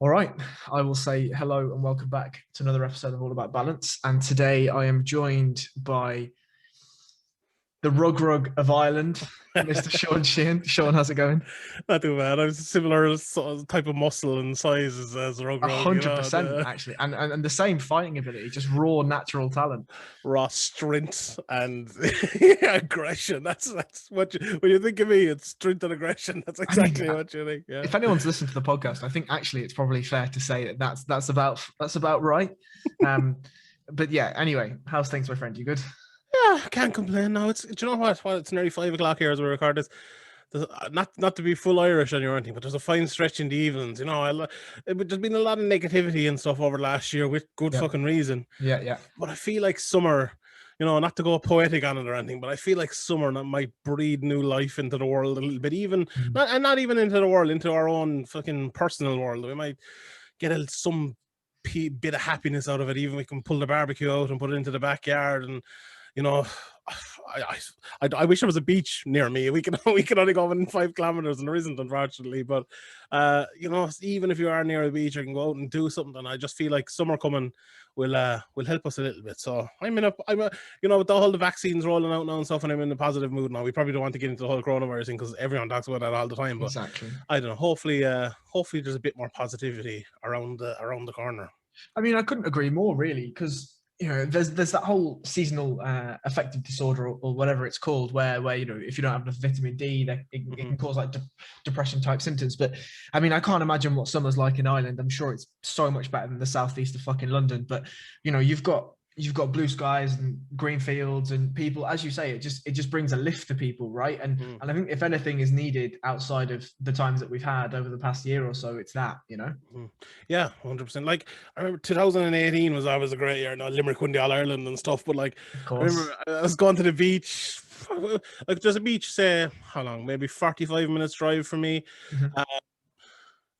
All right, I will say hello and welcome back to another episode of All About Balance. And today I am joined by the rug of Ireland, Mr. Sean Sheehan. Sean, how's it going? Not too bad. I'm similar sort of type of muscle and size as Rug A Rug, hundred percent, actually, and the same fighting ability, just raw natural talent. raw strength and aggression. That's what when you think of me, it's strength and aggression. That's I mean, exactly what you think. Yeah. if anyone's listened to the podcast, I think actually it's probably fair to say that that's about right. Um, but yeah, anyway, how's things, my friend? You good? Yeah, I can't complain now. Do you know what? Well, it's nearly 5 o'clock here as we record this. Not to be full Irish on your anything, but there's a fine stretch in the evenings. There's been a lot of negativity and stuff over last year with good Yeah, fucking reason. yeah, yeah. But I feel like summer, not to go poetic on it or anything, but I feel like summer might breathe new life into the world a little bit, even Mm. not even into the world, into our own fucking personal world. We might get some bit of happiness out of it. Even we can pull the barbecue out and put it into the backyard, and you know, I wish there was a beach near me. We can only go within 5 kilometers, and there isn't, unfortunately. But even if you are near a beach, I can go out and do something. I just feel like summer coming will help us a little bit. So with all the vaccines rolling out now and stuff, and I'm in a positive mood now. We probably don't want to get into the whole coronavirus thing because everyone talks about that all the time. But Exactly. I don't know. Hopefully there's a bit more positivity around the corner. I mean, I couldn't agree more, really, because there's that whole seasonal affective disorder or whatever it's called, where if you don't have enough vitamin D, that it can cause like depression type symptoms. But I mean, I can't imagine what summer's like in Ireland. I'm sure it's so much better than the southeast of fucking London. But you've got blue skies and green fields and people, as you say, it just brings a lift to people, right? And I think if anything is needed outside of the times that we've had over the past year or so, it's that. Yeah, 100%. Like I remember 2018 was always a great year. Now Limerick won the All Ireland and stuff, but like Of I remember course. I was going to the beach. Like there's a beach, say how long? Maybe 45 minutes drive from me. Mhm. Uh,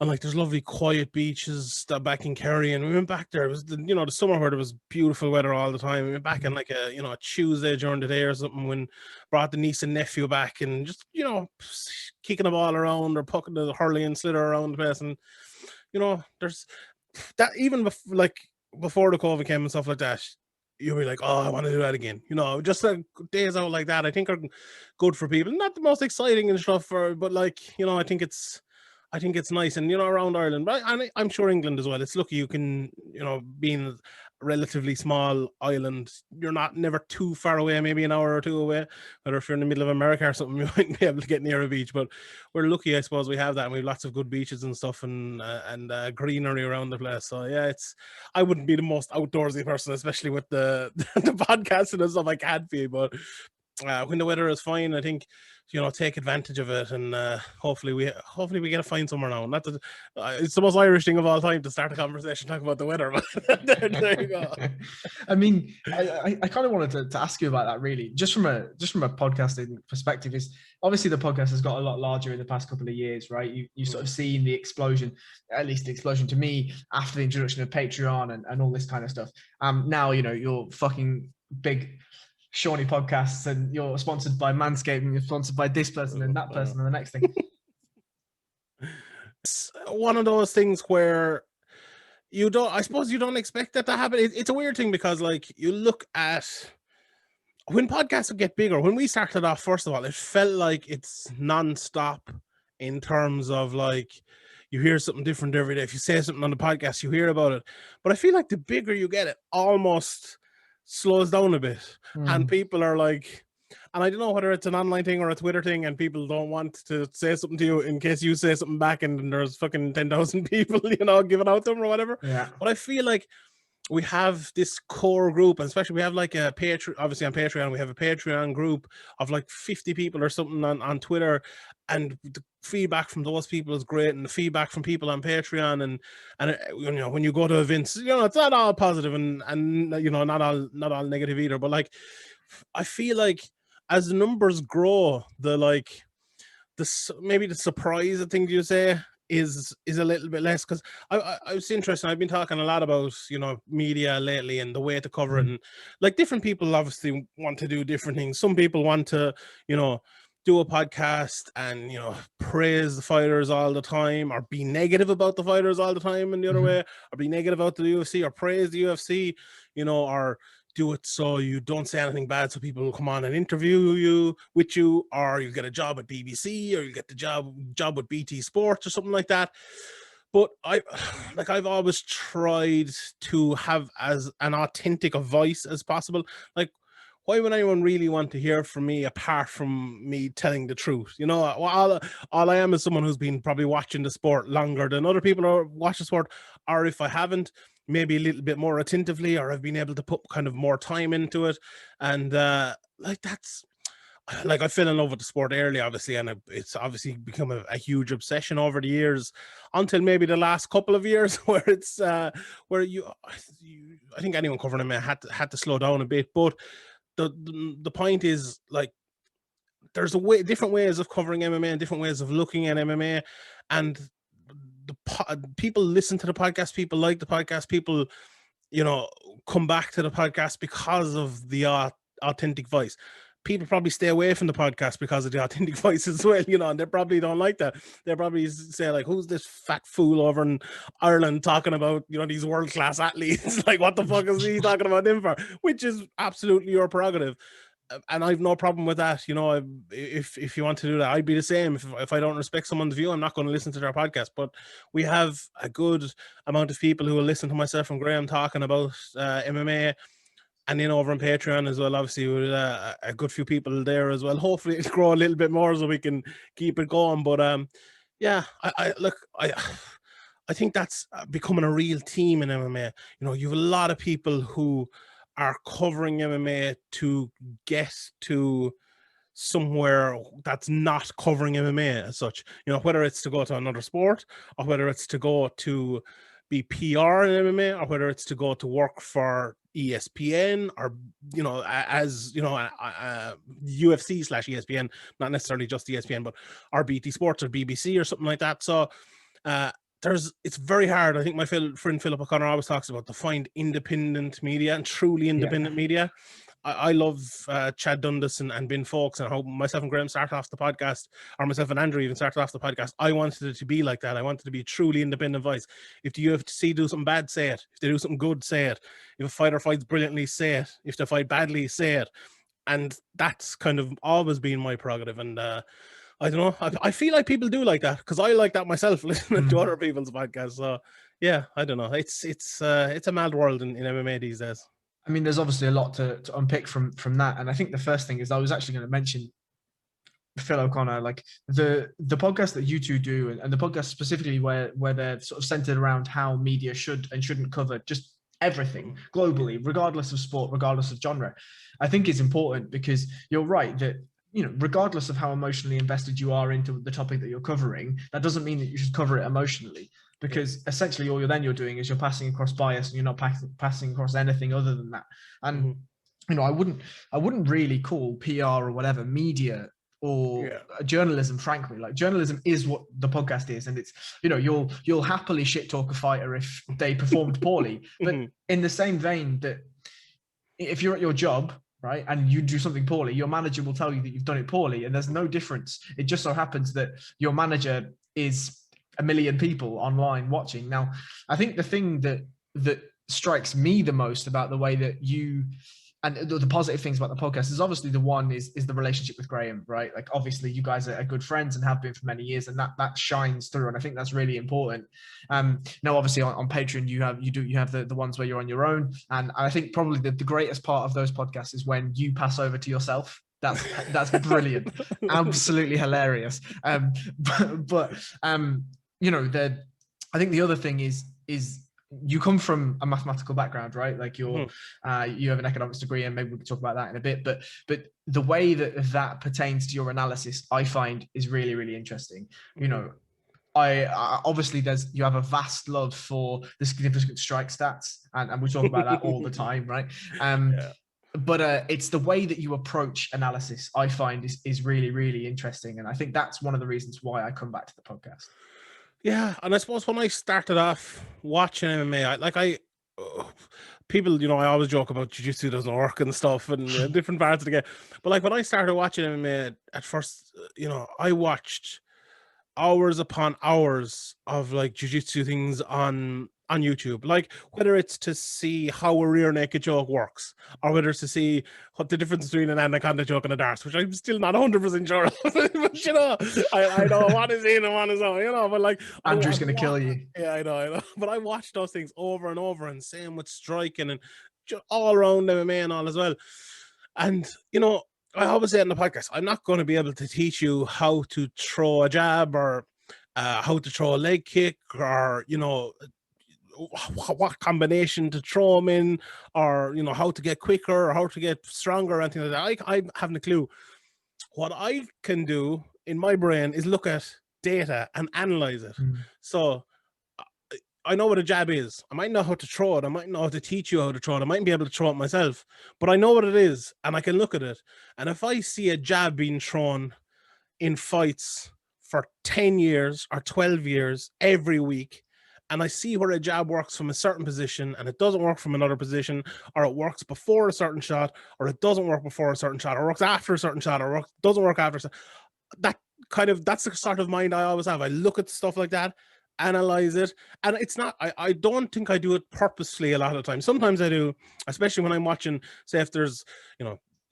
and like there's lovely quiet beaches back in Kerry, and we went back there. It was the summer where there was beautiful weather all the time. We went back on like a Tuesday during the day or something, when brought the niece and nephew back, and just kicking the ball around or pucking the hurley and slither around the place. And there's that even before the COVID came and stuff like that, you'll be like, oh, I want to do that again. Just days out like that, I think are good for people. Not the most exciting and stuff, but like, I think it's nice. And around Ireland, but I'm sure England as well. It's lucky you can, being a relatively small island, you're never too far away, maybe an hour or two away. Whether if you're in the middle of America or something, you might be able to get near a beach. But we're lucky, I suppose, we have that, and we have lots of good beaches and stuff, and greenery around the place. So yeah, I wouldn't be the most outdoorsy person, especially with the the podcasting and stuff. I can't be, but when the weather is fine, I think take advantage of it, and hopefully we get to find somewhere now. Not that it's the most Irish thing of all time to start a conversation talking about the weather, but there you go. I mean, I kind of wanted to ask you about that, really, just from a podcasting perspective. Is obviously the podcast has got a lot larger in the past couple of years, right? You sort of seen the explosion, at least the explosion to me, after the introduction of Patreon and all this kind of stuff. Now you're fucking big Shawnee podcasts, and you're sponsored by Manscaped, and you're sponsored by this person and that person and the next thing. It's one of those things where I suppose you don't expect that to happen. It's a weird thing because like you look at when podcasts would get bigger. When we started off, first of all, it felt like it's non-stop in terms of like you hear something different every day. If you say something on the podcast, you hear about it. But I feel like the bigger you get, it almost slows down a bit, and people are like, and I don't know whether it's an online thing or a Twitter thing, and people don't want to say something to you in case you say something back, and then there's fucking 10,000 people, giving out to them or whatever. Yeah. But I feel like we have this core group, and especially we have like a Patreon. Obviously on Patreon, we have a Patreon group of like 50 people or something on Twitter, and the feedback from those people is great, and the feedback from people on Patreon, and when you go to events, it's not all positive, and not all negative either. But like, I feel like as the numbers grow, maybe the surprise, I think you say, is a little bit less, because I was interested. I've been talking a lot about media lately and the way to cover it, and like different people obviously want to do different things. Some people want to do a podcast and, you know, praise the fighters all the time, or be negative about the fighters all the time in the other way, or be negative about the UFC, or praise the UFC, you know, or do it so you don't say anything bad so people will come on and interview you with you, or you get a job at BBC, or you get the job with BT Sports or something like that. But I've always tried to have as an authentic a voice as possible. Like, why would anyone really want to hear from me apart from me telling the truth? You know, all I am is someone who's been probably watching the sport longer than other people or watch the sport, or if I haven't, maybe a little bit more attentively, or I've been able to put kind of more time into it. And that's like, I fell in love with the sport early, obviously, and it's obviously become a huge obsession over the years, until maybe the last couple of years, where it's where I think anyone covering MMA had to slow down a bit. But the point is, like, there's different ways of covering MMA and different ways of looking at MMA, and people listen to the podcast, people like the podcast, people, you know, come back to the podcast because of the authentic voice. People probably stay away from the podcast because of the authentic voice as well, you know, and they probably don't like that. They probably say, like, who's this fat fool over in Ireland talking about, you know, these world-class athletes? Like, what the fuck is he talking about them for? Which is absolutely your prerogative. And I've no problem with that. You know, if you want to do that, I'd be the same. If I don't respect someone's view, I'm not going to listen to their podcast. But we have a good amount of people who will listen to myself and Graham talking about MMA. And then over on Patreon as well, obviously, with a good few people there as well. Hopefully it'll grow a little bit more so we can keep it going. But yeah, I think that's becoming a real team in MMA. You know, you have a lot of people who are covering MMA to get to somewhere that's not covering MMA as such. You know, whether it's to go to another sport, or whether it's to go to be PR in MMA, or whether it's to go to work for ESPN, or, you know, as you know, UFC/ESPN, not necessarily just ESPN, but or BT Sports or BBC or something like that. So it's very hard. I think my friend Philip O'Connor always talks about to find independent media and truly independent media. I love Chad Dundas and Ben Fowlkes, and how myself and Graham started off the podcast, or myself and Andrew even started off the podcast. I wanted it to be like that. I wanted to be a truly independent voice. If the UFC do something bad, say it. If they do something good, say it. If a fighter fights brilliantly, say it. If they fight badly, say it. And that's kind of always been my prerogative. And I don't know. I feel like people do like that, because I like that myself, listening to other people's podcasts. So yeah, I don't know. It's a mad world in MMA these days. I mean, there's obviously a lot to unpick from that, and I think the first thing is I was actually going to mention Phil O'Connor, like the podcast that you two do, and the podcast specifically where they're sort of centered around how media should and shouldn't cover just everything globally, regardless of sport, regardless of genre. I think is important, because you're right that, you know, regardless of how emotionally invested you are into the topic that you're covering, that doesn't mean that you should cover it emotionally, because essentially all you're doing is you're passing across bias, and you're not passing across anything other than that. And you know, I wouldn't really call PR or whatever media or journalism, frankly. Like, journalism is what the podcast is, and it's, you know, you'll happily shit talk a fighter if they performed poorly, but in the same vein that if you're at your job, right, and you do something poorly, your manager will tell you that you've done it poorly, and there's no difference. It just so happens that your manager is a million people online watching. Now, I think the thing that strikes me the most about the way that you, and the positive things about the podcast, is obviously the one is the relationship with Graham, right? Like, obviously you guys are good friends and have been for many years, and that shines through, and I think that's really important. Now, obviously on Patreon you have the ones where you're on your own, and I think probably the greatest part of those podcasts is when you pass over to yourself. That's brilliant. Absolutely hilarious. But you know, I think the other thing is you come from a mathematical background, right? Like, you have an economics degree, and maybe we can talk about that in a bit, but the way that pertains to your analysis, I find, is really, really interesting. You know, I obviously you have a vast love for the significant strike stats, and we talk about that all the time, right? But it's the way that you approach analysis, I find, is really, really interesting, and I think that's one of the reasons why I come back to the podcast. Yeah, and I suppose when I started off watching MMA, people, I always joke about jiu-jitsu doesn't work and stuff and different parts of the game. But like when I started watching MMA at first, I watched hours upon hours of like jiu-jitsu things on YouTube, like whether it's to see how a rear naked choke works or whether it's to see what the difference between an anaconda choke and a dart, which I'm still not 100% sure of. But I know one is in and one is out, but like Andrew's gonna kill you. Yeah, I know, but I watched those things over and over, and same with striking and all around MMA and all as well. And I always say in the podcast, I'm not going to be able to teach you how to throw a jab or how to throw a leg kick or, what combination to throw them in or, how to get quicker or how to get stronger or anything like that. I haven't a clue. What I can do in my brain is look at data and analyze it. So I know what a jab is. I might know how to throw it. I might know how to teach you how to throw it. I might be able to throw it myself, but I know what it is and I can look at it. And if I see a jab being thrown in fights for 10 years or 12 years every week, and I see where a jab works from a certain position and it doesn't work from another position, or it works before a certain shot, or it doesn't work before a certain shot, or works after a certain shot, or doesn't work after, that's the sort of mind I always have. I look at stuff like that, analyze it, and it's not, I don't think I do it purposely a lot of the time. Sometimes I do, especially when I'm watching, say if there's,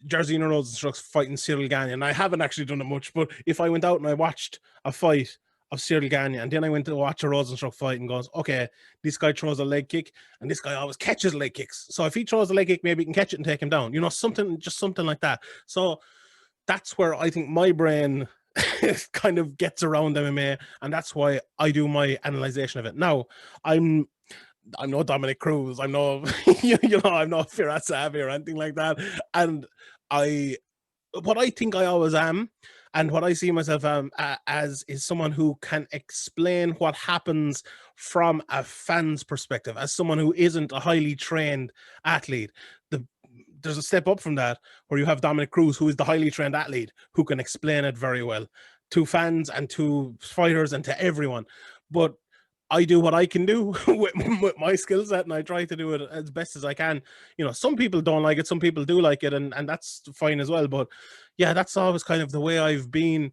Jersey Rosenstruck's fighting Cyril Gagnon. I haven't actually done it much, but if I went out and I watched a fight of Cyril Gagnon and then I went to watch a Rosenstruck fight and goes, okay, this guy throws a leg kick and this guy always catches leg kicks. So if he throws a leg kick, maybe he can catch it and take him down. Something like that. So that's where I think my brain kind of gets around MMA, and that's why I do my analyzation of it. Now, I'm no Dominic Cruz, I'm no, I'm not Firas Savvy or anything like that. And what I think I always am, and what I see myself as is someone who can explain what happens from a fan's perspective, as someone who isn't a highly trained athlete. There's a step up from that where you have Dominic Cruz, who is the highly trained athlete, who can explain it very well to fans and to fighters and to everyone. But I do what I can do with my skill set, and I try to do it as best as I can. Some people don't like it, some people do like it, and that's fine as well. But yeah, that's always kind of the way I've been.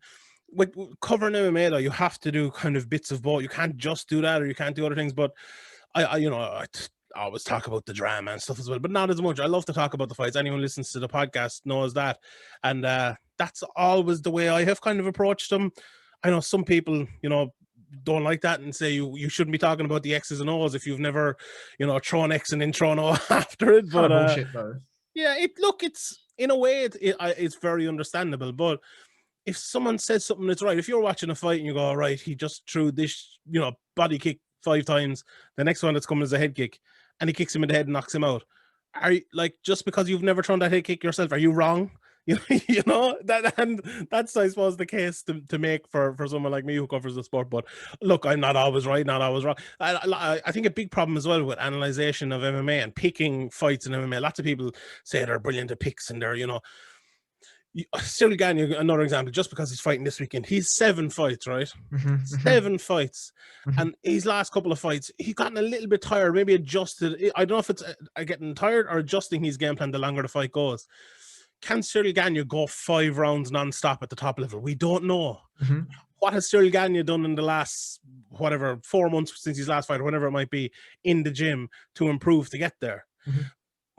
With covering MMA, though, you have to do kind of bits of both. You can't just do that, or you can't do other things. But I always talk about the drama and stuff as well, but not as much. I love to talk about the fights. Anyone who listens to the podcast knows that. And that's always the way I have kind of approached them. I know some people, don't like that and say you shouldn't be talking about the X's and O's if you've never, thrown X and then thrown O after it. But bullshit, though. Yeah, it's in a way it's very understandable. But if someone says something that's right, if you're watching a fight and you go, all right, he just threw this, body kick 5 times, the next one that's coming is a head kick, and he kicks him in the head and knocks him out. Are you, like, just because you've never thrown that head kick yourself, are you wrong? And that's, I suppose, the case to make for someone like me who covers the sport. But look, I'm not always right, not always wrong. I think a big problem as well with analyzation of MMA and picking fights in MMA. Lots of people say they're brilliant at picks and they're, Cyril Gagnon, another example, just because he's fighting this weekend, he's 7 fights, right? 7 fights. And his last couple of fights, he gotten a little bit tired, maybe adjusted. I don't know if it's getting tired or adjusting his game plan the longer the fight goes. Can Cyril Gagnon go 5 rounds non-stop at the top level? We don't know. What has Cyril Gagnon done in the last, 4 months since his last fight, or whatever it might be, in the gym to improve to get there?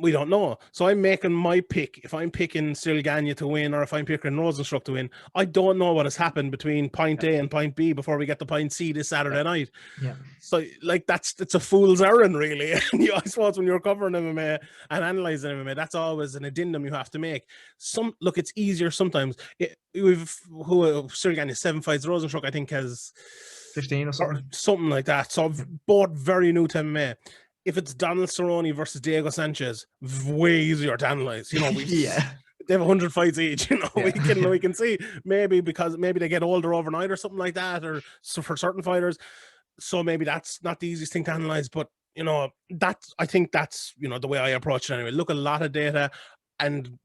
We don't know. So I'm making my pick. If I'm picking Cyril Gagnon to win, or if I'm picking Rosenstruck to win, I don't know what has happened between point A and point B before we get to point C this Saturday night. Yeah. So like it's a fool's errand, really. And I suppose when you're covering MMA and analyzing MMA, that's always an addendum you have to make. Look, it's easier sometimes. Cyril Gagnon 7 fights. Rosenstruck, I think, has 15 or something like that. So both very new to MMA. If it's Donald Cerrone versus Diego Sanchez, way easier to analyze. They have 100 fights each. We can see maybe they get older overnight or something like that, or so for certain fighters. So maybe that's not the easiest thing to analyze. But I think that's the way I approach it anyway. Look at a lot of data, and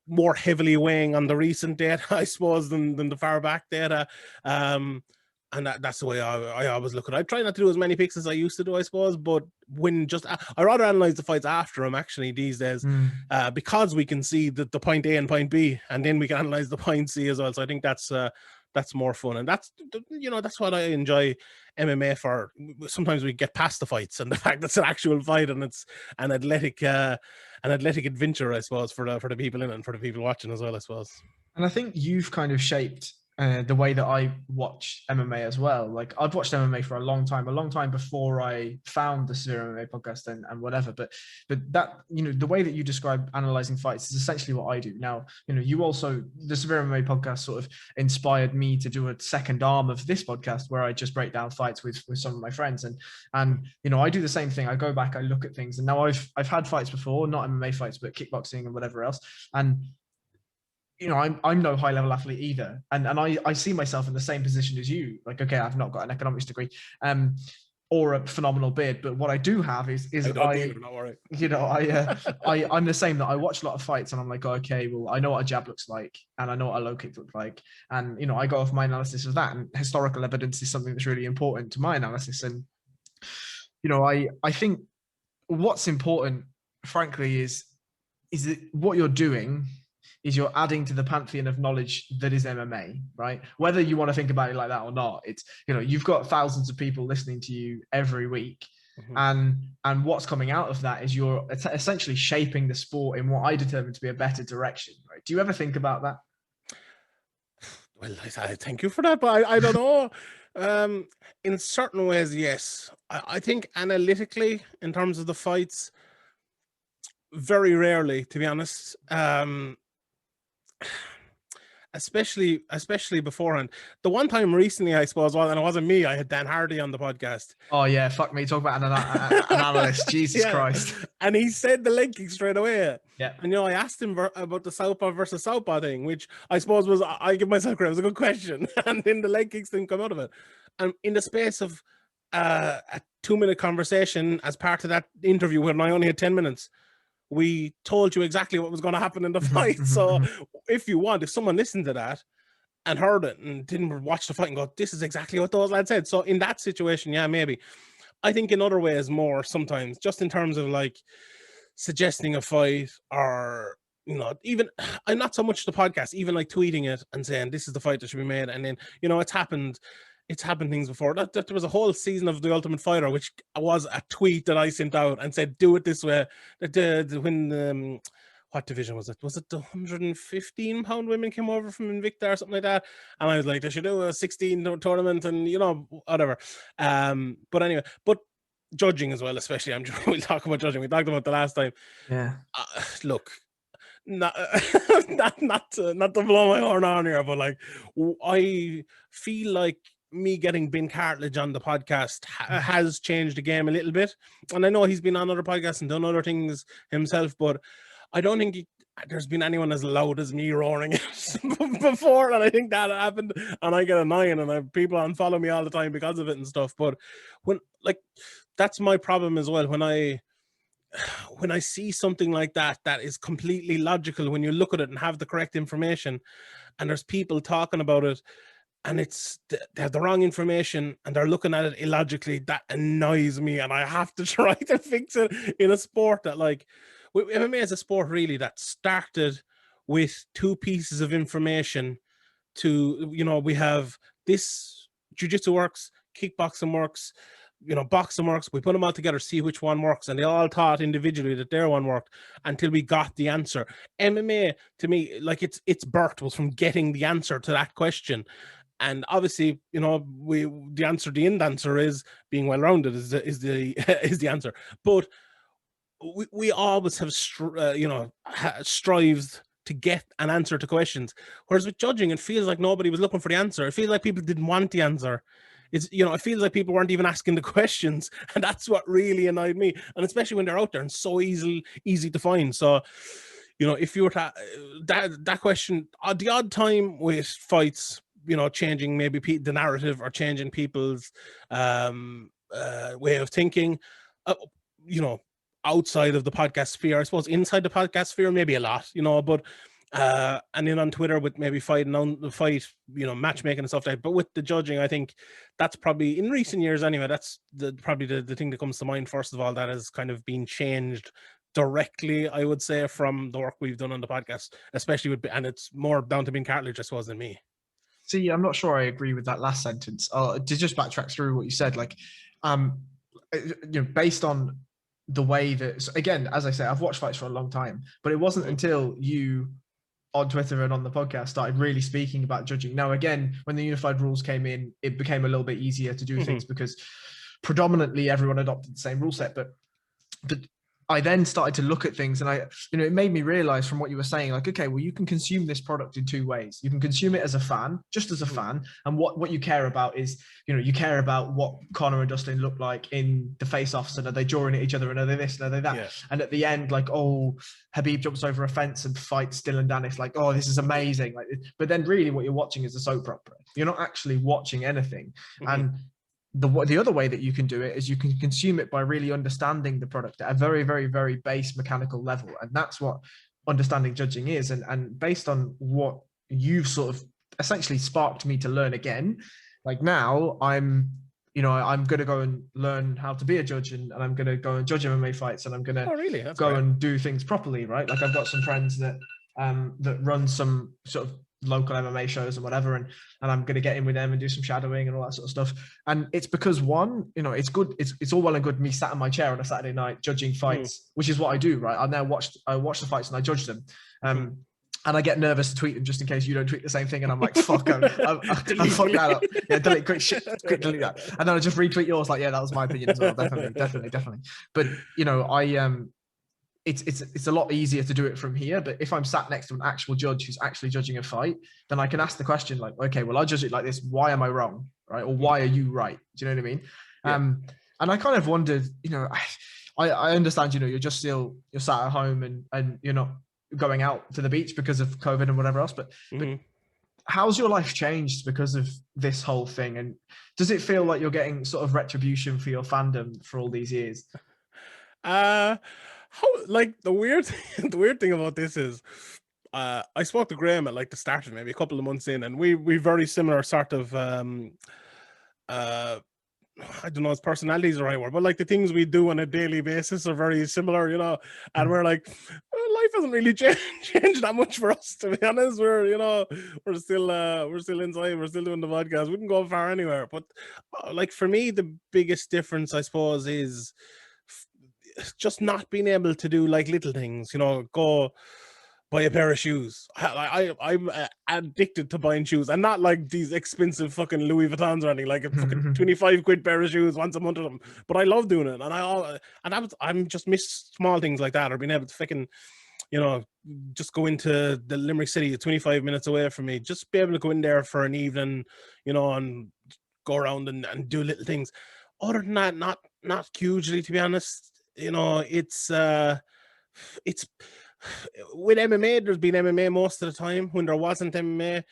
more heavily weighing on the recent data, I suppose, than the far back data. And that's the way I always look at it. I try not to do as many picks as I used to do, I suppose, but I rather analyze the fights after them actually these days, because we can see the point A and point B, and then we can analyze the point C as well. So I think that's more fun, and that's what I enjoy MMA for. Sometimes we get past the fights and the fact that it's an actual fight and it's an athletic adventure, I suppose, for the people in it and for the people watching as well, I suppose. And I think you've kind of shaped the way that I watch MMA as well. Like I've watched MMA for a long time before I found the Severe MMA podcast and whatever. But that, the way that you describe analyzing fights is essentially what I do. Now, you also, the Severe MMA podcast sort of inspired me to do a second arm of this podcast where I just break down fights with some of my friends. And I do the same thing. I go back, I look at things, and now I've had fights before, not MMA fights, but kickboxing and whatever else. And I'm no high level athlete either. And I see myself in the same position as you. Like, okay, I've not got an economics degree or a phenomenal beard, but what I do have is I'm the same, that I watch a lot of fights and I'm like, oh, okay, well, I know what a jab looks like and I know what a low kick looks like. And, I go off my analysis of that, and historical evidence is something that's really important to my analysis. And, I think what's important, frankly, is that what you're doing is you're adding to the pantheon of knowledge that is MMA, right? Whether you want to think about it like that or not, it's, you've got thousands of people listening to you every week. And what's coming out of that is you're essentially shaping the sport in what I determine to be a better direction, right? Do you ever think about that? Well, I thank you for that, but I don't know. In certain ways, yes. I think analytically, in terms of the fights, very rarely, to be honest. Especially beforehand. The one time recently, I suppose, and it wasn't me, I had Dan Hardy on the podcast. Oh yeah, fuck me, talk about an analyst. Jesus Christ. And he said the leg kick straight away. Yeah. And I asked him about the southpaw versus southpaw thing, which I suppose was, I give myself credit, it was a good question. And then the leg kicks didn't come out of it. And in the space of a 2-minute conversation as part of that interview, when I only had 10 minutes, we told you exactly what was going to happen in the fight. So if someone listened to that and heard it and didn't watch the fight and go, this is exactly what those lads said. So in that situation, yeah, maybe. I think in other ways more sometimes, just in terms of like suggesting a fight, or, even I'm not so much the podcast, even like tweeting it and saying this is the fight that should be made. And then, it's happened things before. That there was a whole season of The Ultimate Fighter, which was a tweet that I sent out and said, do it this way. When what division was it? Was it the 115-pound women came over from Invicta or something like that? And I was like, they should do a 16 tournament and, whatever. But anyway, judging as well, especially. We'll talk about judging. We talked about the last time. Yeah. Look, not to blow my horn on here, but like, I feel like me getting Ben Cartledge on the podcast has changed the game a little bit. And I know he's been on other podcasts and done other things himself, but I don't think there's been anyone as loud as me roaring before. And I think that happened, and I get annoying, and people unfollow me all the time because of it and stuff. But that's my problem as well. When I see something like that is completely logical, when you look at it and have the correct information, and there's people talking about it, and they have the wrong information and they're looking at it illogically, that annoys me, and I have to try to fix it in a sport that, like, MMA is a sport really that started with 2 pieces of information to, we have this, jiu-jitsu works, kickboxing works, boxing works, we put them all together, see which one works, and they all thought individually that their one worked until we got the answer. MMA, to me, like, its birth was from getting the answer to that question. And obviously, the end answer is being well-rounded is the answer. But we always have strived to get an answer to questions. Whereas with judging, it feels like nobody was looking for the answer. It feels like people didn't want the answer. It feels like people weren't even asking the questions, and that's what really annoyed me. And especially when they're out there and so easy to find. So, if you were to that question, the odd time with fights, changing maybe the narrative or changing people's way of thinking, outside of the podcast sphere, I suppose. Inside the podcast sphere, maybe a lot, but And then on Twitter with maybe fighting on the fight, matchmaking and stuff like that. But with the judging, I think that's probably in recent years anyway, that's probably the thing that comes to mind first of all, that has kind of been changed directly, I would say, from the work we've done on the podcast, especially and it's more down to being cartilage, I suppose, than me. See, I'm not sure I agree with that last sentence. To just backtrack through what you said, like, based on the way that, again, as I say, I've watched fights for a long time, but it wasn't until you on Twitter and on the podcast started really speaking about judging. Now, again, when the unified rules came in, it became a little bit easier to do things because predominantly everyone adopted the same rule set. But I then started to look at things, and it made me realize from what you were saying, like, okay, well, you can consume this product in two ways. You can consume it as a fan, just as a fan. And what you care about is, you care about what Conor and Dustin look like in the face-offs, and are they drawing at each other, and are they this, and are they that? Yeah. And at the end, like, oh, Khabib jumps over a fence and fights Dylan Dennis, like, oh, this is amazing. Like, but then really what you're watching is a soap opera. You're not actually watching anything. And the other way that you can do it is you can consume it by really understanding the product at a very, very, very base mechanical level. And that's what understanding judging is. And based on what you've sort of essentially sparked me to learn again, like now I'm going to go and learn how to be a judge, and I'm going to go and judge MMA fights, and I'm going to go and do things properly, right? Like I've got some friends that run some sort of local MMA shows and whatever, and I'm going to get in with them and do some shadowing and all that sort of stuff. And it's because it's good. It's all well and good me sat in my chair on a Saturday night judging fights, which is what I do, right? I watch the fights and I judge them. And I get nervous to tweet them just in case you don't tweet the same thing. And I'm like, fuck, I fucked that up. Yeah, delete, quick delete that. And then I just retweet yours like, yeah, that was my opinion as well. Definitely. But, it's a lot easier to do it from here. But if I'm sat next to an actual judge who's actually judging a fight, then I can ask the question like, okay, well, I judge it like this. Why am I wrong? Right? Or why are you right? Do you know what I mean? Yeah. And I kind of wondered, I understand, you're sat at home and you're not going out to the beach because of COVID and whatever else, but how's your life changed because of this whole thing? And does it feel like you're getting sort of retribution for your fandom for all these years? The weird thing about this is, I spoke to Graham at like the start of maybe a couple of months in, and we very similar sort of I don't know if personalities are the right word, but like the things we do on a daily basis are very similar, and we're like, life hasn't really changed that much for us, to be honest. We're still inside, we're still doing the podcast, we can go far anywhere. But like for me, the biggest difference, I suppose, is just not being able to do like little things, go buy a pair of shoes. I'm addicted to buying shoes, and not like these expensive fucking Louis Vuittons or anything, like a fucking 25 quid pair of shoes once a month of them. But I love doing it, and I'm just miss small things like that, or being able to fucking, just go into the Limerick City, 25 minutes away from me, just be able to go in there for an evening, and go around and do little things. Other than that, not hugely, to be honest. It's with MMA, there's been MMA most of the time. When there wasn't MMA,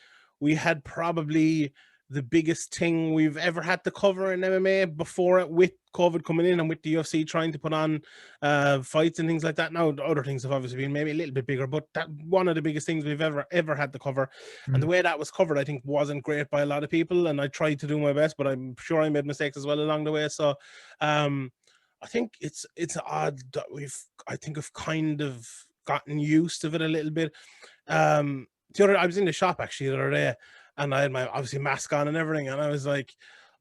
we had probably the biggest thing we've ever had to cover in MMA before it, with COVID coming in and with the UFC trying to put on fights and things like that. Now, other things have obviously been maybe a little bit bigger, but that one of the biggest things we've ever had to cover. And the way that was covered, I think, wasn't great by a lot of people. And I tried to do my best, but I'm sure I made mistakes as well along the way. So I think it's odd that I've kind of gotten used to it a little bit. I was in the shop actually the other day, and I had my obviously mask on and everything, and I was like,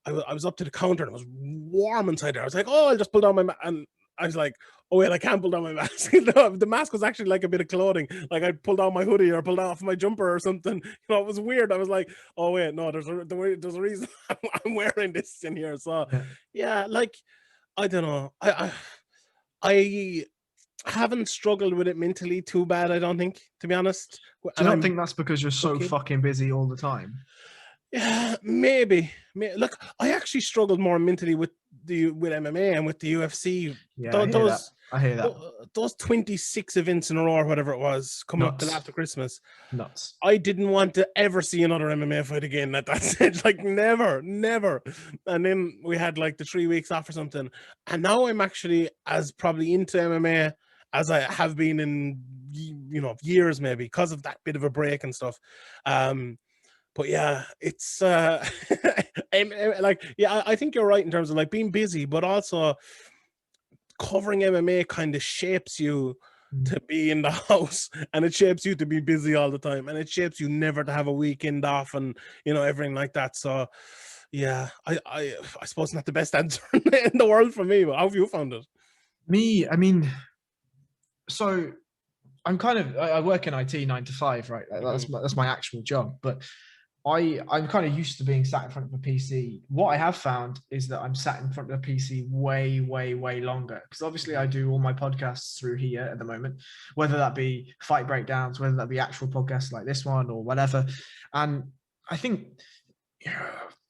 I was up to the counter and it was warm inside there. I was like, oh, I'll just pull down my mask, and I was like, oh wait, I can't pull down my mask. The mask was actually like a bit of clothing, like I'd pull down my hoodie or pull off my jumper or something. It was weird. I was like, oh wait, no, there's a reason I'm wearing this in here. So yeah, like I don't know, I haven't struggled with it mentally too bad, I don't think, to be honest. Do you not think that's because you're so fucking busy all the time? Yeah, maybe. Look, I actually struggled more mentally with MMA and with the UFC. Yeah, I hear that. Those 26 events in a row or whatever it was coming up till after Christmas. Nuts. I didn't want to ever see another MMA fight again at that stage. Like never. And then we had like the 3 weeks off or something. And now I'm actually as probably into MMA as I have been in, you know, years, maybe because of that bit of a break and stuff. But yeah, it's like, yeah, I think you're right in terms of like being busy, but also covering MMA kind of shapes you to be in the house, and it shapes you to be busy all the time, and it shapes you never to have a weekend off, and you know, everything like that. So yeah, I suppose not the best answer in the world for me, but how have you found it? Me, I mean, so I'm kind of, I work in IT 9 to 5, right? That's my actual job. But I'm kind of used to being sat in front of a PC. What I have found is that I'm sat in front of a PC way, way, way longer. Because obviously I do all my podcasts through here at the moment, whether that be fight breakdowns, whether that be actual podcasts like this one or whatever. And I think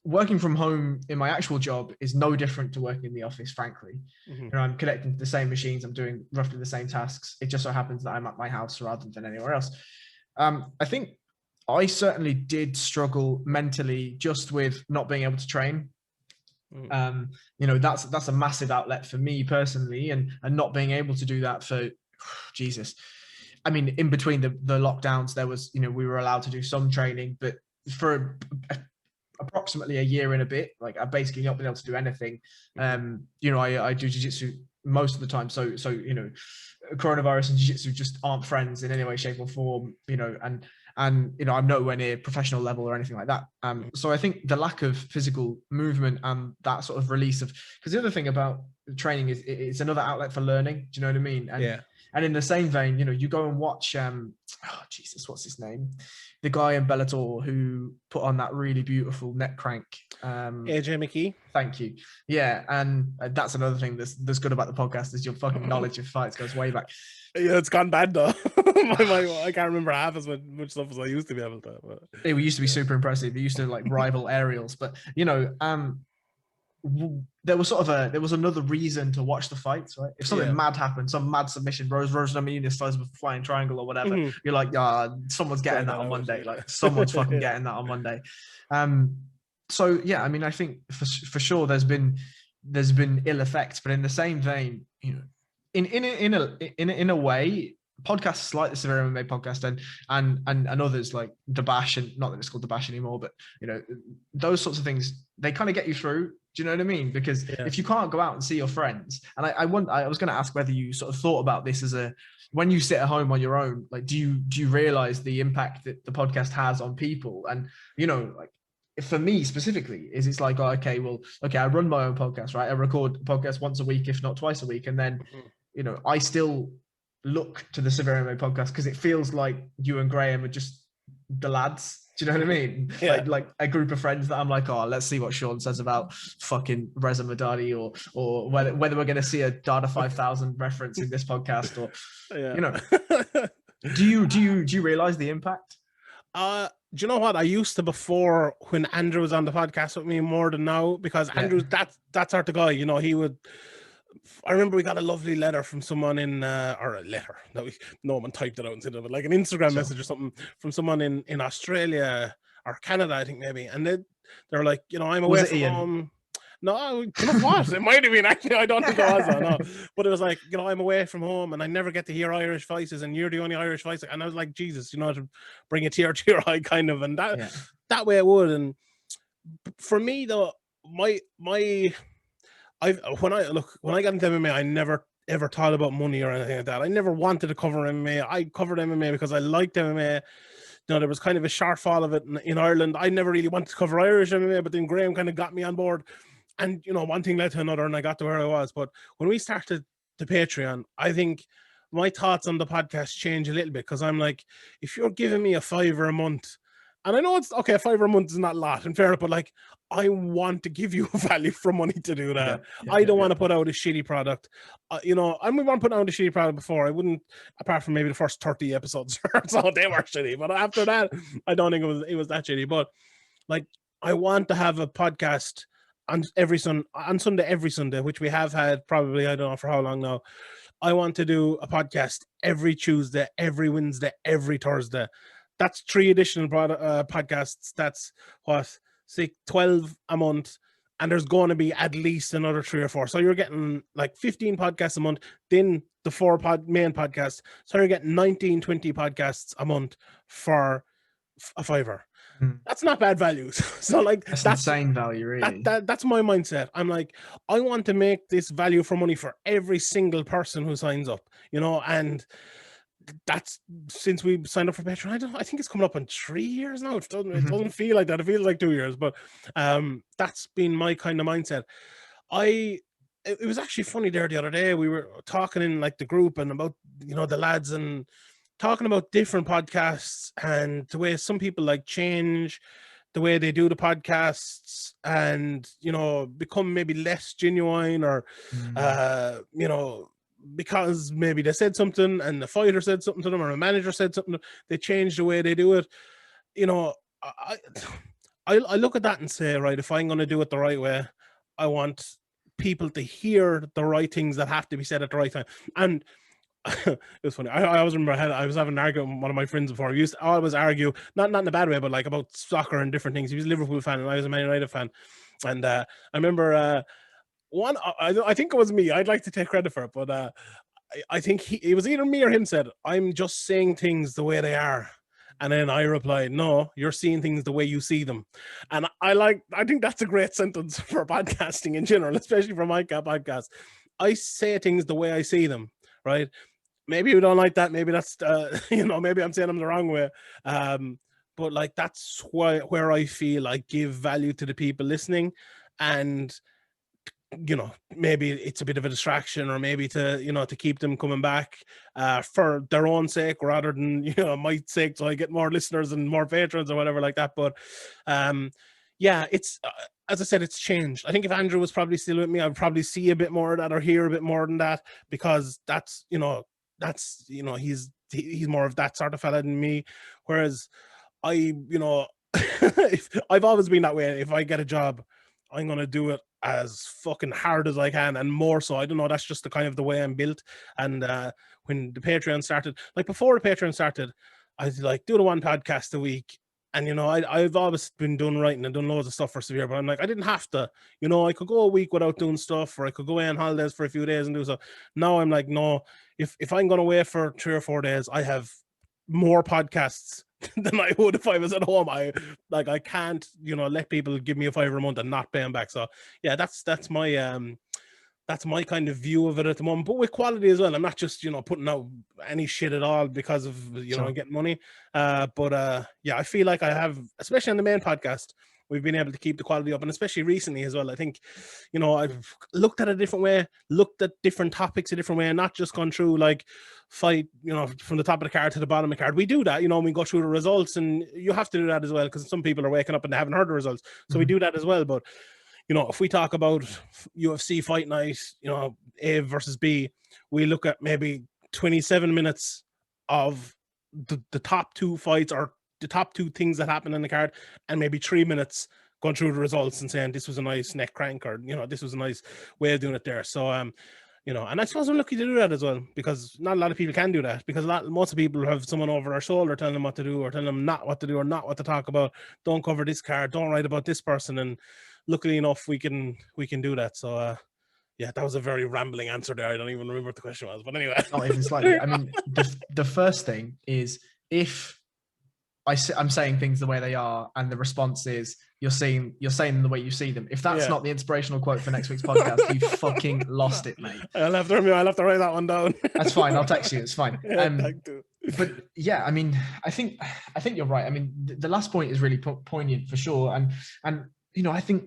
working from home in my actual job is no different to working in the office, frankly. You know, I'm connecting to the same machines, I'm doing roughly the same tasks. It just so happens that I'm at my house rather than anywhere else. I think I certainly did struggle mentally just with not being able to train. You know, that's a massive outlet for me personally, and not being able to do that for Jesus. I mean, in between the lockdowns, there was, you know, we were allowed to do some training, but for approximately a year and a bit, like I've basically not been able to do anything. You know, I do jiu-jitsu most of the time, so you know, coronavirus and jiu-jitsu just aren't friends in any way, shape or form, you know, and you know, I'm nowhere near professional level or anything like that. So I think the lack of physical movement and that sort of release of, because the other thing about training is it's another outlet for learning. Do you know what I mean? And Yeah. And in the same vein, you know, you go and watch, oh Jesus, what's his name? The guy in Bellator who put on that really beautiful neck crank. AJ McKee. Thank you. Yeah, and that's another thing that's good about the podcast is your fucking knowledge of fights goes way back. Yeah, it's gone bad though. I can't remember half as much stuff as I used to be able to. But It used to be super impressive. It used to like rival aerials, but you know, there was another reason to watch the fights, right? If something mad happened, some mad submission, Rose Namajunas does with flying triangle or whatever, you're like, someone's getting that on Monday. Like someone's fucking getting that on Monday. So yeah, I mean, I think for sure there's been ill effects, but in the same vein, you know, in a way, podcasts like the Severe MMA podcast and others like The Bash, and not that it's called The Bash anymore, but you know, those sorts of things, they kind of get you through. Do you know what I mean? Because if you can't go out and see your friends, and I was going to ask whether you sort of thought about this as when you sit at home on your own, like do you realize the impact that the podcast has on people? And you know, like for me specifically, it's like, okay, I run my own podcast, right? I record a podcast once a week, if not twice a week, and then you know, I still look to the Severe MMA podcast because it feels like you and Graham are just the lads. Do you know what I mean? Yeah. Like a group of friends that I'm like, oh, let's see what Sean says about fucking Reza Madani, or whether we're going to see a Dada 5000 reference in this podcast, or you know. Do you realize the impact? Do you know what? I used to before, when Andrew was on the podcast with me, more than now, because Andrew, that's our guy. You know, he would. I remember we got a lovely letter from someone in, or a letter that no one typed it out and sent it, but like an Instagram message or something from someone in Australia or Canada, I think maybe, and they're like, you know, I'm away from home. No, you know what? It might have been, actually. I don't think it was. No, but it was like, you know, I'm away from home and I never get to hear Irish voices, and you're the only Irish voice. And I was like, Jesus, you know, to bring a tear to your eye, kind of, and that way it would. And for me, though, when I got into MMA, I never ever thought about money or anything like that. I never wanted to cover MMA. I covered MMA because I liked MMA. You know, there was kind of a shortfall of it in Ireland. I never really wanted to cover Irish MMA, but then Graham kind of got me on board. And, you know, one thing led to another, and I got to where I was. But when we started the Patreon, I think my thoughts on the podcast change a little bit, because I'm like, if you're giving me $5 a month, and I know it's okay, $5 a month is not a lot, in fairness, but like, I want to give you value for money to do that. I don't want to put out a shitty product. You know, and we want to put out a shitty product before. I wouldn't, apart from maybe the first 30 episodes, so they were shitty. But after that, I don't think it was that shitty. But like, I want to have a podcast on Sunday, every Sunday, which we have had probably, I don't know for how long now. I want to do a podcast every Tuesday, every Wednesday, every Thursday. That's 3 additional podcasts. That's what, 12 a month. and there's going to be at least another 3 or 4. So you're getting like 15 podcasts a month, then the 4 main podcasts. So you're getting 19, 20 podcasts a month for a $5. That's not bad value. So like that's insane value, really. That's my mindset. I'm like, I want to make this value for money for every single person who signs up, you know, and that's since we signed up for Patreon. I think it's coming up on 3 years now. It doesn't feel like that. It feels like 2 years, but that's been my kind of mindset. It was actually funny there the other day. We were talking in like the group and about, you know, the lads and talking about different podcasts and the way some people like change the way they do the podcasts and, you know, become maybe less genuine or, you know, because maybe they said something and the fighter said something to them or a manager said something, they change the way they do it. You know, I look at that and say, right, if I'm going to do it the right way, I want people to hear the right things that have to be said at the right time. And it was funny. I always remember I was having an argument with one of my friends before. We used to always argue, not in a bad way, but like about soccer and different things. He was a Liverpool fan and I was a Man United fan. And I remember I think it was me. I'd like to take credit for it, but I think it was either me or him said, I'm just saying things the way they are. And then I replied, no, you're seeing things the way you see them. And I think that's a great sentence for podcasting in general, especially for my podcast. I say things the way I see them, right? Maybe you don't like that. Maybe that's, you know, maybe I'm saying them the wrong way. But like, that's where I feel I give value to the people listening. And you know, maybe it's a bit of a distraction or maybe to, you know, to keep them coming back for their own sake rather than, you know, my sake, so I get more listeners and more patrons or whatever like that. But yeah, it's as I said, it's changed. I think if Andrew was probably still with me, I would probably see a bit more of that or hear a bit more than that, because that's, you know, he's more of that sort of fella than me. Whereas I, you know, I've always been that way. If I get a job, I'm going to do it as fucking hard as I can, and more so. I don't know, that's just the kind of the way I'm built. And when the Patreon started, like before the Patreon started, I'd like do the 1 podcast a week. And, you know, I've always been doing writing and done loads of stuff for Severe, but I'm like, I didn't have to, you know, I could go a week without doing stuff, or I could go away on holidays for a few days and do so. Now I'm like, no, if I'm going away for 3 or 4 days, I have more podcasts than I would if I was at home. I can't, you know, let people give me a $5 a month and not pay them back. So yeah, that's my kind of view of it at the moment, but with quality as well. I'm not just, you know, putting out any shit at all because of, you know, getting money. But yeah, I feel like I have, especially on the main podcast, we've been able to keep the quality up, and especially recently as well. I think, you know, I've looked at it a different way, looked at different topics a different way, and not just gone through like fight, you know, from the top of the card to the bottom of the card. We do that, you know, we go through the results, and you have to do that as well, because some people are waking up and they haven't heard the results. So we do that as well. But you know, if we talk about UFC fight night, you know, A versus B, we look at maybe 27 minutes of the top 2 fights or the top 2 things that happen in the card, and maybe 3 minutes going through the results and saying this was a nice neck crank, or, you know, this was a nice way of doing it there. So, you know, and I suppose I'm lucky to do that as well, because not a lot of people can do that, because most of people have someone over their shoulder telling them what to do, or telling them not what to do, or not what to talk about. Don't cover this card, don't write about this person. And luckily enough, we can do that. So yeah, that was a very rambling answer there. I don't even remember what the question was, but anyway. Not even slightly. I mean, the first thing is, if I'm saying things the way they are, and the response is you're saying them the way you see them. If that's not the inspirational quote for next week's podcast, you fucking lost it, mate. I'll have to write that one down. That's fine. I'll text you. It's fine. Yeah, but yeah, I mean, I think you're right. I mean, the last point is really poignant for sure. And you know, I think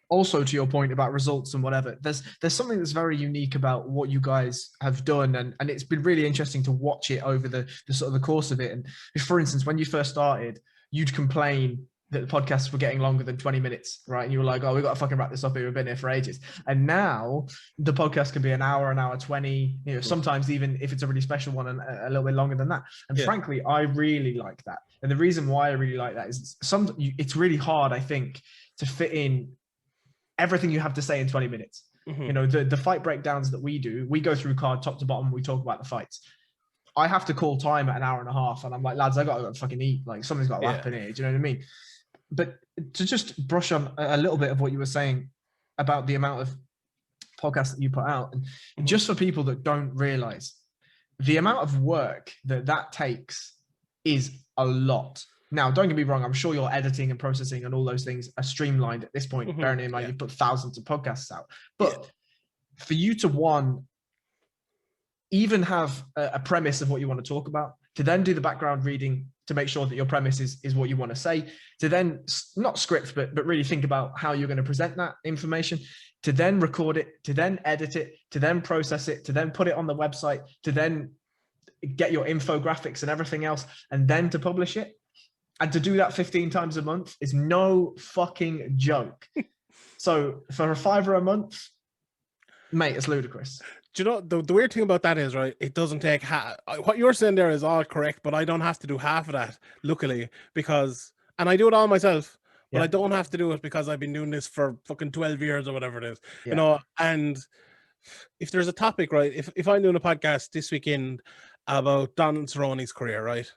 also to your point about results and whatever, there's something that's very unique about what you guys have done, and it's been really interesting to watch it over the sort of the course of it. And if, for instance, when you first started, you'd complain that the podcasts were getting longer than 20 minutes, right? And you were like, oh, we got to fucking wrap this up here. We've been here for ages. And now the podcast can be an hour 20, you know, sometimes even if it's a really special one, and a little bit longer than that. And frankly, I really like that. And the reason why I really like that is it's really hard, I think, to fit in everything you have to say in 20 minutes. You know, the fight breakdowns that we do, we go through card top to bottom, we talk about the fights. I have to call time at an hour and a half, and I'm like, lads, I got to fucking eat. Like, something's got to happen here. Do you know what I mean? But to just brush on a little bit of what you were saying about the amount of podcasts that you put out, and just for people that don't realize the amount of work that takes is a lot. Now, don't get me wrong, I'm sure your editing and processing and all those things are streamlined at this point, bearing in mind you've put thousands of podcasts out. But for you to even have a premise of what you want to talk about, to then do the background reading to make sure that your premise is what you want to say, to then not script, but really think about how you're going to present that information, to then record it, to then edit it, to then process it, to then put it on the website, to then get your infographics and everything else, and then to publish it. And to do that 15 times a month is no fucking joke. So for $5 a month, mate, it's ludicrous. Do you know, the weird thing about that is, right, it doesn't take what you're saying there is all correct, but I don't have to do half of that, luckily, and I do it all myself, but I don't have to do it because I've been doing this for fucking 12 years or whatever it is, you know. And if there's a topic, right, if I'm doing a podcast this weekend about Donald Cerrone's career, right,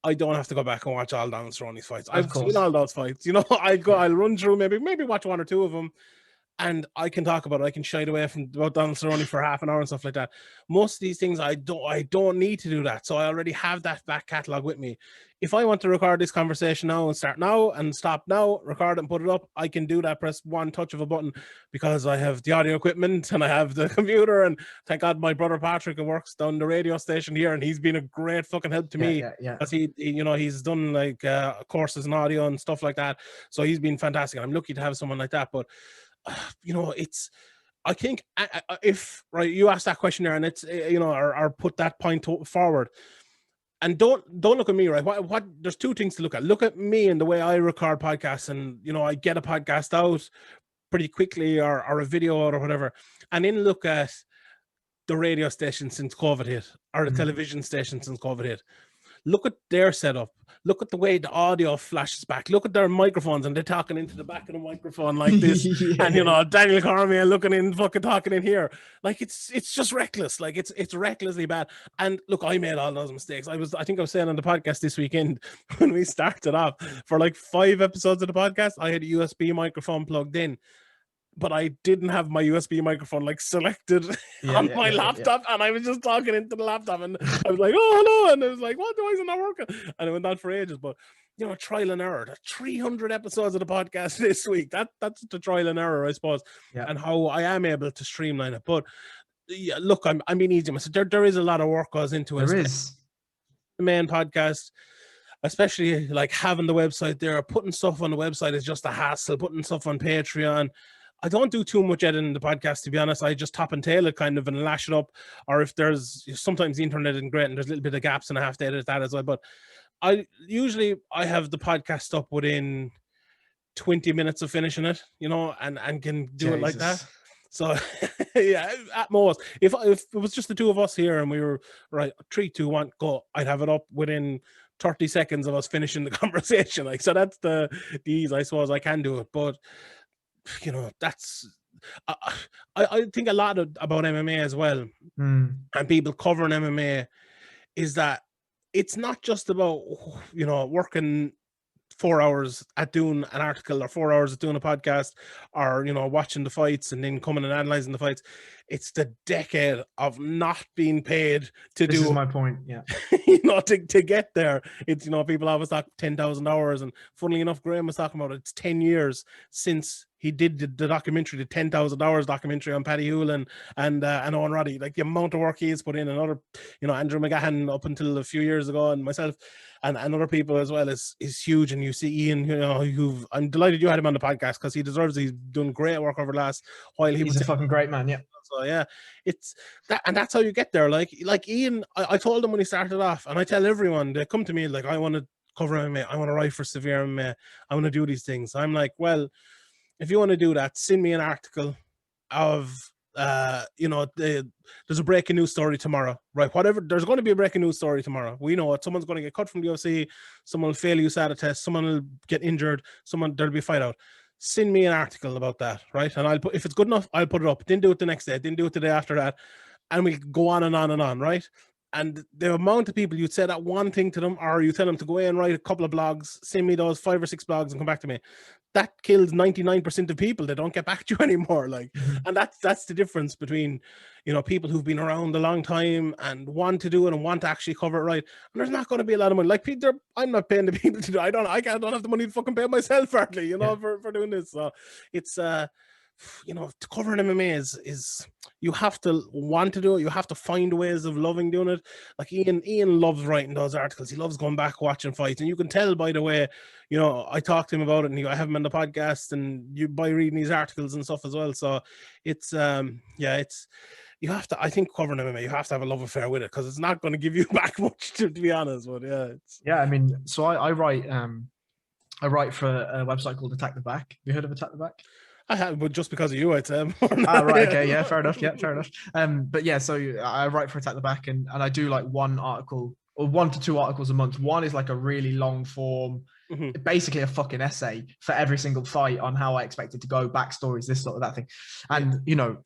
I don't have to go back and watch all Donald Cerrone's fights. I've seen all those fights, you know. I'll run through, maybe watch one or two of them, and I can talk about it. I can shide away from about Donald Cerrone for half an hour and stuff like that. Most of these things, I don't need to do that. So I already have that back catalog with me. If I want to record this conversation now and start now and stop now, record it and put it up, I can do that. Press one touch of a button because I have the audio equipment and I have the computer. And thank God my brother Patrick, who works down the radio station here, and he's been a great fucking help to me. Because he, you know, he's done like courses in audio and stuff like that. So he's been fantastic. I'm lucky to have someone like that. But you know, I think if, right, you asked that question there, and it's, you know, or put that point forward, and don't look at me, right? What there's two things to look at. Look at me and the way I record podcasts, and, you know, I get a podcast out pretty quickly, or a video or whatever, and then look at the radio station since COVID hit, or the television station since COVID hit. Look at their setup. Look at the way the audio flashes back. Look at their microphones, and they're talking into the back of the microphone like this. And, you know, Daniel Cormier looking in, fucking talking in here. Like, it's just reckless. Like, it's recklessly bad. And look, I made all those mistakes. I think I was saying on the podcast this weekend when we started off, for like 5 episodes of the podcast, I had a USB microphone plugged in, but I didn't have my USB microphone like selected on my laptop, and I was just talking into the laptop, and I was like, "Oh, hello," and it was like, "What? Why is it not working?" And it went on for ages. But, you know, trial and error. The 300 episodes of the podcast this week. That's the trial and error, I suppose, and how I am able to streamline it. But yeah, look, I'm being easy. So there is a lot of work goes into it. There is the main podcast. Especially like having the website there, putting stuff on the website is just a hassle. Putting stuff on Patreon. I don't do too much editing the podcast, to be honest. I just top and tail it kind of and lash it up. Or if there's, sometimes the internet isn't great and there's a little bit of gaps and I have to edit that as well. But I have the podcast up within 20 minutes of finishing it, you know, and can do it like that. So yeah, at most, if it was just the two of us here and we were right, 3, 2, 1, go, I'd have it up within 30 seconds of us finishing the conversation. Like, so that's the ease, I suppose. I can do it, but, you know, that's I think a lot about MMA as well, and people covering MMA, is that it's not just about, you know, working 4 hours at doing an article or 4 hours at doing a podcast, or, you know, watching the fights and then coming and analyzing the fights. It's the decade of not being paid to do. This is my point. Yeah. You know, to get there. It's, you know, people always talk 10,000 hours, and funnily enough, Graham was talking about it. It's 10 years since he did the documentary, the 10,000 hours documentary on Paddy Hewlin and Owen Roddy. Like, the amount of work he's put in, and other, you know, Andrew McGahan up until a few years ago, and myself and other people as well is huge. And you see Ian, you know, I'm delighted you had him on the podcast, because he deserves it. He's done great work over the last while. He's a fucking great man. Yeah. So yeah, it's that, and that's how you get there. Like Ian, I told him when he started off, and I tell everyone, they come to me like, I want to cover MMA, I want to write for Severe MMA, I want to do these things. I'm like, well, if you want to do that, send me an article of you know, there's a breaking news story tomorrow, right? Whatever, there's going to be a breaking news story tomorrow. We know it. Someone's going to get cut from the UFC, someone will fail USADA test, someone will get injured, there'll be a fight out. Send me an article about that, right? And I'll put, if it's good enough, I'll put it up. Didn't do it the next day, didn't do it the day after that, and we go on and on and on, right? And the amount of people you'd say that one thing to them, or you tell them to go away and write a couple of blogs, send me those 5 or 6 blogs and come back to me. That kills 99% of people. They don't get back to you anymore. Like, and that's the difference between, you know, people who've been around a long time and want to do it and want to actually cover it right. And there's not going to be a lot of money. Like, Peter, I'm not paying the people to do it. I don't have the money to fucking pay myself, hardly, you know, for doing this. So it's, you know, covering MMA is you have to want to do it. You have to find ways of loving doing it. Like Ian loves writing those articles. He loves going back watching fights, and you can tell by the way, you know, I talked to him about it, and I have him on the podcast, and you by reading these articles and stuff as well. So it's it's you have to. I think covering MMA, you have to have a love affair with it, because it's not going to give you back much, to be honest. But I mean, so I write for a website called Attack the Back. Have you heard of Attack the Back? I have, but just because of you, I'd say. Right, okay, yeah, fair enough. Yeah, fair enough. But yeah, so I write for Attack the Back, and I do like 1 article or 1 to 2 articles a month. One is like a really long form, basically a fucking essay for every single fight on how I expect it to go, backstories, this sort of that thing. And you know,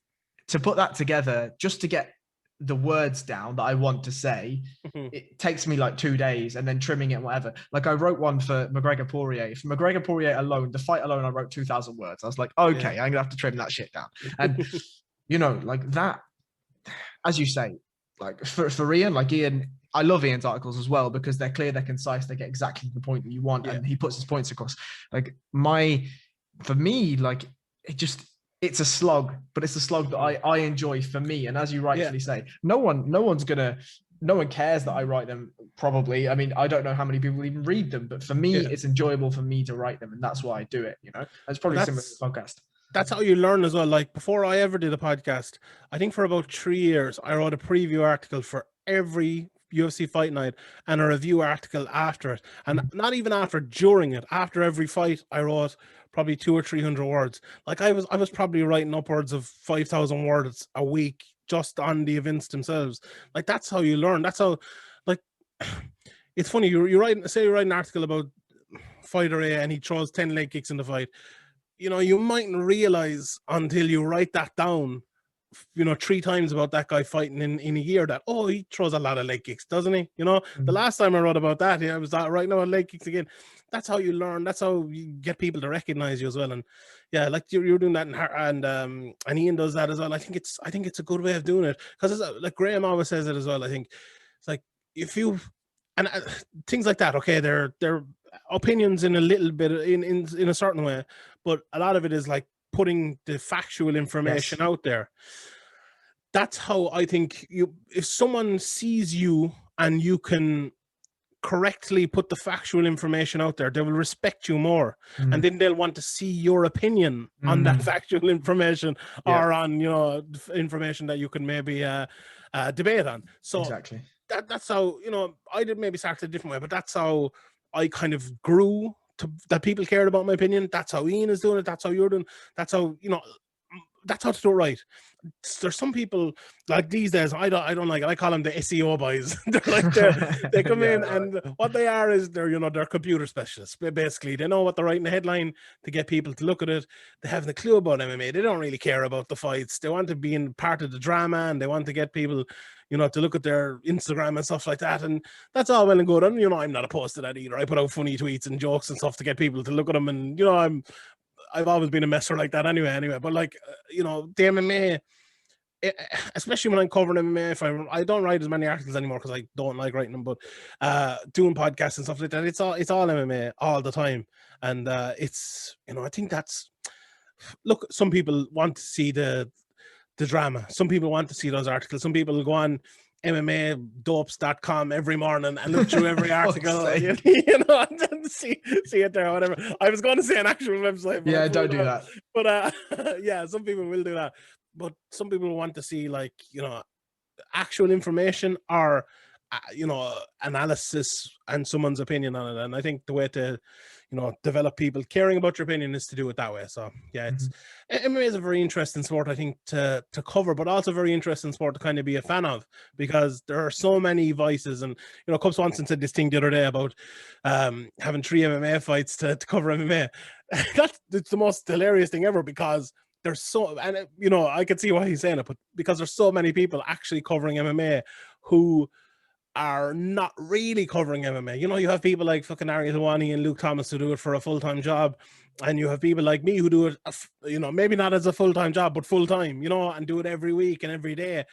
to put that together, just to get the words down that I want to say, it takes me like 2 days, and then trimming it and whatever. Like I wrote one for McGregor Poirier. For McGregor Poirier alone, the fight alone, I wrote 2,000 words. I was like, okay, I'm gonna have to trim that shit down. And you know, like that, as you say, like for Ian, I love Ian's articles as well, because they're clear, they're concise, they get exactly the point that you want, and he puts his points across. Like for me, like it's a slog, but it's a slog that I enjoy for me. And as you rightfully say, no one cares that I write them, probably. I mean, I don't know how many people even read them, but for me, it's enjoyable for me to write them, and that's why I do it, you know? It's probably similar to the podcast. That's how you learn as well. Like before I ever did a podcast, I think for about 3 years, I wrote a preview article for every UFC fight night and a review article after it. And not even after, during it. After every fight, I wrote probably 200 or 300 words. Like I was probably writing upwards of 5,000 words a week just on the events themselves. Like that's how you learn. That's how, like, it's funny. You write an article about fighter A and he throws 10 leg kicks in the fight. You know, you mightn't realize until you write that down, you know, 3 times about that guy fighting in a year that, oh, he throws a lot of leg kicks, doesn't he? You know, the last time I wrote about that, I was writing about leg kicks again. That's how you learn. That's how you get people to recognize you as well. And yeah, like you're doing that, and Ian does that as well. I think it's a good way of doing it, because like Graham always says it as well. I think it's like if you and things like that. Okay, they're opinions in a little bit in a certain way, but a lot of it is like putting the factual information out there. That's how I think if someone sees you and you can correctly put the factual information out there, they will respect you more, and then they'll want to see your opinion on that factual information, or on, you know, information that you can maybe debate on. So exactly. That's how, you know, I did maybe start a different way, but that's how I kind of grew that people cared about my opinion. That's how Ian is doing it. That's how you're doing. That's how, you know, that's how to do it right. There's some people like these days, I don't like it. I call them the SEO boys. They're like they come in, and what they are is they're computer specialists. Basically, they know what to write in the headline to get people to look at it. They haven't a clue about MMA. They don't really care about the fights. They want to be in part of the drama, and they want to get people, you know, to look at their Instagram and stuff like that. And that's all well and good. And, you know, I'm not opposed to that either. I put out funny tweets and jokes and stuff to get people to look at them. And, you know, I've always been a messer like that anyway. But like, you know, the MMA, especially when I'm covering MMA, I don't write as many articles anymore because I don't like writing them, but doing podcasts and stuff like that, it's all MMA all the time. And it's, you know, I think that's, look, some people want to see the drama. Some people want to see those articles. Some people go on MMAdopes.com every morning and look through every article, you know, and see it there or whatever. I was going to say an actual website. Yeah, don't do that. But yeah, some people will do that. But some people want to see, like, you know, actual information or, you know, analysis and someone's opinion on it. And I think the way to, you know, develop people caring about your opinion is to do it that way. So yeah, MMA is a very interesting sport, I think, to cover, but also a very interesting sport to kind of be a fan of, because there are so many vices. And, you know, Cub Swanson said this thing the other day about having 3 MMA fights to cover MMA. It's the most hilarious thing ever, because there's so, and you know, I could see why he's saying it, but because there's so many people actually covering MMA who are not really covering MMA. You know, you have people like fucking Ari Hawani and Luke Thomas who do it for a full-time job, and you have people like me who do it, you know, maybe not as a full-time job, but full-time, you know, and do it every week and every day.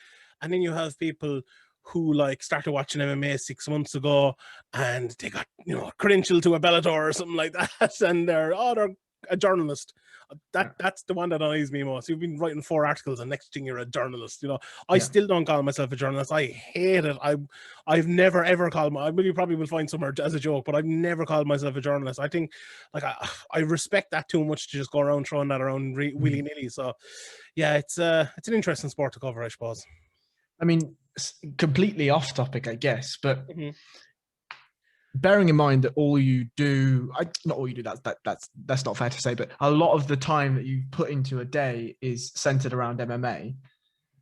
And then you have people who like started watching MMA 6 months ago, and they got, you know, credential to a Bellator or something like that, and they're a journalist. That's the one that annoys me most. You've been writing 4 articles, and next thing you're a journalist. You know, I still don't call myself a journalist. I hate it. I've never ever called my. You probably will find somewhere as a joke, but I've never called myself a journalist. I think, like, I respect that too much to just go around throwing that around willy nilly. So, yeah, it's an interesting sport to cover, I suppose. I mean, completely off topic, I guess, but bearing in mind that all you do, not all you do, that's not fair to say, but a lot of the time that you put into a day is centered around MMA.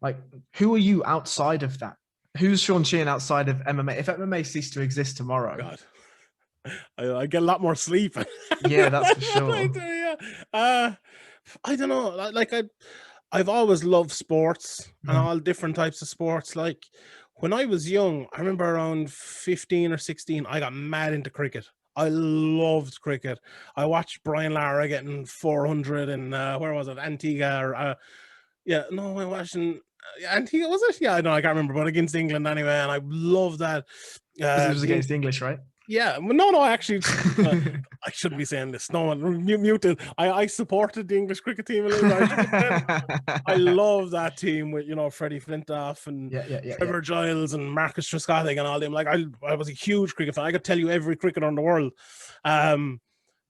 Like, who are you outside of that? Who's Sean Sheehan outside of MMA? If MMA ceased to exist tomorrow, God, I get a lot more sleep. Yeah, that's for sure. I don't know. Like, I've always loved sports and all different types of sports. Like, when I was young, I remember around 15 or 16, I got mad into cricket. I loved cricket. I watched Brian Lara getting 400 in, where was it? Antigua. Or, I watched in Antigua, was it? Yeah, I can't remember, but against England anyway. And I love that. It was against the English, right? Yeah, no, actually, I shouldn't be saying this. No one muted. I supported the English cricket team a little bit. I love that team with, you know, Freddie Flintoff and Trevor Giles and Marcus Trescothick and all them. Like, I was a huge cricket fan. I could tell you every cricketer in the world. And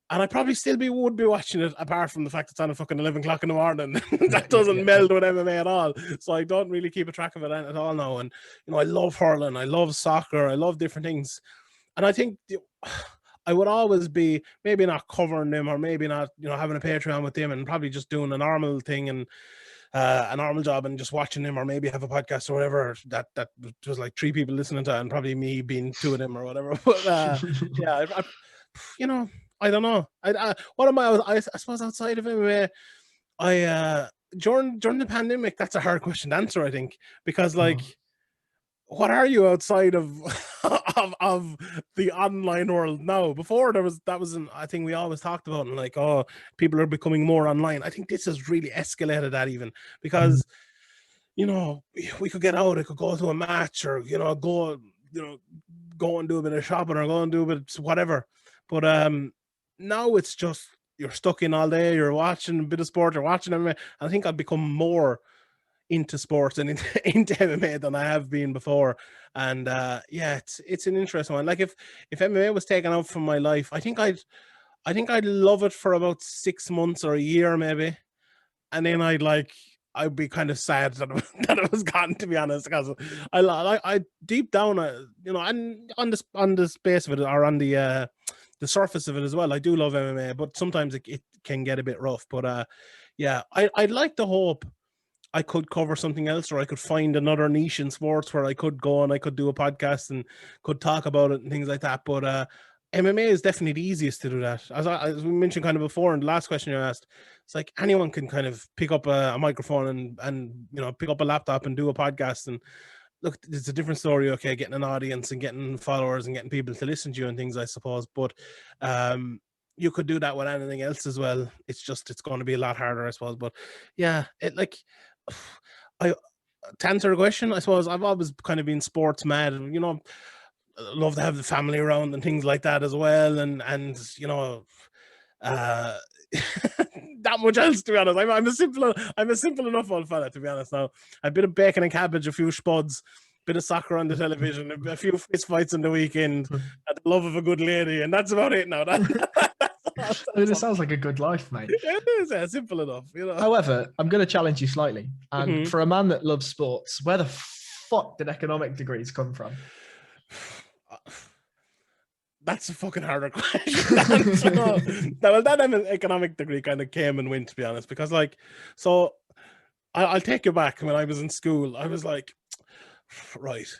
I probably still would be watching it, apart from the fact it's on at fucking 11 o'clock in the morning. That doesn't meld with MMA at all. So I don't really keep a track of it at all now. And, you know, I love hurling. I love soccer. I love different things. And I think I would always be maybe not covering them, or maybe not, you know, having a Patreon with them, and probably just doing a normal thing and a normal job and just watching them, or maybe have a podcast or whatever that was like 3 people listening to it, and probably me being 2 of them or whatever. But yeah, you know, I don't know. What am I suppose outside of MMA, during the pandemic, that's a hard question to answer, I think, because like, what are you outside of of the online world now? Before that was I think we always talked about, and like, oh, people are becoming more online. I think this has really escalated that, even because you know, we could get out, I could go to a match, or you know, go and do a bit of shopping, or go and do a bit of whatever. But now it's just you're stuck in all day, you're watching a bit of sport, you're watching MMA. I think I've become more into sports and into MMA than I have been before. And yeah, it's an interesting one. Like, if MMA was taken out from my life, I think I'd love it for about 6 months or a year maybe, and then I'd be kind of sad that it was gone, to be honest, because I deep down, you know, and on the space of it, or on the surface of it as well, I do love MMA, but sometimes it can get a bit rough. But yeah, I'd like to hope I could cover something else, or I could find another niche in sports where I could go and I could do a podcast and could talk about it and things like that. But MMA is definitely the easiest to do that. As we mentioned kind of before in the last question you asked, it's like anyone can kind of pick up a microphone and you know, pick up a laptop and do a podcast. And look, it's a different story, okay, getting an audience and getting followers and getting people to listen to you and things, I suppose. But you could do that with anything else as well. It's going to be a lot harder, I suppose. But yeah, to answer the question, I suppose I've always kind of been sports mad, and you know, love to have the family around and things like that as well, and you know, that much else, to be honest. I'm a simple enough old fella, to be honest. Now, a bit of bacon and cabbage, a few spuds, bit of soccer on the television, a few fist fights on the weekend, and the love of a good lady, and that's about it now. I mean, it sounds like a good life, mate. It is, yeah, simple enough, you know. However, I'm going to challenge you slightly. And for a man that loves sports, where the fuck did economic degrees come from? That's a fucking harder question. Well, that economic degree kind of came and went, to be honest, because like, so I'll take you back. When I was in school, I was like, right,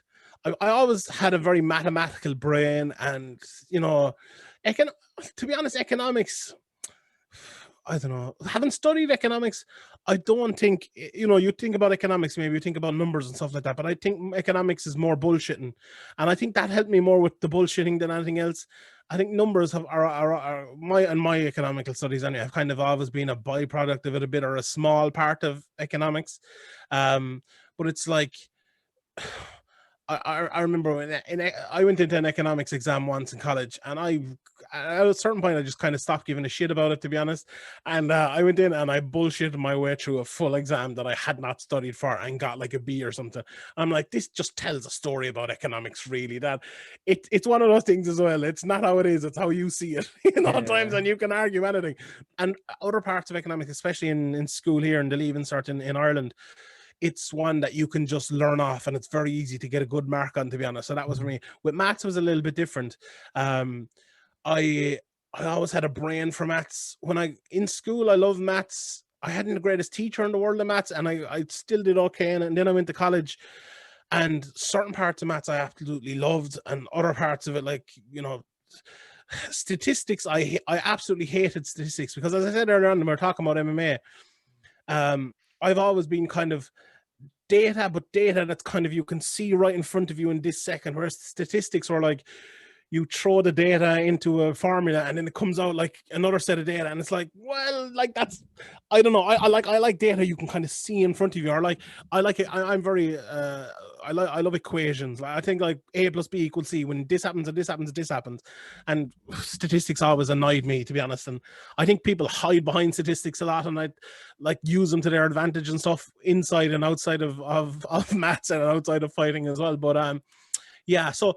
I always had a very mathematical brain, and you know, to be honest, economics, I don't know. Having studied economics, I don't think, you think about economics, maybe you think about numbers and stuff like that, but I think economics is more bullshitting. And I think that helped me more with the bullshitting than anything else. I think numbers are my economical studies anyway have kind of always been a byproduct of it a bit, or a small part of economics. But it's like, I remember when I went into an economics exam once in college, and at a certain point I just kind of stopped giving a shit about it, to be honest. And I went in and I bullshitted my way through a full exam that I had not studied for and got like a B or something. I'm like, this just tells a story about economics, really. That it's one of those things as well. It's not how it is; it's how you see it. Times, and you can argue anything. And other parts of economics, especially in school here in the Leaving Cert in Ireland, it's one that you can just learn off, and it's very easy to get a good mark on, to be honest. So that was for me. With maths, it was a little bit different. I always had a brain for maths. In school, I loved maths. I hadn't the greatest teacher in the world of maths, and I still did okay. And then I went to college, and certain parts of maths I absolutely loved, and other parts of it, like, statistics, I absolutely hated statistics, because, as I said earlier on when we were talking about MMA, I've always been kind of data, but data that's kind of, you can see right in front of you in this second, whereas statistics are like, you throw the data into a formula and then it comes out like another set of data, and it's like, well, like, that's, I don't know. I like data you can kind of see in front of you, or like, I like it. I'm very I love equations. I think like A plus B equals C. When this happens and this happens and this happens, and statistics always annoyed me, to be honest. And I think people hide behind statistics a lot, and I like use them to their advantage and stuff, inside and outside of maths and outside of fighting as well. But yeah, so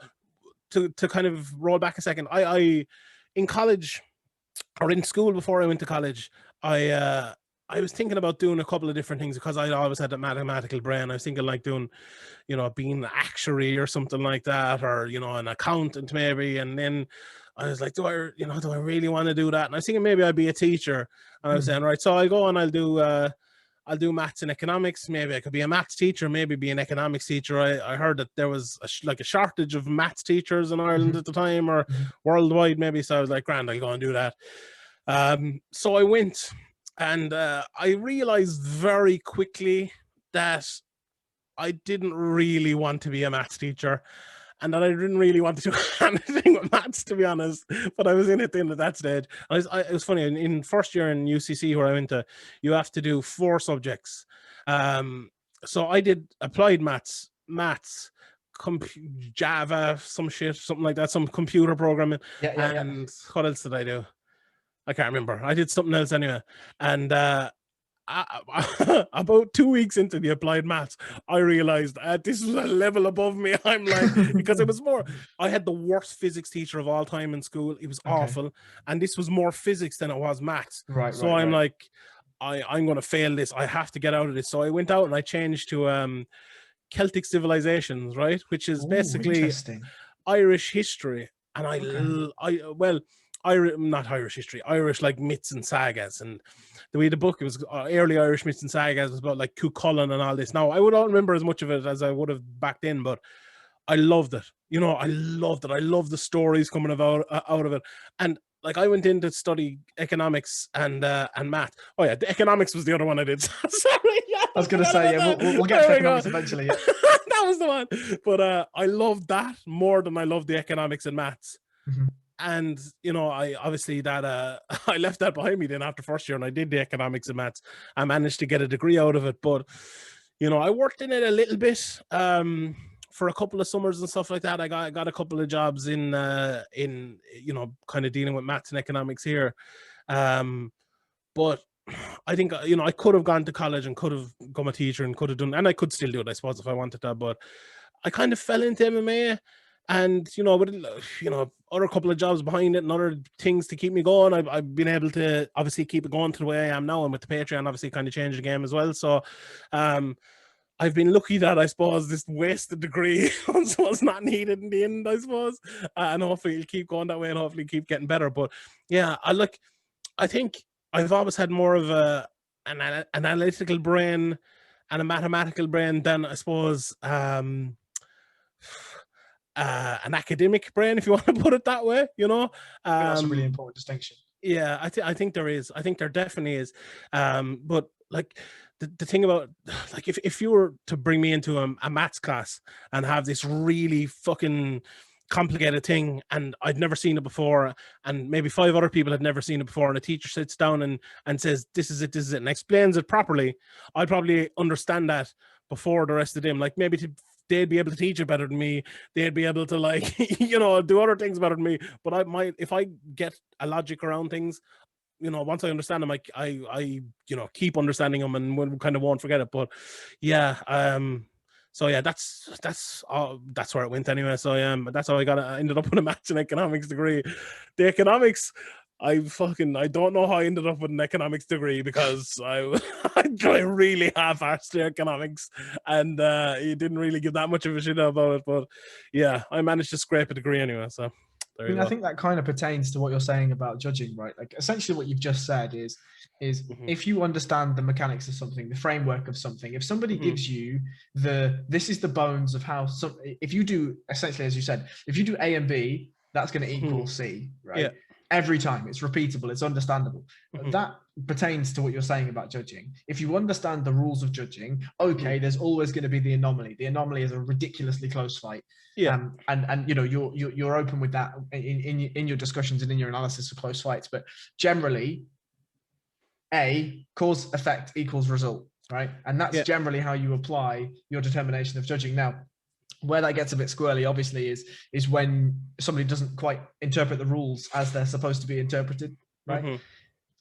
to kind of roll back a second, I in college, or in school before I went to college, I was thinking about doing a couple of different things, because I always had a mathematical brain. I was thinking like doing, being an actuary or something like that, or an accountant maybe. And then I was like, do I really want to do that? And I was thinking maybe I'd be a teacher. And I was saying, right, so I'll go and I'll do maths and economics. Maybe I could be a maths teacher, maybe be an economics teacher. I heard that there was a shortage of maths teachers in Ireland at the time, or worldwide maybe. So I was like, grand, I'll go and do that. So I went, and I realized very quickly that I didn't really want to be a maths teacher, and that I didn't really want to do anything with maths, to be honest. But I was in it then at that stage. It was funny, in first year in UCC, where I went to, you have to do 4 subjects. So I did applied maths, Java, something like that, some computer programming. And what else did I do? I can't remember. I did something else anyway. And about 2 weeks into the applied maths, I realized this was a level above me. I'm like, because it was more, I had the worst physics teacher of all time in school. It was awful. And this was more physics than it was maths. So I'm like, I'm going to fail this. I have to get out of this. So I went out and I changed to Celtic civilizations, right? Which is basically Irish history. And not Irish history, Irish like myths and sagas. And the way the book, it was early Irish myths and sagas, was about like Cuchulainn and all this. Now, I would not remember as much of it as I would have back then, but I loved it. I loved it. I loved the stories coming out of it. And like, I went in to study economics and math. Oh yeah, the economics was the other one I did. Sorry, yeah, I was going to say, yeah, we'll get to economics eventually. Yeah. That was the one. But I loved that more than I loved the economics and maths. And I obviously that I left that behind me then after first year, and I did the economics and maths. I managed to get a degree out of it, but I worked in it a little bit for a couple of summers and stuff like that. I got a couple of jobs in kind of dealing with maths and economics here, but I think I could have gone to college and could have become a teacher and could have done, and I could still do it, I suppose, if I wanted to. But I kind of fell into MMA. And, with, other couple of jobs behind it and other things to keep me going, I've been able to obviously keep it going to the way I am now. And with the Patreon, obviously kind of changed the game as well. So I've been lucky that, I suppose, this wasted degree was not needed in the end, I suppose. And hopefully it'll keep going that way and hopefully keep getting better. But yeah, I think I've always had more of an analytical brain and a mathematical brain than, I suppose, an academic brain, if you want to put it that way. That's a really important distinction. Yeah, I think there is. I think there definitely is. But like the thing about like if you were to bring me into a maths class and have this really fucking complicated thing and I'd never seen it before and maybe 5 other people had never seen it before and a teacher sits down and says this is it and explains it properly, I'd probably understand that before the rest of them. Like maybe they'd be able to teach it better than me, they'd be able to like do other things better than me, but I might, if I get a logic around things, once I understand them, I keep understanding them and kind of won't forget it. But yeah, so yeah, that's where it went anyway. So yeah, that's how I ended up with a maths and economics degree. The economics, I don't know how I ended up with an economics degree because I really half-assed the economics and he didn't really give that much of a shit about it. But yeah, I managed to scrape a degree anyway. So I think that kind of pertains to what you're saying about judging, right? Like essentially what you've just said is if you understand the mechanics of something, the framework of something, if somebody gives you this is the bones of how if you do essentially, as you said, if you do A and B, that's going to equal C, right? Yeah. Every time it's repeatable, it's understandable. That pertains to what you're saying about judging. If you understand the rules of judging, okay, there's always going to be the anomaly. The anomaly is a ridiculously close fight. Yeah. And you're open with that in your discussions and in your analysis of close fights. But generally, cause effect equals result, right? And that's generally how you apply your determination of judging. Now, where that gets a bit squirrely, obviously, is when somebody doesn't quite interpret the rules as they're supposed to be interpreted, right?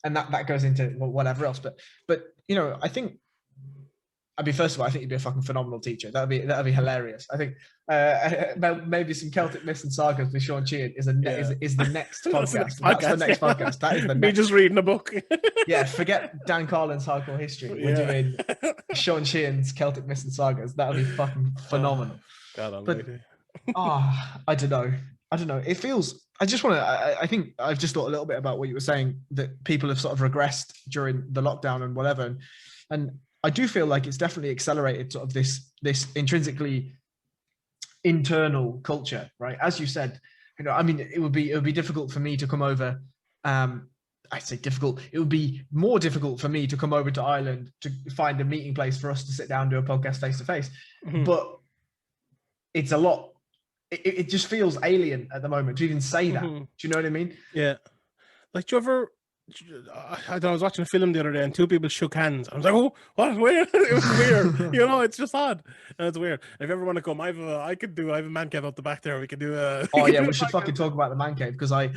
And that goes into whatever else. But I think, first of all, I think you'd be a fucking phenomenal teacher. That'd be hilarious. I think maybe some Celtic myths and sagas with Sean Sheehan is the next podcast. That's the next podcast. That is the me next. just reading a book. Yeah, forget Dan Carlin's hardcore history. We're doing Sean Sheehan's Celtic myths and sagas. That would be fucking phenomenal. But I don't know. It feels. I just want to. I think I've just thought a little bit about what you were saying, that people have sort of regressed during the lockdown and whatever, and I do feel like it's definitely accelerated sort of this intrinsically internal culture, right? As you said, it would be difficult for me to come over. I say difficult. It would be more difficult for me to come over to Ireland to find a meeting place for us to sit down and do a podcast face to face. But it's a lot. It just feels alien at the moment to even say that. Do you know what I mean? Yeah. Like, do you ever? I was watching a film the other day and 2 people shook hands. I was like, oh, what? Weird. It was weird. It's just odd. And it's weird. If you ever want to come, I have a man cave out the back there. We could do a. Oh yeah, we should fucking talk about the man cave, because I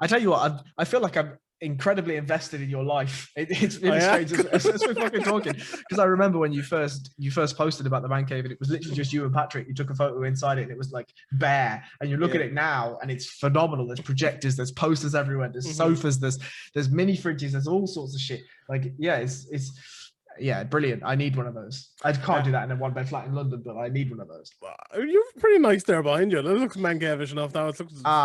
tell you what, I feel like I'm incredibly invested in your life. It's really strange as we're fucking talking, because I remember when you first posted about the man cave and it was literally just you and Patrick. You took a photo inside it and it was like bare, and you look at it now and it's phenomenal. There's projectors, there's posters everywhere, there's sofas, there's mini fridges, there's all sorts of shit. Like it's brilliant. I need one of those. I can't do that in a 1-bed flat in London, but I need one of those. You're pretty nice there behind you. It looks man cave-ish enough now.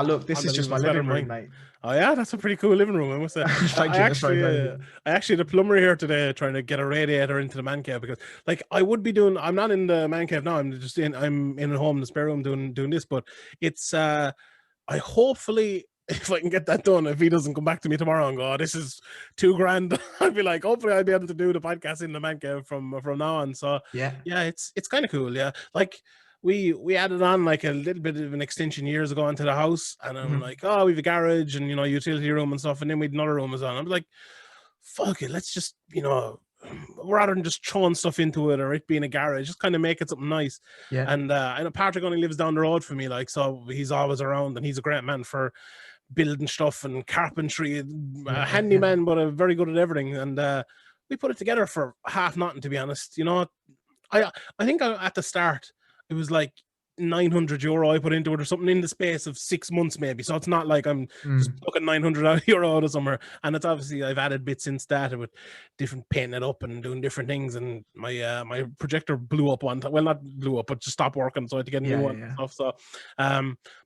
Look, this is just my living room, mate. Oh yeah, that's a pretty cool living room, I must say. Thank you. I actually had a plumber here today trying to get a radiator into the man cave, because like I'm not in the man cave now. I'm in at home in the spare room doing this, but it's I hopefully, if I can get that done, if he doesn't come back to me tomorrow and go, oh, this is $2,000, I'd be like, hopefully I'll be able to do the podcast in the man cave from now on. So yeah, it's kind of cool. Yeah, like we added on like a little bit of an extension years ago into the house, and I'm like, oh, we have a garage and utility room and stuff, and then we had another room as well. I'm like, fuck it, let's just rather than just throwing stuff into it or it being a garage, just kind of make it something nice. Yeah. And I know Patrick only lives down the road from me, like, so he's always around, and he's a great man for building stuff and carpentry, handyman, but very good at everything. And we put it together for half nothing, to be honest. I think at the start it was like €900 I put into it or something in the space of 6 months maybe. So it's not like I'm just plucking €900 out of somewhere. And it's obviously I've added bits since that with different painting it up and doing different things. And my projector blew up one time. Well, not blew up, but just stopped working. So I had to get a new one and stuff. So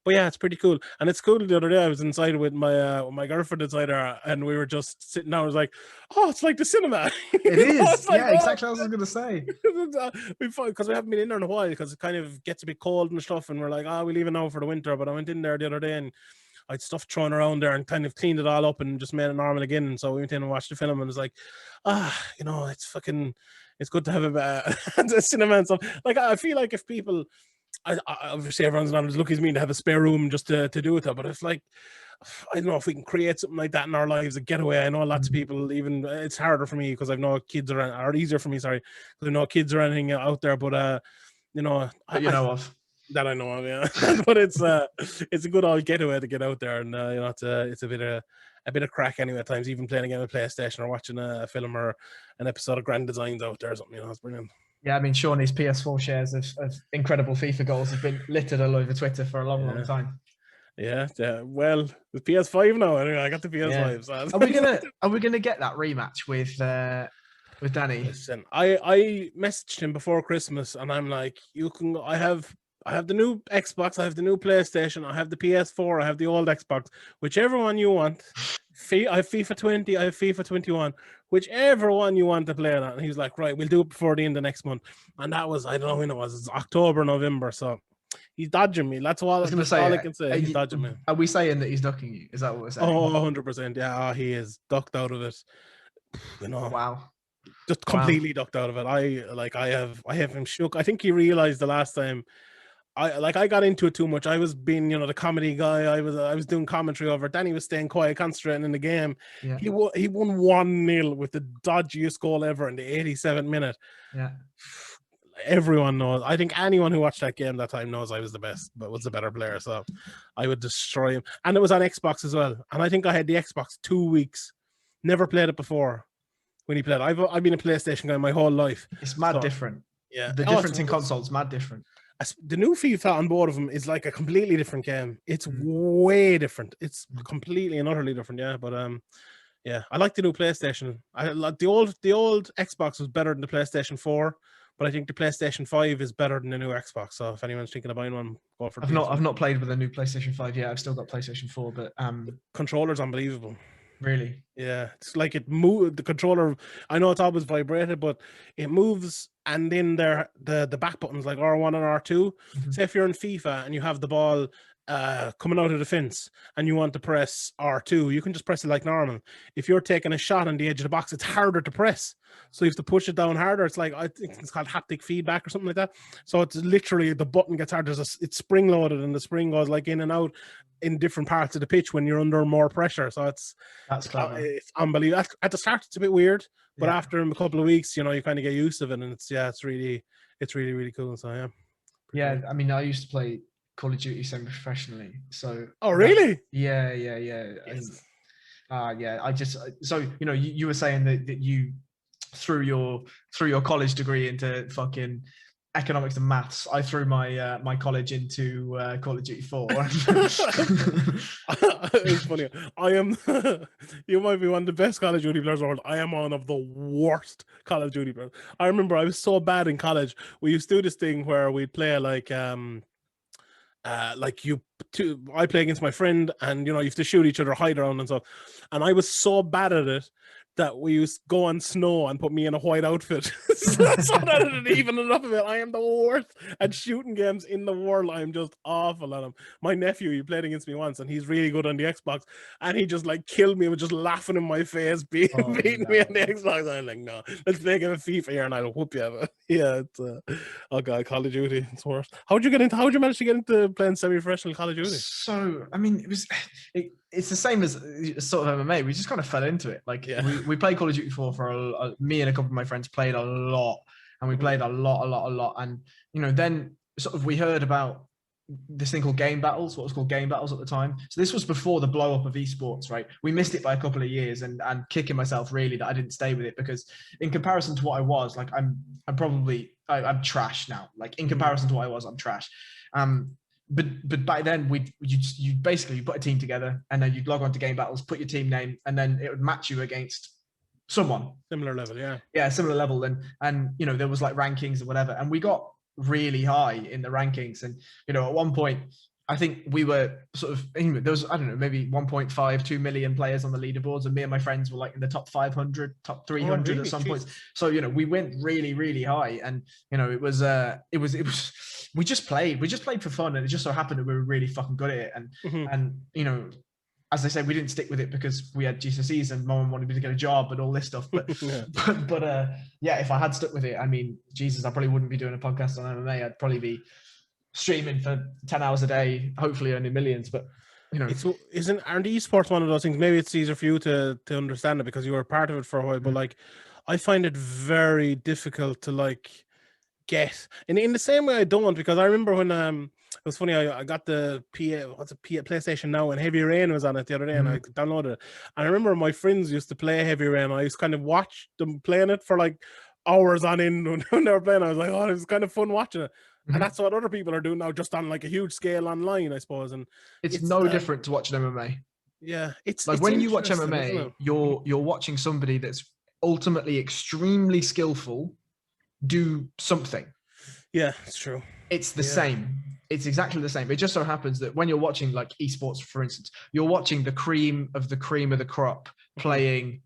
but yeah, it's pretty cool. And it's cool. The other day I was inside with my girlfriend inside there, and we were just sitting down. I was like, oh, it's like the cinema. It is. Like, exactly what I was gonna say. Because we haven't been in there in a while, because it kind of gets a bit cold and stuff, and we're like, we leave it now for the winter. But I went in there the other day and I'd stuff thrown around there and kind of cleaned it all up and just made it normal again. And so we went in and watched the film and it was like, it's good to have a cinema and stuff. Like, I feel like if people, I obviously everyone's not as lucky as me to have a spare room just to do it, but it's like, I don't know if we can create something like that in our lives, a getaway. I know lots of people, even it's harder for me because I've no kids around, or easier for me, sorry, because I've no kids or anything out there, but that I know of, yeah. But it's a good old getaway to get out there, and it's a bit of crack anyway at times, even playing a game of PlayStation or watching a film or an episode of Grand Designs out there or something, it's brilliant. Yeah, I mean, Shawnee's PS4 shares of incredible FIFA goals have been littered all over Twitter for a long time. Yeah. Well, the PS5 now. Anyway, I got the PS5. Yeah. So. Are we gonna get that rematch with Danny? Listen, I messaged him before Christmas, and I'm like, I have the new Xbox, I have the new PlayStation, I have the PS4, I have the old Xbox, whichever one you want. I have FIFA 20, I have FIFA 21, whichever one you want to play on. And he was like, right, we'll do it before the end of next month. And that was, I don't know when it was, it's October, November. So he's dodging me. That's all I can say. He's dodging me. Are we saying that he's ducking you? Is that what we're saying? Oh, 100%. Yeah, he is ducked out of it. Wow. Just completely ducked out of it. I have him shook. I think he realized the last time I got into it too much. I was being, the comedy guy. I was doing commentary over it. Danny was staying quiet, concentrating in the game. Yeah. He won 1-0 with the dodgiest goal ever in the 87th minute. Yeah. Everyone knows. I think anyone who watched that game that time knows I was the best, but was the better player. So I would destroy him. And it was on Xbox as well. And I think I had the Xbox 2 weeks. Never played it before when he played. I've been a PlayStation guy my whole life. It's mad different. Yeah. The difference in consoles, mad different. The new FIFA on board of them is like a completely different game. It's way different. It's completely and utterly different. Yeah, but yeah, I like the new PlayStation. I like the old Xbox was better than the PlayStation 4, but I think the PlayStation 5 is better than the new Xbox. So if anyone's thinking of buying one, go for it. I've not played with a new PlayStation 5 yet. I've still got PlayStation 4, but the controller's unbelievable. Really? Yeah, it's like it moved the controller. I know it's always vibrated, but it moves, and then the back buttons like R1 and R2. Mm-hmm. Say if you're in FIFA and you have the ball coming out of the fence and you want to press R2, you can just press it like normal. If you're taking a shot on the edge of the box, it's harder to press, so you have to push it down harder. It's like, I think it's called haptic feedback or something like that. So it's literally the button gets harder. It's spring loaded, and the spring goes like in and out in different parts of the pitch when you're under more pressure. So it's unbelievable. At the start it's a bit weird, but after a couple of weeks, you kind of get used to it, and it's really really cool. So yeah, I mean, I used to play Call of Duty semi-professionally. So really? Yeah. Yes. I just, so you were saying that you threw your college degree into fucking economics and maths. I threw my college into Call of Duty 4. It's funny. I am you might be one of the best Call of Duty players in the world. I am one of the worst Call of Duty players. I remember I was so bad in college. We used to do this thing where we'd play I play against my friend, and you have to shoot each other, hide around and stuff. And I was so bad at it that we used to go on snow and put me in a white outfit. So that didn't even enough of it. I am the worst at shooting games in the world. I'm just awful at them. My nephew, he played against me once, and he's really good on the Xbox, and he just killed me with just laughing in my face, beating me on the Xbox. I'm like, no, let's play a game of FIFA here and I'll whoop you. But yeah, it's oh god, Call of Duty, it's worse. How'd you manage to get into playing semi-professional Call of Duty? So I mean, it's the same as sort of MMA. We just kind of fell into it. We played Call of Duty 4 for me and a couple of my friends played a lot, and we played a lot. And then sort of we heard about this thing called game battles, what was called game battles at the time. So this was before the blow up of esports, right? We missed it by a couple of years, and kicking myself really that I didn't stay with it, because in comparison to what I was, I'm trash now. In comparison to what I was, I'm trash. But back then you basically put a team together, and then you'd log on to game battles, put your team name, and then it would match you against someone similar level. Similar level. And there was rankings or whatever, and we got really high in the rankings. And at one point I think we were sort of, there was, I don't know, maybe 1.5-2 million players on the leaderboards, and me and my friends were in the top 500, top 300 at some points. So we went really, really high, and it was we just played for fun, and it just so happened that we were really fucking good at it. And you know, as I said, we didn't stick with it because we had GCSEs and mom wanted me to get a job and all this stuff. But yeah, if I had stuck with it, I mean, Jesus, I probably wouldn't be doing a podcast on MMA. I'd probably be streaming for 10 hours a day, hopefully earning millions. But you know, aren't esports one of those things? Maybe it's easier for you to understand it because you were part of it for a while. But like, I find it very difficult to like get, and in the same way I don't, because I remember when it was funny, I got the PlayStation Now, and Heavy Rain was on it the other day, and I downloaded it. And I remember my friends used to play Heavy Rain. I used to kind of watch them playing it for like hours on end when they were playing. I was like, oh, it was kind of fun watching it. And that's what other people are doing now, just on like a huge scale online, I suppose. And it's no different to watching MMA. Yeah, it's like when you watch MMA, you're watching somebody that's ultimately extremely skillful do something. Yeah, it's true. It's the same. It's exactly the same. It just so happens that when you're watching like esports, for instance, you're watching the cream of the crop playing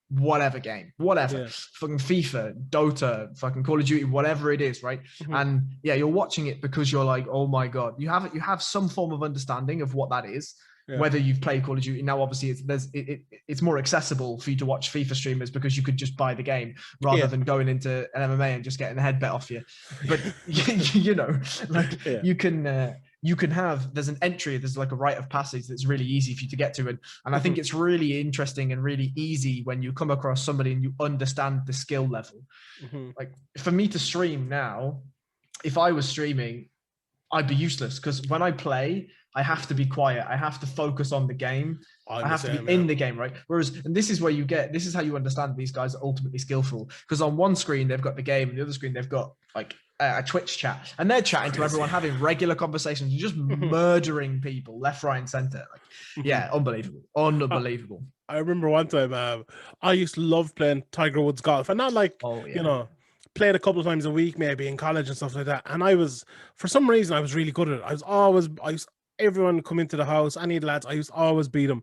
whatever game, fucking FIFA, Dota, fucking Call of Duty, whatever it is, right? And yeah, you're watching it because you're like, oh my God, you have some form of understanding of what that is. Whether you've played Call of Duty now, obviously it's more accessible for you to watch FIFA streamers because you could just buy the game rather than going into an MMA and just getting the head bet off you. But you know, like you can have, there's an entry, there's like a rite of passage that's really easy for you to get to, and I think it's really interesting and really easy when you come across somebody and you understand the skill level. Like for me to stream now, if I was streaming, I'd be useless because when I play, I have to be quiet. I have to focus on the game. I have to be in the game, right? Whereas, and this is how you understand these guys are ultimately skillful. Because on one screen, they've got the game, and the other screen, they've got like a Twitch chat. And they're chatting to everyone, having regular conversations, and just murdering people left, right, and center. Like, yeah, unbelievable. Unbelievable. I remember one time, I used to love playing Tiger Woods golf. And not like, you know, played a couple of times a week, maybe in college and stuff like that. And for some reason, I was really good at it. Everyone come into the house, any lads, I used to always beat them.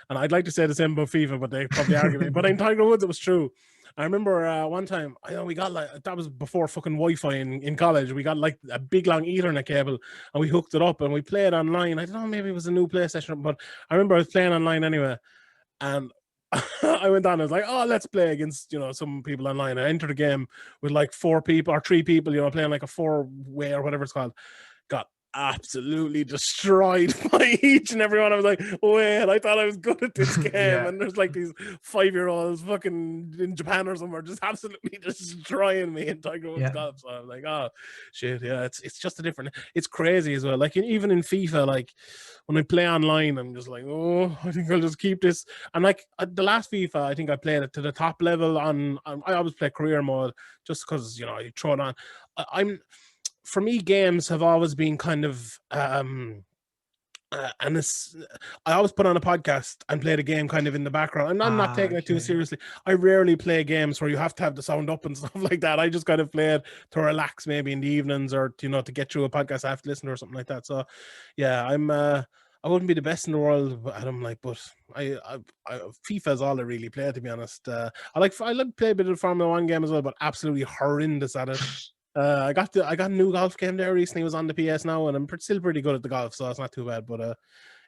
And I'd like to say the same about FIFA, but they probably argue me. But in Tiger Woods, it was true. I remember one time, I know we got like, that was before fucking Wi-Fi in college. We got like a big long Ethernet cable and we hooked it up and we played online. I don't know, maybe it was a new PlayStation, but I remember I was playing online anyway. And I went on and was like, oh, let's play against, you know, some people online. I entered a game with like 4 people or 3 people, you know, playing like a 4-way or whatever it's called. Got absolutely destroyed by each and every one. I was like, wait, I thought I was good at this game. And there's like these 5-year-olds fucking in Japan or somewhere just absolutely destroying me in Tiger Woods golf. So I'm like, oh shit, yeah, it's just a different, it's crazy as well. Like even in FIFA, like when I play online, I'm just like, oh, I think I'll just keep this. And like the last FIFA, I think I played it to the top level on I always play career mode just because, you know, you throw it on. For me, games have always been kind of, and I always put on a podcast and play the game kind of in the background. I'm not taking it too seriously. I rarely play games where you have to have the sound up and stuff like that. I just kind of play it to relax, maybe in the evenings, or you know, to get through a podcast I have to listen to or something like that. So, yeah, I wouldn't be the best in the world at them, like, but I FIFA is all I really play, to be honest. I like to play a bit of Formula 1 game as well, but absolutely horrendous at it. I got a new golf game there recently. It was on the PS Now, and I'm still pretty good at the golf, so it's not too bad. But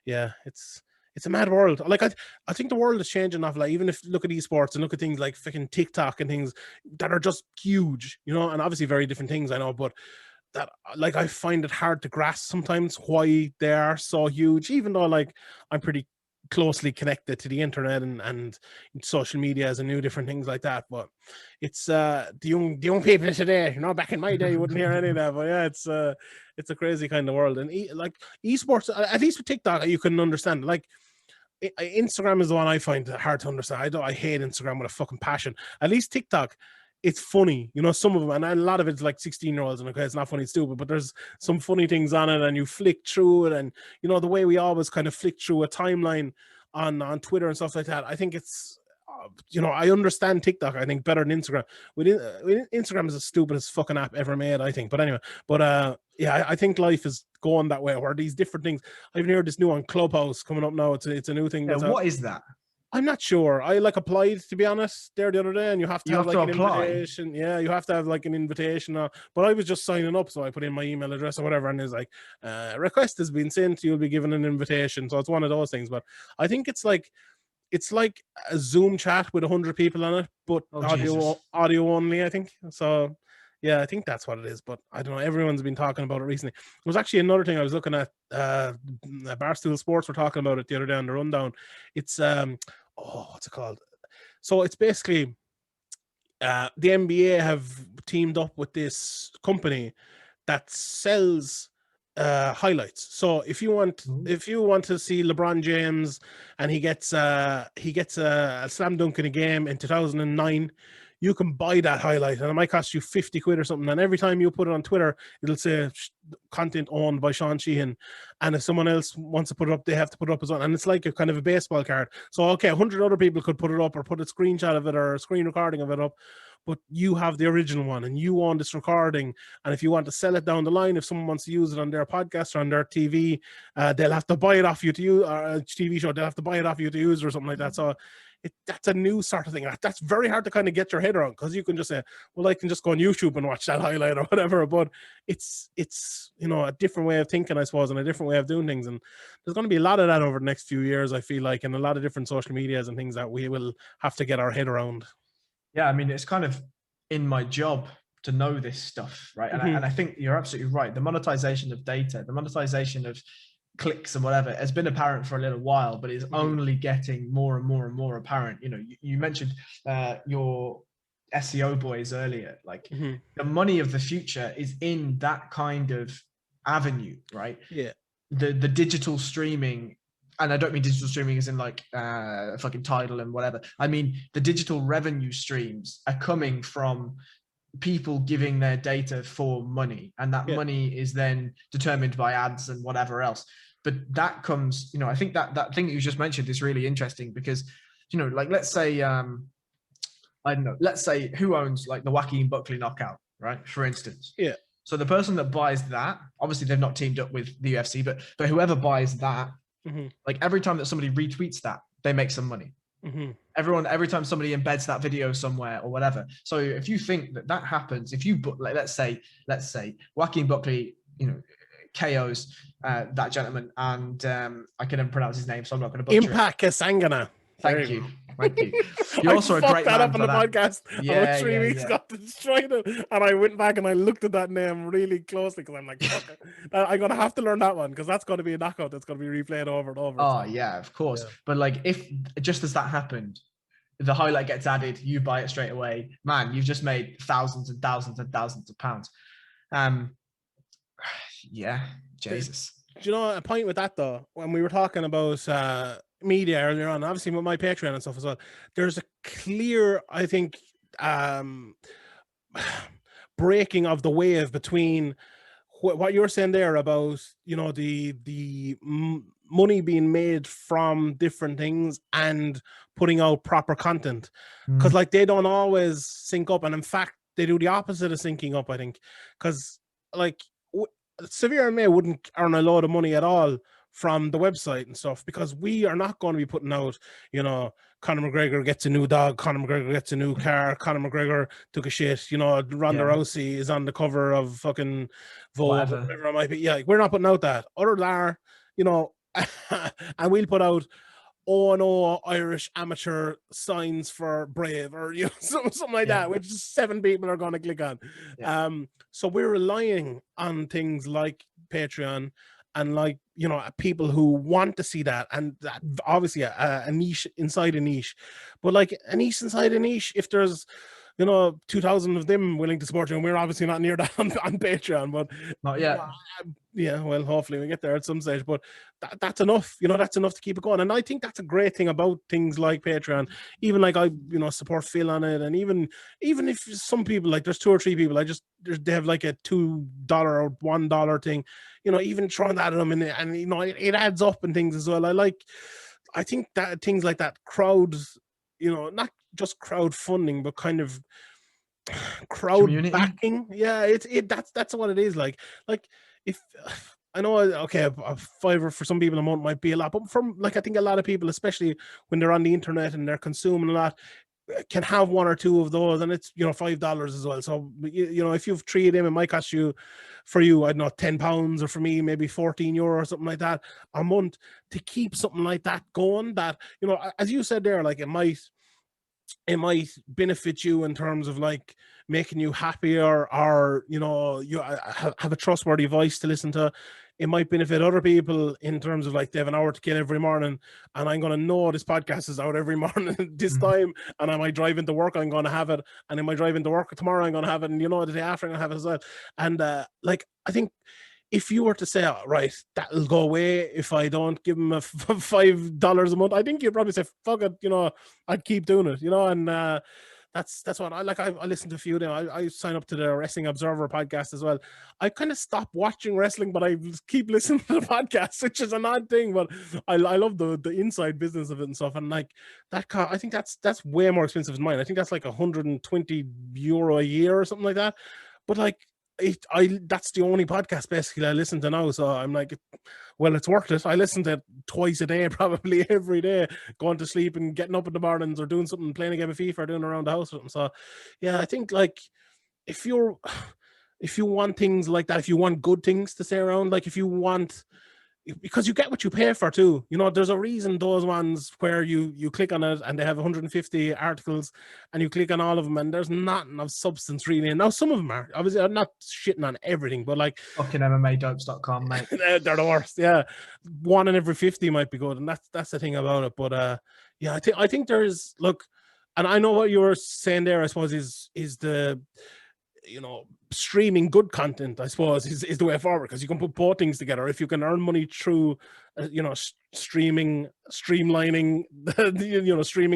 yeah, it's a mad world. Like I think the world is changing off. Like even if look at esports and look at things like freaking TikTok and things that are just huge, you know, and obviously very different things, I know, but that like I find it hard to grasp sometimes why they are so huge, even though like I'm pretty closely connected to the internet and social media and new different things like that. But it's the young people today, you know, back in my day you wouldn't hear any of that. But yeah, it's a crazy kind of world. And like esports, at least with TikTok you can understand. Like Instagram is the one I find hard to understand. I hate Instagram with a fucking passion. At least TikTok, it's funny, you know, some of them, and a lot of it's like 16-year-olds, and okay, it's not funny, it's stupid, but there's some funny things on it, and you flick through it, and you know, the way we always kind of flick through a timeline on Twitter and stuff like that. I think it's, you know, I understand TikTok, I think, better than Instagram. Instagram is the stupidest fucking app ever made, I think. But anyway, yeah, I think life is going that way, where these different things. I even heard this new on Clubhouse coming up now. It's a new thing. Yeah, what is that? I'm not sure. I like applied, to be honest, there the other day, and you have to You have have to like an apply. invitation. Yeah, you have to have like an invitation. But I was just signing up, so I put in my email address or whatever, and it's like, request has been sent. You'll be given an invitation. So it's one of those things. But I think it's like a Zoom chat with 100 people on it, but Oh, Jesus. audio only. I think so. Yeah, I think that's what it is. But I don't know. Everyone's been talking about it recently. There was actually another thing I was looking at. Barstool Sports were talking about it the other day on the rundown. It's what's it called? So it's basically the NBA have teamed up with this company that sells highlights. So if you want to see LeBron James and he gets a slam dunk in a game in 2009, you can buy that highlight, and it might cost you 50 quid or something. And every time you put it on Twitter, it'll say content owned by Sean Sheehan. And if someone else wants to put it up, they have to put it up as well. And it's like a kind of a baseball card. So, okay, 100 other people could put it up or put a screenshot of it or a screen recording of it up, but you have the original one and you own this recording. And if you want to sell it down the line, if someone wants to use it on their podcast or on their TV, they'll have to buy it off you to use, or a TV show, they'll have to buy it off you to use or something like that. So that's a new sort of thing. That's very hard to kind of get your head around, because you can just say, well, I can just go on YouTube and watch that highlight or whatever. But it's a different way of thinking, I suppose, and a different way of doing things. And there's going to be a lot of that over the next few years, I feel like, and a lot of different social medias and things that we will have to get our head around. Yeah, I mean, it's kind of in my job to know this stuff, right? And I think you're absolutely right. The monetization of data, the monetization of clicks and whatever has been apparent for a little while, but is only getting more and more and more apparent. You mentioned your SEO boys earlier. Like the money of the future is in that kind of avenue, right? Yeah. The digital streaming, and I don't mean digital streaming as in like fucking Tidal and whatever. I mean the digital revenue streams are coming from people giving their data for money, and that money is then determined by ads and whatever else. But that comes, I think that thing that you just mentioned is really interesting, because like, let's say I don't know, let's say who owns like the Joaquin Buckley knockout, right, for instance. Yeah. So the person that buys that, obviously they've not teamed up with the UFC, but whoever buys that, like every time that somebody retweets that, they make some money. Every time somebody embeds that video somewhere or whatever. So if you think that happens, if you like, let's say Joaquin Buckley, KOs that gentleman, and I can never pronounce his name, so I'm not going to butcher Impact Kasangana. Thank you. You're also a great man up for on the that. podcast. Yeah, 3 weeks got destroyed it, and I went back and I looked at that name really closely, because I'm like, fuck, I'm gonna have to learn that one, because that's going to be a knockout that's going to be replayed over and over. Oh yeah, of course. Yeah. But like, if just as that happened, the highlight gets added, you buy it straight away, man, you've just made thousands and thousands and thousands of pounds. Yeah, Jesus. Do you know a point with that though? When we were talking about media earlier on, obviously with my Patreon and stuff as well, there's a clear, I think, breaking of the wave between what you're saying there about, the money being made from different things and putting out proper content, because like they don't always sync up, and in fact they do the opposite of syncing up, I think, because like Severe MMA wouldn't earn a lot of money at all from the website and stuff, because we are not going to be putting out, Conor McGregor gets a new dog, Conor McGregor gets a new car, Conor McGregor took a shit, Ronda Rousey is on the cover of fucking Vogue, whatever it might be. Yeah, like, we're not putting out that. Others are, and we'll put out O&O Irish amateur signs for Brave, or something like that, which 7 people are going to click on. So we're relying on things like Patreon and like people who want to see that, and that obviously a niche inside a niche, but like a niche inside a niche, if there's 2,000 of them willing to support you, and we're obviously not near that on Patreon, but not yet. Yeah, well, hopefully we get there at some stage, but that's enough. That's enough to keep it going. And I think that's a great thing about things like Patreon. Even like I, support Phil on it, and even if some people, like there's 2 or 3 people, they have like a $2 or $1 thing, even throwing that at them, and it adds up and things as well. I think that things like that, crowds, not just crowdfunding, but kind of crowd community backing. Yeah, that's what it is. Like if I know, okay, a fiver for some people a month might be a lot, but from like I think a lot of people, especially when they're on the internet and they're consuming a lot, can have one or two of those, and it's $5 as well. So if you've three of them, it might cost you, for you, I don't know, £10, or for me maybe €14 or something like that a month to keep something like that going. That as you said there, like it might benefit you in terms of like making you happier, or you have a trustworthy voice to listen to. It might benefit other people in terms of like they have an hour to kill every morning, and I'm going to know this podcast is out every morning this time, and I might drive into work, I'm going to have it, and I might drive into work tomorrow, I'm going to have it, and the day after I'm going to have it as well. And like I think if you were to say, oh, right, that'll go away if I don't give them a $5 a month, I think you'd probably say, fuck it, I'd keep doing it, and that's what I like. I listen to a few of them. I sign up to the Wrestling Observer podcast as well. I kind of stopped watching wrestling, but I keep listening to the podcast, which is an odd thing, but I love the inside business of it and stuff. And like that, I think that's way more expensive than mine. I think that's like €120 a year or something like that. But like, that's the only podcast basically I listen to now, so I'm like, well, it's worth it. I listen to it twice a day, probably every day, going to sleep and getting up in the mornings, or doing something, playing a game of FIFA, or doing around the house or something. So yeah, I think like if you want things like that, if you want good things to stay around, like if you want, because you get what you pay for too. There's a reason those ones where you click on it and they have 150 articles and you click on all of them and there's nothing of substance really. And now some of them are, obviously, I'm not shitting on everything, but like fucking MMAdopes.com, mate. they're the worst. Yeah, 1 in every 50 might be good, and that's the thing about it. But yeah, I think there's, look, and I know what you were saying there, I suppose, is the streaming good content, I suppose, is the way forward, because you can put both things together. If you can earn money through streamlining streaming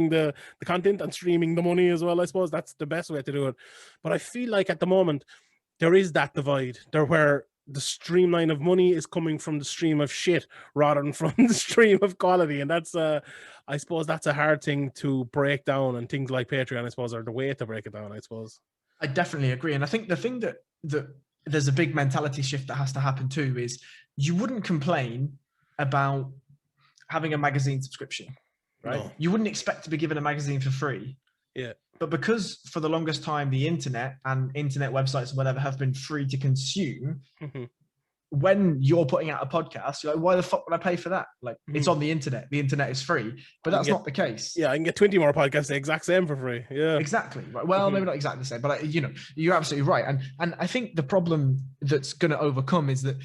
the content and streaming the money as well, I suppose that's the best way to do it. But I feel like at the moment there is that divide there, where the streamline of money is coming from the stream of shit rather than from the stream of quality, and that's I suppose that's a hard thing to break down, and things like Patreon, I suppose, are the way to break it down, I suppose. I definitely agree. And I think the thing that there's a big mentality shift that has to happen too is you wouldn't complain about having a magazine subscription, right? No. You wouldn't expect to be given a magazine for free. Yeah. But because for the longest time, the internet and internet websites or whatever have been free to consume, when you're putting out a podcast, you're like, why the fuck would I pay for that? Like, it's on the internet. The internet is free, but that's not the case. Yeah, I can get 20 more podcasts the exact same for free. Yeah, exactly. Right. Well, maybe not exactly the same, but you're absolutely right. And I think the problem that's going to overcome is that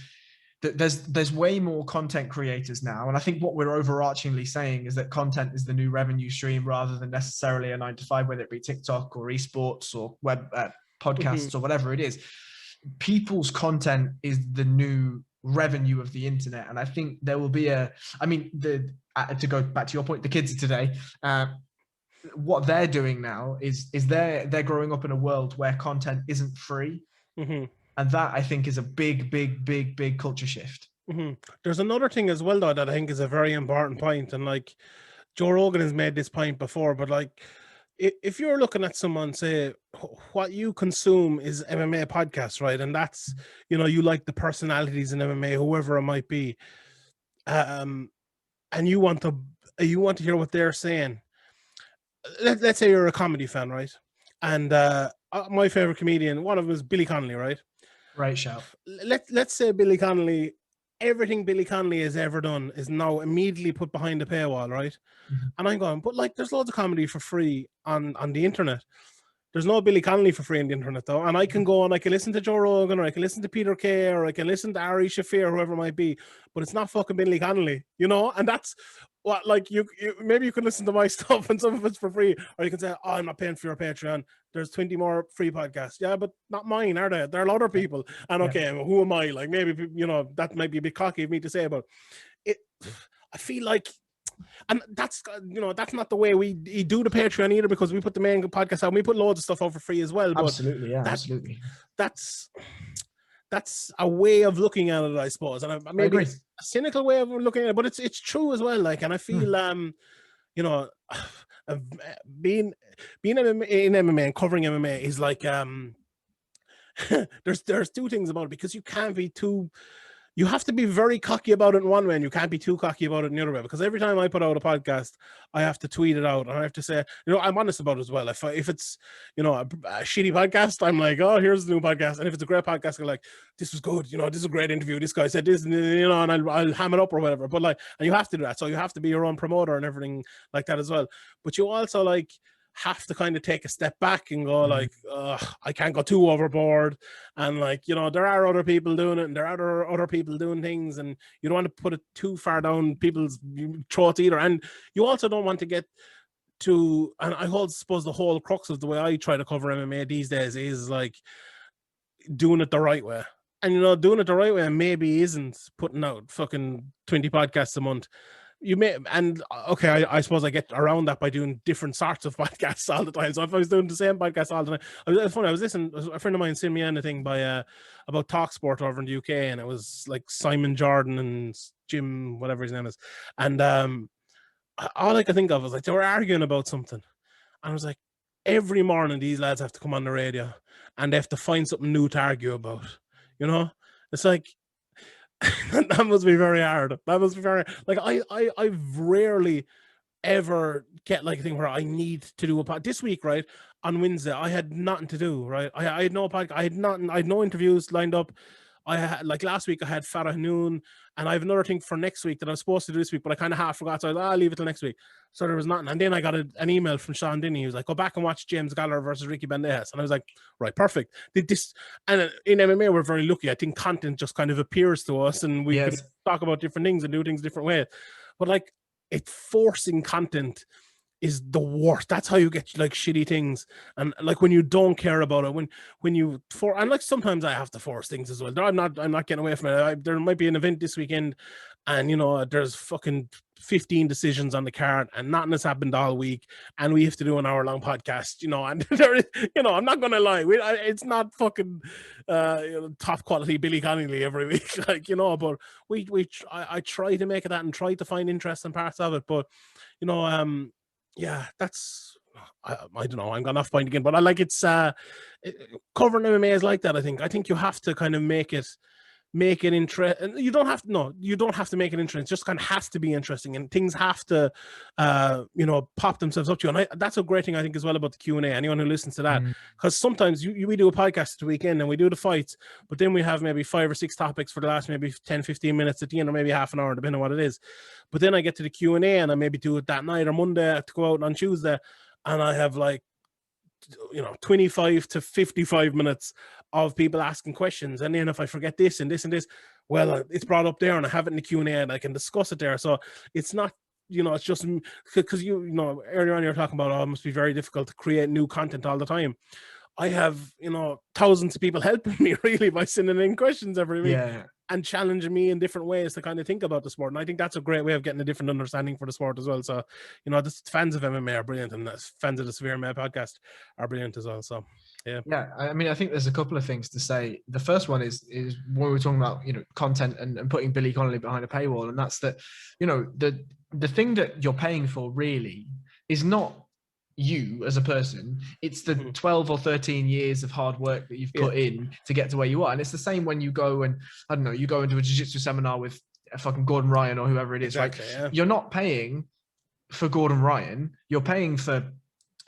there's way more content creators now. And I think what we're overarchingly saying is that content is the new revenue stream rather than necessarily a 9 to 5, whether it be TikTok or esports or web podcasts or whatever it is. People's content is the new revenue of the internet. And I think there will be to go back to your point, the kids of today, what they're doing now is they're growing up in a world where content isn't free. And that, I think, is a big culture shift. There's another thing as well, though, that I think is a very important point. And like Joe Rogan has made this point before, but like, if you're looking at someone, say, what you consume is MMA podcasts, right? And that's, you like the personalities in MMA, whoever it might be. And you want to hear what they're saying. Let's say you're a comedy fan, right? And my favorite comedian, one of them is Billy Connolly, right? Right, shout. Let's say Billy Connolly, everything Billy Connolly has ever done is now immediately put behind the paywall, right? And I'm going, but like, there's loads of comedy for free on the internet. There's no Billy Connolly for free on the internet, though. And I can go and I can listen to Joe Rogan, or I can listen to Peter Kay, or I can listen to Ari Shaffir, whoever it might be, but it's not fucking Billy Connolly, And that's what, like, you maybe you can listen to my stuff and some of it's for free, or you can say, oh, I'm not paying for your Patreon. There's 20 more free podcasts. Yeah, but not mine, are they? There are other people. And okay, who am I? Like, maybe, that might be a bit cocky of me to say, but I feel like, and that's that's not the way we do the Patreon either, because we put the main podcast out. We put loads of stuff out for free as well. But absolutely, yeah, absolutely. That's a way of looking at it, I suppose, and maybe it's a cynical way of looking at it, but it's true as well. Like, and I feel being in MMA and covering MMA is like there's two things about it, because you can't be too. you have to be very cocky about it in one way, and you can't be too cocky about it in the other way. Because every time I put out a podcast, I have to tweet it out, and I have to say, I'm honest about it as well. If it's, a shitty podcast, I'm like, oh, here's the new podcast. And if it's a great podcast, I'm like, this was good. This is a great interview. This guy said this, and I'll ham it up or whatever. But and you have to do that. So you have to be your own promoter and everything like that as well. But you also have to kind of take a step back and go I can't go too overboard, and there are other people doing it, and there are other people doing things, and you don't want to put it too far down people's throats either, and you also don't want to get to, and I suppose the whole crux of the way I try to cover MMA these days is doing it the right way. And doing it the right way maybe isn't putting out fucking 20 podcasts a month. You may, and okay, I suppose I get around that by doing different sorts of podcasts all the time. So if I was doing the same podcast all the time, it's funny. I was listening. A friend of mine sent me anything by about TalkSport over in the UK, and it was like Simon Jordan and Jim, whatever his name is, and all I could think of was they were arguing about something, and I was like, every morning these lads have to come on the radio, and they have to find something new to argue about. It's like. That must be very hard. That must be very I rarely ever get a thing where I need to do a pod. This week, right, on Wednesday, I had nothing to do, right? I had no podcast. I had no interviews lined up. I had last week I had Farah Noon, and I have another thing for next week that I was supposed to do this week, but I kind of half forgot. So I'll leave it till next week. So there was nothing. And then I got an email from Sean Denny. He was like, go back and watch James Gallagher versus Ricky Bandejas. And I was like, right, perfect. And in MMA, we're very lucky. I think content just kind of appears to us, and we can talk about different things and do things different ways. But it's forcing content is the worst. That's how you get shitty things, and when you don't care about it, when you sometimes I have to force things as well. I'm not getting away from it. There might be an event this weekend, and there's fucking 15 decisions on the card, and nothing has happened all week, and we have to do an hour-long podcast, and there is, I'm not gonna lie, it's not fucking top quality Billy Connolly every week, but I try to make it that and try to find interesting parts of it, but yeah, that's I don't know. I'm gonna have to find again, but it's covering MMA is like that. I think you have to kind of make it interesting. You don't have to make it interesting. It just kind of has to be interesting, and things have to pop themselves up to you. And that's a great thing I think as well about the Q&A. Anyone who listens to that, because sometimes we do a podcast the weekend and we do the fights, but then we have maybe 5 or 6 topics for the last maybe 10-15 minutes at the end, or maybe half an hour, depending on what it is. But then I get to the Q&A and I maybe do it that night or Monday to go out on Tuesday, and I have 25 to 55 minutes of people asking questions, and then if I forget this and this and this, well, it's brought up there and I have it in the Q&A and I can discuss it there. So it's not, it's just because earlier on you were talking about it must be very difficult to create new content all the time. I have thousands of people helping me really by sending in questions every week and challenging me in different ways to kind of think about the sport, and I think that's a great way of getting a different understanding for the sport as well. So the fans of MMA are brilliant, and the fans of the Severe MMA podcast are brilliant as well. So yeah, I mean, I think there's a couple of things to say. The first one is when we're talking about content and putting Billy Connolly behind a paywall, and that's that the thing that you're paying for really is not you as a person, it's the 12 or 13 years of hard work that you've put in to get to where you are. And it's the same when you go and you go into a jiu-jitsu seminar with a fucking Gordon Ryan or whoever it is, right? Yeah. You're not paying for Gordon Ryan, you're paying for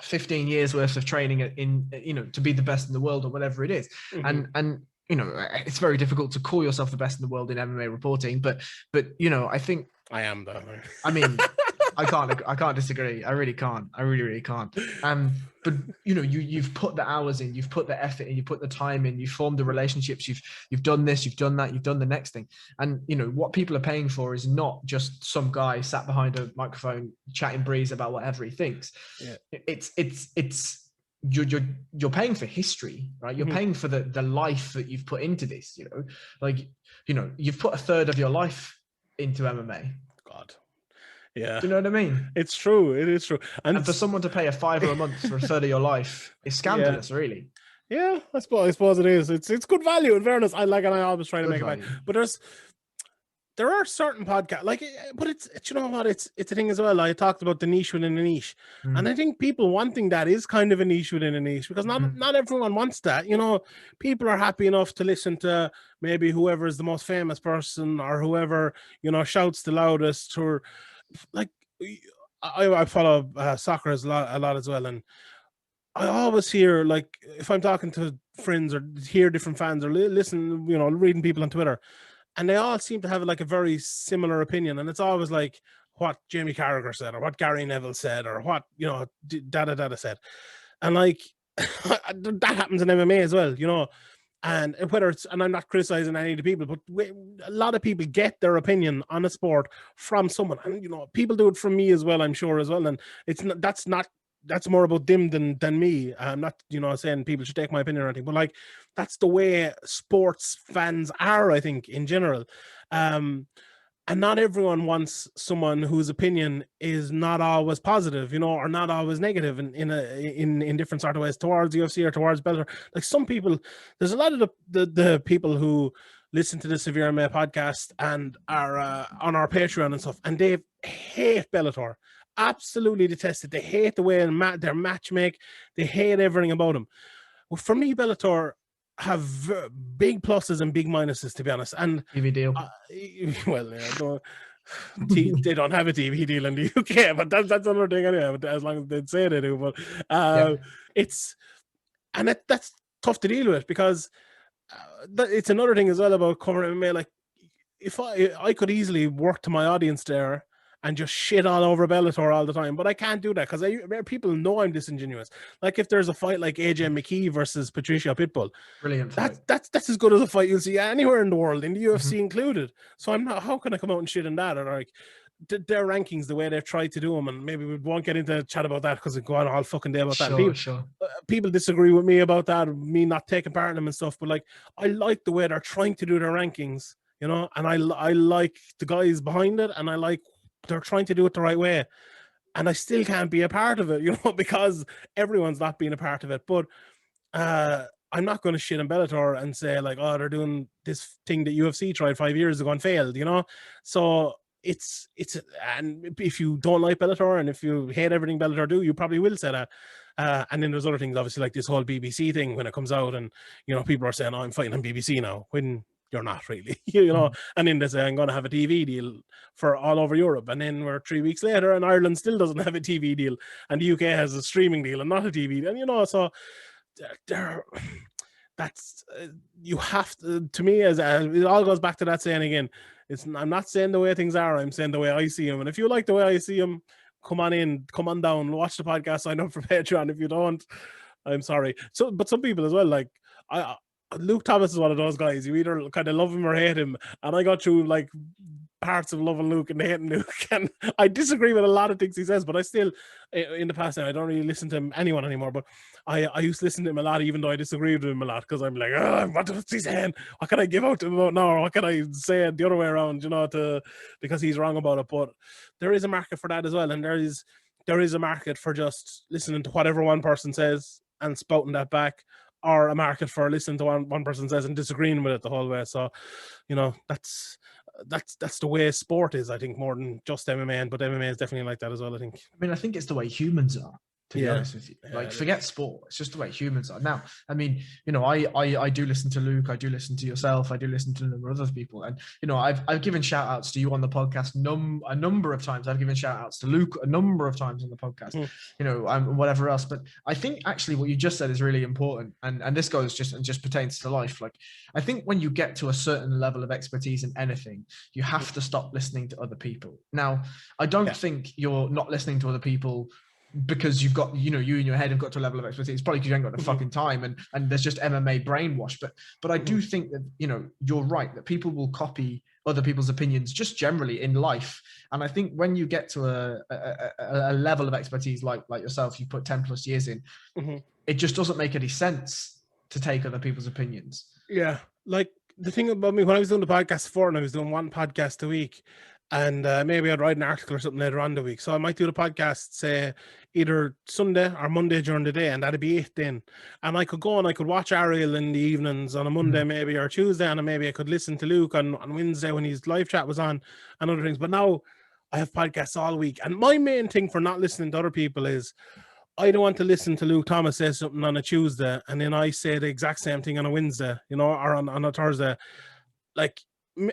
15 years worth of training in to be the best in the world or whatever it is. And it's very difficult to call yourself the best in the world in MMA reporting, but I think I am though. I mean, I can't disagree. I really can't. I really can't. But you've put the hours in, you've put the effort in, you put the time in, you've formed the relationships, you've done this, you've done that, you've done the next thing. And what people are paying for is not just some guy sat behind a microphone chatting breeze about whatever he thinks. Yeah. It's you're paying for history, right? You're paying for the life that you've put into this, you've put a third of your life into MMA. God. Yeah. Do you know what I mean? It's true. It is true. And for someone to pay $5 a month for a third of your life is scandalous, really. Yeah, I suppose it is. It's good value, in fairness. I always try to make it back. But there are certain podcasts but it's you know what, it's a thing as well. I talked about the niche within a niche, and I think people wanting that is kind of a niche within a niche, because not everyone wants that. You know, people are happy enough to listen to maybe whoever is the most famous person, or whoever, you know, shouts the loudest, or like I follow soccer a lot as well, and I always hear, like, if I'm talking to friends or hear different fans or listen, you know, reading people on Twitter, and they all seem to have like a very similar opinion, and it's always like what Jamie Carragher said, or what Gary Neville said, or what, you know, da said, and like that happens in MMA as well, you know. And whether it's, and I'm not criticizing any of the people, but a lot of people get their opinion on a sport from someone, and you know, people do it from me as well, I'm sure as well, and it's not, that's more about them than me. I'm not, you know, saying people should take my opinion or anything, but like, that's the way sports fans are, I think, in general. And not everyone wants someone whose opinion is not always positive, you know, or not always negative in different sort of ways towards UFC or towards Bellator. Like, some people, there's a lot of the people who listen to the Severe MMA podcast and are on our Patreon and stuff, and they hate Bellator. Absolutely detest it. They hate the way their match make. They hate everything about them. Well, for me, Bellator have big pluses and big minuses, to be honest. And TV deal. Well, yeah, they don't have a TV deal in the UK, but that's another thing anyway. But as long as they say they do, but that's tough to deal with, because it's another thing as well about covering MMA. Like, if I could easily work to my audience there and just shit all over Bellator all the time, but I can't do that, because people know I'm disingenuous. Like, if there's a fight like AJ McKee versus Patricia Pitbull, brilliant fight. That's as good as a fight you'll see anywhere in the world, in the UFC included. So I'm not, how can I come out and shit in that? Or like their rankings, the way they've tried to do them, and maybe we won't get into chat about that because we go on all fucking day about that. People disagree with me about that, me not taking part in them and stuff, but like, I like the way they're trying to do their rankings, you know, and I like the guys behind it, and I like they're trying to do it the right way, and I still can't be a part of it, you know, because everyone's not being a part of it. But I'm not going to shit on Bellator and say like, oh, they're doing this thing that UFC tried 5 years ago and failed, you know. So it's and if you don't like Bellator and if you hate everything Bellator do, you probably will say that. And then there's other things, obviously, like this whole BBC thing when it comes out, and you know, people are saying, oh, I'm fighting on BBC now, when you're not really, you know. And then they say, I'm going to have a TV deal for all over Europe, and then we're 3 weeks later and Ireland still doesn't have a TV deal, and the UK has a streaming deal and not a TV deal, and you know, so that's you have to me, as it all goes back to that saying again, I'm not saying the way things are, I'm saying the way I see them. And if you like the way I see them, come on in, come on down, watch the podcast, sign up for Patreon. If you don't, I'm sorry. So, but some people as well, like Luke Thomas is one of those guys. You either kind of love him or hate him, and I got through like parts of loving Luke and hating Luke, and I disagree with a lot of things he says, but I still, in the past, I don't really listen to anyone anymore, but I used to listen to him a lot, even though I disagreed with him a lot, because I'm like, oh, what's he saying? What can I give out to him about now? Or what can I say it the other way around, you know, because he's wrong about it. But there is a market for that as well, and there is a market for just listening to whatever one person says and spouting that back, or a market for listening to one person says and disagreeing with it the whole way. So, you know, that's the way sport is, I think, more than just MMA, but MMA is definitely like that as well, I think. I mean, I think it's the way humans are, to be honest with you. Like, forget sport, it's just the way humans are. Now, I mean, you know, I do listen to Luke, I do listen to yourself, I do listen to a number of other people, and you know, I've given shout outs to you on the podcast a number of times. I've given shout outs to Luke a number of times on the podcast, you know, whatever else. But I think actually what you just said is really important, and this goes just pertains to life. Like, I think when you get to a certain level of expertise in anything, you have to stop listening to other people. Now, I don't think you're not listening to other people because you've got, you know, you in your head have got to a level of expertise. It's probably because you ain't got the fucking time, and there's just MMA brainwash. But I do think that, you know, you're right, that people will copy other people's opinions just generally in life. And I think when you get to a level of expertise like yourself, you put 10 plus years in, it just doesn't make any sense to take other people's opinions. Yeah. Like, the thing about me, when I was doing the podcast before, and I was doing one podcast a week, And maybe I'd write an article or something later on the week. So I might do the podcast, say, either Sunday or Monday during the day, and that'd be it then. And I could go and I could watch Ariel in the evenings on a Monday maybe, or Tuesday, and maybe I could listen to Luke on Wednesday when his live chat was on and other things. But now I have podcasts all week. And my main thing for not listening to other people is I don't want to listen to Luke Thomas say something on a Tuesday and then I say the exact same thing on a Wednesday, or on a Thursday. Like,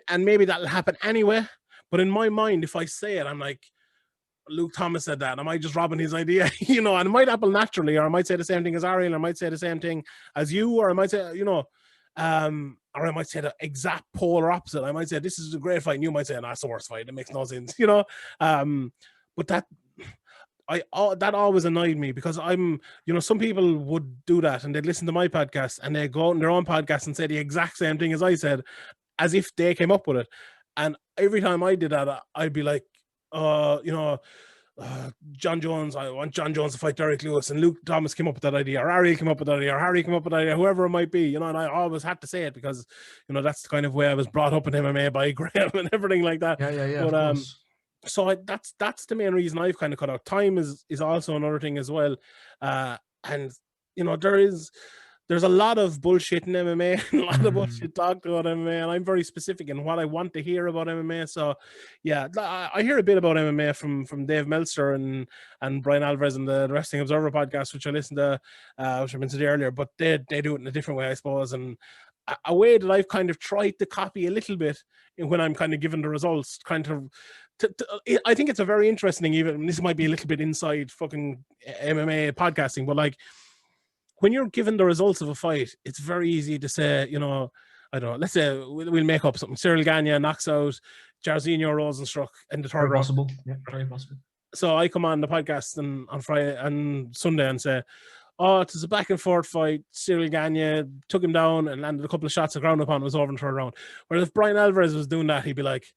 and maybe that'll happen anyway. But in my mind, if I say it, I'm like, Luke Thomas said that. Am I just robbing his idea? And it might happen naturally, or I might say the same thing as Ariel, or I might say the same thing as you, or I might say, or I might say the exact polar opposite. I might say, this is a great fight, and you might say, that's the worst fight. It makes no sense, But that always annoyed me because I'm, some people would do that and they'd listen to my podcast and they'd go out on their own podcast and say the exact same thing as I said, as if they came up with it. And every time I did that, I'd be like, John Jones, I want John Jones to fight Derek Lewis, and Luke Thomas came up with that idea, or Ariel came up with that idea, or Harry came up with that idea, whoever it might be, and I always had to say it because, that's the kind of way I was brought up in MMA by Graham and everything like that. Yeah. But, so that's the main reason I've kind of cut out. Time is also another thing as well. And, there's a lot of bullshit in MMA and a lot of bullshit talked about MMA, and I'm very specific in what I want to hear about MMA. So, yeah, I hear a bit about MMA from Dave Meltzer and Brian Alvarez and the Wrestling Observer podcast, which I listened to, which I mentioned earlier, but they do it in a different way, I suppose, and a way that I've kind of tried to copy a little bit when I'm kind of given the results, kind of. I think it's a very interesting, even this might be a little bit inside fucking MMA podcasting, but like, when you're given the results of a fight, it's very easy to say, I don't know, let's say we'll make up something. Cyril Gane knocks out Jairzinho Rosenstruck in the third round. Possible. Yeah, very possible. So I come on the podcast on Friday and Sunday and say, it was a back and forth fight. Cyril Gane took him down and landed a couple of shots of ground upon, was over in the third round. Whereas if Brian Alvarez was doing that, he'd be like,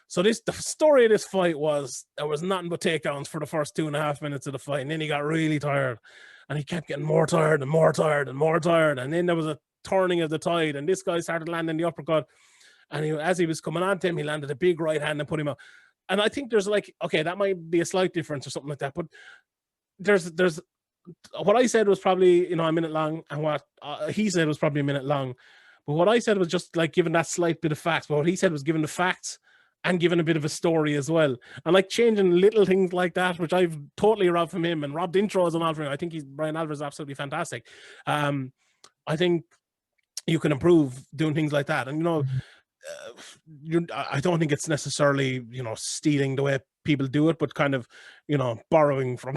so the story of this fight was there was nothing but takedowns for the first 2.5 minutes of the fight, and then he got really tired. And he kept getting more tired and more tired and more tired. And then there was a turning of the tide. And this guy started landing the uppercut. And as he was coming on to him, he landed a big right hand and put him out. And I think there's like, okay, that might be a slight difference or something like that. But there's what I said was probably, a minute long. And what he said was probably a minute long. But what I said was just like giving that slight bit of facts. But what he said was giving the facts and giving a bit of a story as well. And like changing little things like that, which I've totally robbed from him and robbed intros and all from him. I think Brian Alvarez is absolutely fantastic. I think you can improve doing things like that. And, I don't think it's necessarily, stealing the way people do it, but kind of, borrowing from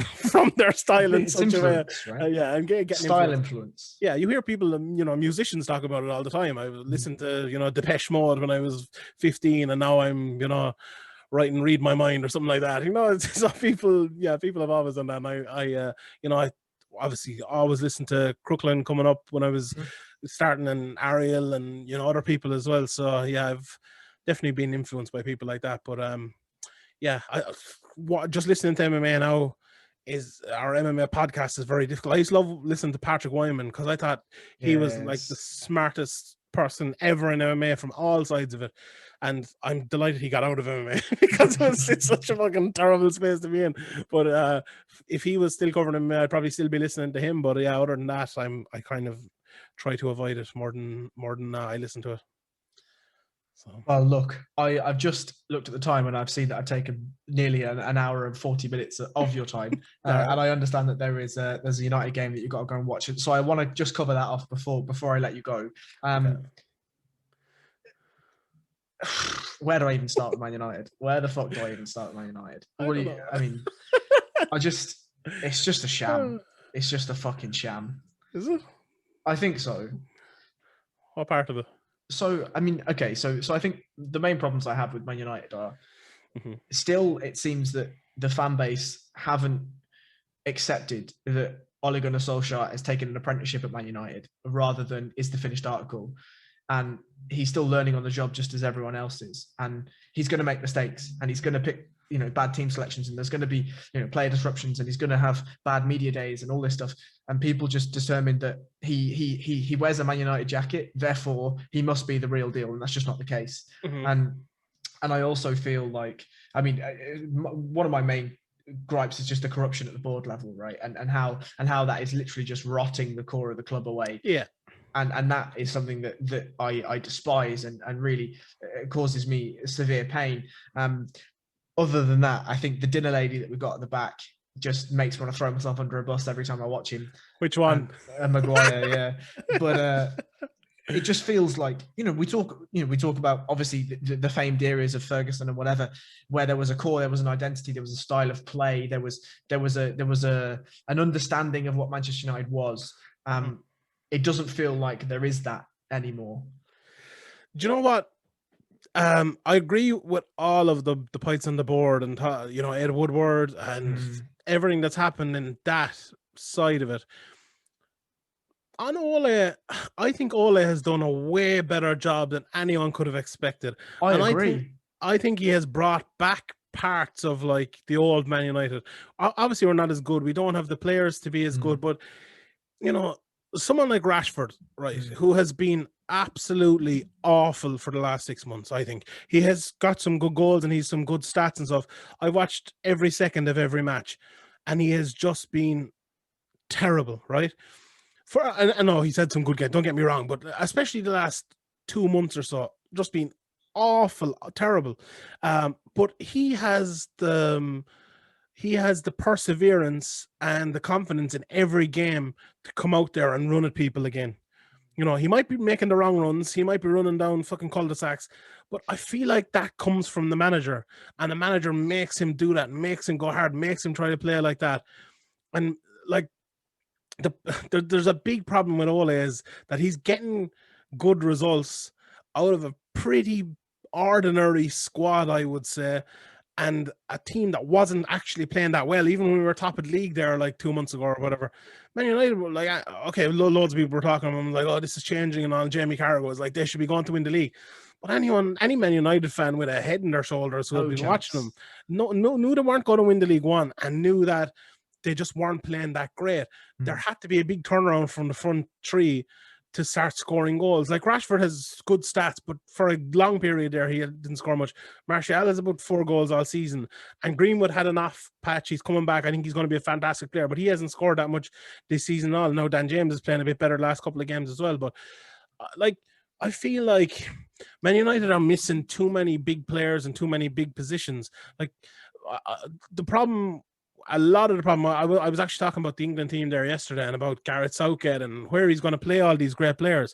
their style in such a way. Right? And getting style influence. Yeah, you hear people, musicians talk about it all the time. I listened to, Depeche Mode when I was 15, and now I'm, writing Read My Mind or something like that. It's people have always done that. And I obviously always listened to Crooklyn coming up when I was starting, and Ariel and, other people as well. So, yeah, I've definitely been influenced by people like that. But, just listening to MMA now our MMA podcast is very difficult. I used to love listening to Patrick Wyman because I thought he was like the smartest person ever in MMA from all sides of it. And I'm delighted he got out of MMA because it's such a fucking terrible space to be in. But if he was still covering MMA, I'd probably still be listening to him. But yeah, other than that, I kind of try to avoid it more than I listen to it. So. Well, look, I've just looked at the time and I've seen that I've taken nearly an hour and 40 minutes of your time. And I understand that there's a United game that you've got to go and watch it. So I want to just cover that off before I let you go. Where do I even start with Man United? Where the fuck do I even start with Man United? It's just a sham. It's just a fucking sham. Is it? I think so. What part of it? So, so I think the main problems I have with Man United are still, it seems that the fan base haven't accepted that Ole Gunnar Solskjaer has taken an apprenticeship at Man United rather than is the finished article. And he's still learning on the job just as everyone else is. And he's going to make mistakes and he's going to pick, bad team selections, and there's going to be, player disruptions, and he's going to have bad media days and all this stuff. And people just determined that he wears a Man United jacket, therefore he must be the real deal. And that's just not the case. And I also feel like, I mean, one of my main gripes is just the corruption at the board level, right? And how that is literally just rotting the core of the club away. Yeah. And that is something that I despise and really causes me severe pain. Other than that, I think the dinner lady that we've got at the back just makes me want to throw myself under a bus every time I watch him. Which one? Maguire, yeah. But it just feels like, we talk about obviously the famed areas of Ferguson and whatever, where there was a core, there was an identity, there was a style of play, there was an understanding of what Manchester United was. It doesn't feel like there is that anymore. Do you know what? I agree with all of the points on the board, and Ed Woodward and everything that's happened in that side of it. On Ole, I think Ole has done a way better job than anyone could have expected. I agree. I think he has brought back parts of like the old Man United. Obviously, we're not as good. We don't have the players to be as good, but someone like Rashford, right, who has been absolutely awful for the last 6 months. I think he has got some good goals and he's some good stats and stuff. I watched every second of every match, and he has just been terrible, right? I know he's had some good games, don't get me wrong, but especially the last 2 months or so, just been awful, terrible. But he has the perseverance and the confidence in every game to come out there and run at people again. He might be making the wrong runs, he might be running down fucking cul-de-sacs, but I feel like that comes from the manager, and the manager makes him do that, makes him go hard, makes him try to play like that. And like, there's a big problem with Ole is that he's getting good results out of a pretty ordinary squad, I would say, and a team that wasn't actually playing that well, even when we were top of the league there like 2 months ago or whatever. Man United were like, okay, loads of people were talking about them like, oh, this is changing and all. Jamie Carragher was like, they should be going to win the league. But any Man United fan with a head in their shoulders who had been watching them knew they weren't going to win the League One, and knew that they just weren't playing that great. There had to be a big turnaround from the front three to start scoring goals. Like, Rashford has good stats, but for a long period there, he didn't score much. Martial has about 4 goals all season, and Greenwood had an off patch. He's coming back. I think he's going to be a fantastic player, but he hasn't scored that much this season at all. Now, Dan James is playing a bit better the last couple of games as well, but I feel like Man United are missing too many big players and too many big positions. Like, a lot of the problem, I was actually talking about the England team there yesterday and about Gareth Southgate and where he's going to play all these great players.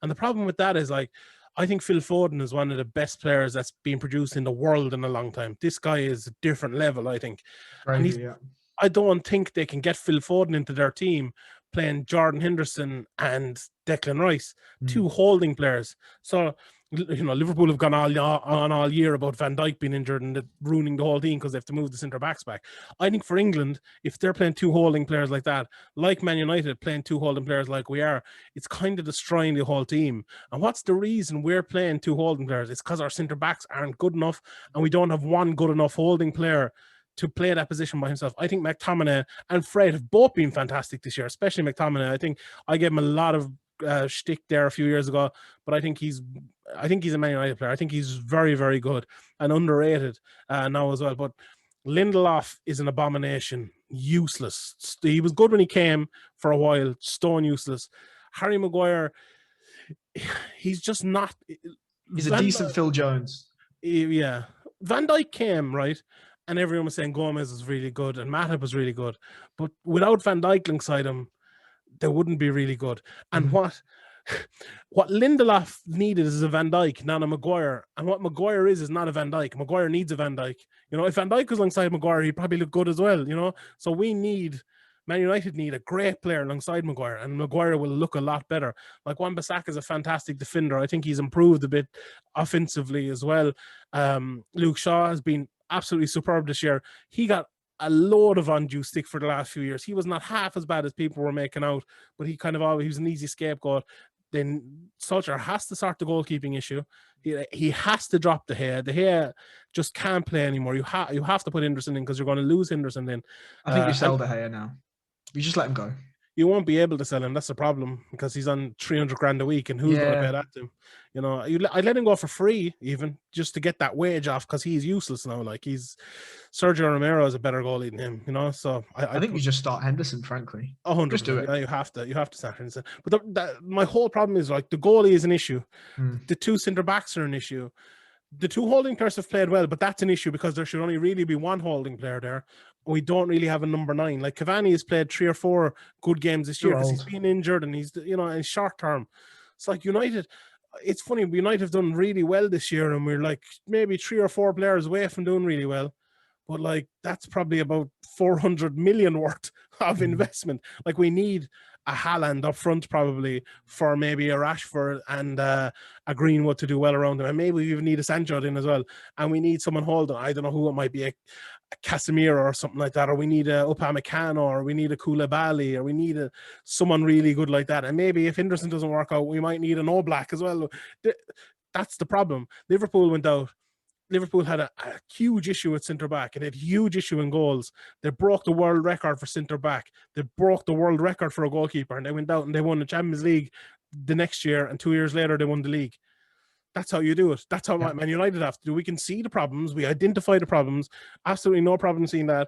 And the problem with that is, like, I think Phil Foden is one of the best players that's been produced in the world in a long time. This guy is a different level, I think. I don't think they can get Phil Foden into their team playing Jordan Henderson and Declan Rice, 2 holding players. So, Liverpool have gone all year about Van Dijk being injured and ruining the whole team because they have to move the centre backs back. I think for England, if they're playing 2 holding players like that, like Man United playing 2 holding players like we are, it's kind of destroying the whole team. And what's the reason we're playing 2 holding players? It's because our centre backs aren't good enough, and we don't have one good enough holding player to play that position by himself. I think McTominay and Fred have both been fantastic this year, especially McTominay. I think I gave him a lot of shtick there a few years ago, but I think he's a Man United player. I think he's very, very good and underrated now as well. But Lindelof is an abomination, useless. He was good when he came for a while, stone useless. Harry Maguire, he's just not. He's a decent Phil Jones. Yeah. Van Dijk came, right? And everyone was saying Gomez is really good and Matip was really good. But without Van Dijk alongside him, they wouldn't be really good. And what Lindelof needed is a Van Dijk, not a Maguire. And what Maguire is not a Van Dijk. Maguire needs a Van Dijk. If Van Dijk was alongside Maguire, he'd probably look good as well, So Man United need a great player alongside Maguire, and Maguire will look a lot better. Like, Wan-Bissaka is a fantastic defender. I think he's improved a bit offensively as well. Luke Shaw has been absolutely superb this year. He got a load of undue stick for the last few years. He was not half as bad as people were making out, but he was an easy scapegoat. Then Solskjaer has to sort the goalkeeping issue. He has to drop De Gea. De Gea just can't play anymore. You have to put Henderson in because you're going to lose Henderson then. I think you sell De Gea now. You just let him go. you won't be able to sell him. That's the problem, because he's on 300 grand a week, and who's going to pay that to him? You know, I'd let him go for free, even just to get that wage off, because he's useless now. Like, Sergio Romero is a better goalie than him, you know. So I think you just start Henderson, frankly. 100%. Just do it. Yeah, you have to start Henderson. But my whole problem is, like, the goalie is an issue. The two centre backs are an issue. The two holding players have played well, but that's an issue because there should only really be one holding player there. We don't really have a number 9. Like, Cavani has played 3 or 4 good games this year because he's been injured and he's, you know, in short term. It's like United. It's funny, United have done really well this year, and we're like maybe 3 or 4 players away from doing really well. But like, that's probably about 400 million worth of investment. Like, we need a Haaland up front probably for maybe a Rashford and a Greenwood to do well around them. And maybe we even need a Sancho in as well. And we need someone holding. I don't know who it might be, a Casemiro or something like that. Or we need a Upamecano, or we need a Koulibaly, or we need someone really good like that. And maybe if Henderson doesn't work out, we might need an Oblak as well. That's the problem. Liverpool went out. Liverpool had a huge issue at centre-back, and they had a huge issue in goals. They broke the world record for centre-back. They broke the world record for a goalkeeper, and they went out and they won the Champions League the next year, and 2 years later, they won the league. That's how you do it. That's how Man United have to do. We can see the problems. We identify the problems. Absolutely no problem seeing that.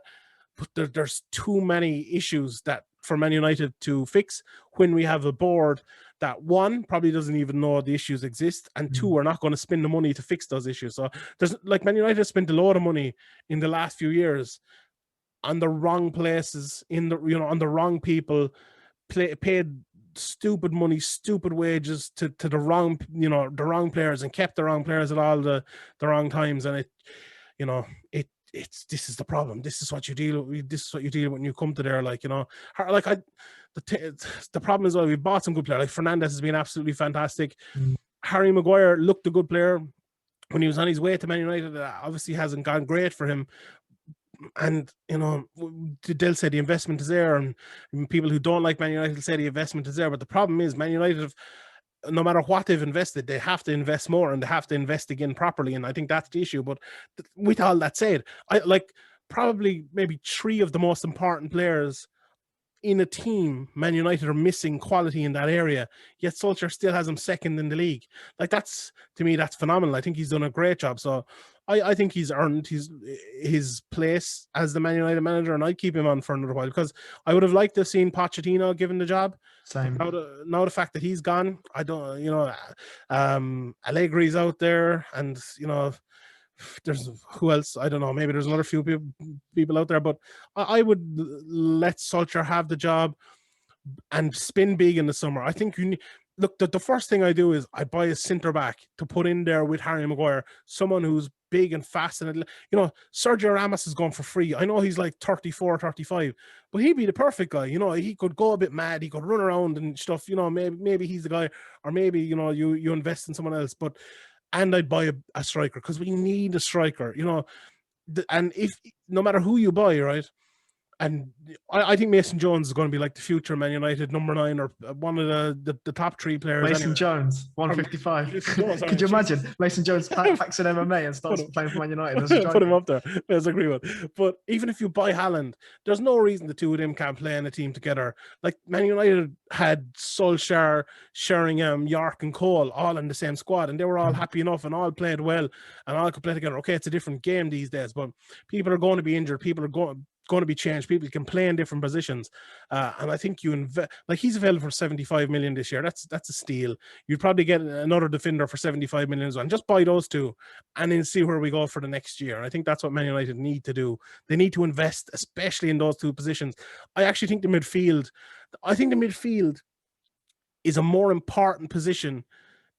But there's too many issues that for Man United to fix when we have a board that, one, probably doesn't even know the issues exist, and two, are not going to spend the money to fix those issues. So there's, like, Man United spent a lot of money in the last few years on the wrong places, on the wrong people, paid stupid money, stupid wages to the wrong, the wrong players, and kept the wrong players at all the wrong times. And this is the problem. This is what you deal with. This is what you deal with when you come to there. Like, the problem is, we bought some good players. Like, Fernandez has been absolutely fantastic. Harry Maguire looked a good player when he was on his way to Man United. Obviously hasn't gone great for him. And, they'll say the investment is there, and people who don't like Man United will say the investment is there. But the problem is, Man United have, no matter what they've invested, they have to invest more, and they have to invest again properly. And I think that's the issue. But with all that said, I like probably maybe 3 of the most important players in a team, Man United are missing quality in that area, yet Solskjaer still has him second in the league. Like, to me, that's phenomenal. I think he's done a great job. So I think he's earned his place as the Man United manager, and I'd keep him on for another while, because I would have liked to have seen Pochettino given the job. Same. Now the fact that he's gone, I don't, Allegri's out there, and, there's who else? I don't know. Maybe there's another few people out there, but I would let Solskjaer have the job and spin big in the summer. I think look, the first thing I do is I buy a centre back to put in there with Harry Maguire, someone who's big and fast. And, Sergio Ramos is going for free. I know he's like 34, 35, but he'd be the perfect guy. He could go a bit mad. He could run around and stuff. Maybe he's the guy, or maybe, you invest in someone else. And I'd buy a striker, because we need a striker, and if, no matter who you buy, right? And I think Mason Jones is going to be like the future Man United number 9, or one of the top 3 players. Mason Jones, 155. Could you imagine Mason Jones packs an MMA and starts playing for Man United? Put him up there. There's a great one. But even if you buy Haaland, there's no reason the two of them can't play in a team together. Like, Man United had Solskjaer, Sheringham, York, and Cole all in the same squad, and they were all happy enough and all played well and all could play together. Okay, it's a different game these days, but people are going to be injured. People are going to be changed. People can play in different positions, and I think he's available for 75 million this year. That's a steal. You'd probably get another defender for 75 million as well, and just buy those two, and then see where we go for the next year. And I think that's what Man United need to do. They need to invest, especially in those two positions. I actually think the midfield is a more important position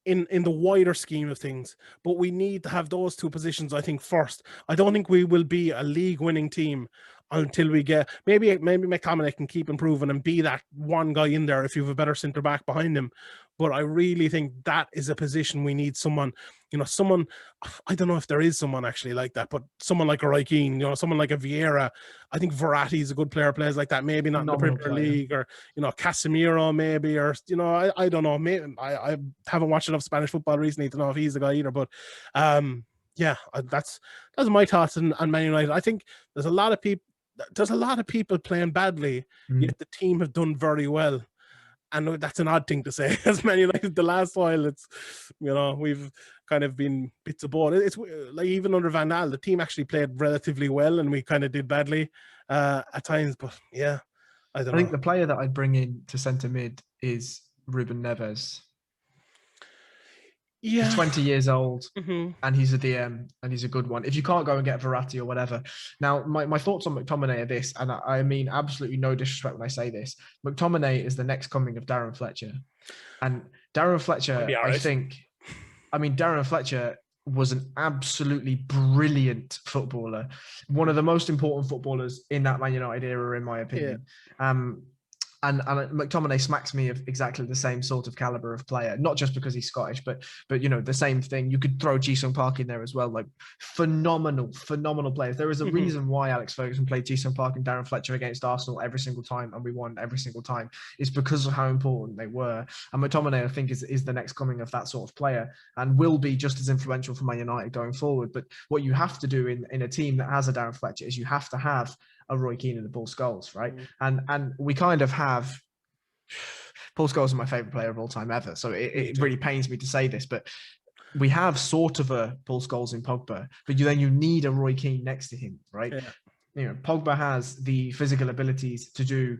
in the wider scheme of things, but we need to have those two positions, I think, first. I don't think we will be a league-winning team until we get, maybe McTominay can keep improving and be that one guy in there if you have a better centre-back behind him. But I really think that is a position we need someone, I don't know if there is someone actually like that, but someone like a Roy Keane, someone like a Vieira. I think Verratti is a good player, plays like that. Maybe not in the Premier League, or, Casemiro maybe, or, I don't know. Maybe I haven't watched enough Spanish football recently to know if he's the guy either. But that's my thoughts on Man United. I think there's a lot of people. there's a lot of people playing badly, yet the team have done very well. And that's an odd thing to say. As Man United, the last while, it's, we've kind of been bits of both. It's like even under Van Gaal, the team actually played relatively well, and we kind of did badly at times. But yeah, I don't know. I think the player that I'd bring in to centre mid is Ruben Neves. Yeah, he's 20 years old, and he's a DM, and he's a good one. If you can't go and get Verratti or whatever. Now, my thoughts on McTominay are this, and I mean absolutely no disrespect when I say this. McTominay is the next coming of Darren Fletcher. And Darren Fletcher, Darren Fletcher was an absolutely brilliant footballer. One of the most important footballers in that Man United era, in my opinion. Yeah. And McTominay smacks me of exactly the same sort of caliber of player, not just because he's Scottish, but the same thing. You could throw Ji-sung Park in there as well. Like phenomenal players. There is a reason why Alex Ferguson played Ji-sung Park and Darren Fletcher against Arsenal every single time, and we won every single time. It's because of how important they were. And McTominay, I think, is the next coming of that sort of player, and will be just as influential for Man United going forward. But what you have to do in a team that has a Darren Fletcher is you have to have a Roy Keane and a Paul Scholes, right? And we kind of have. Paul Scholes is my favorite player of all time ever, so it really pains me to say this, but we have sort of a Paul Scholes in Pogba, but you need a Roy Keane next to him, right? Yeah. Pogba has the physical abilities to do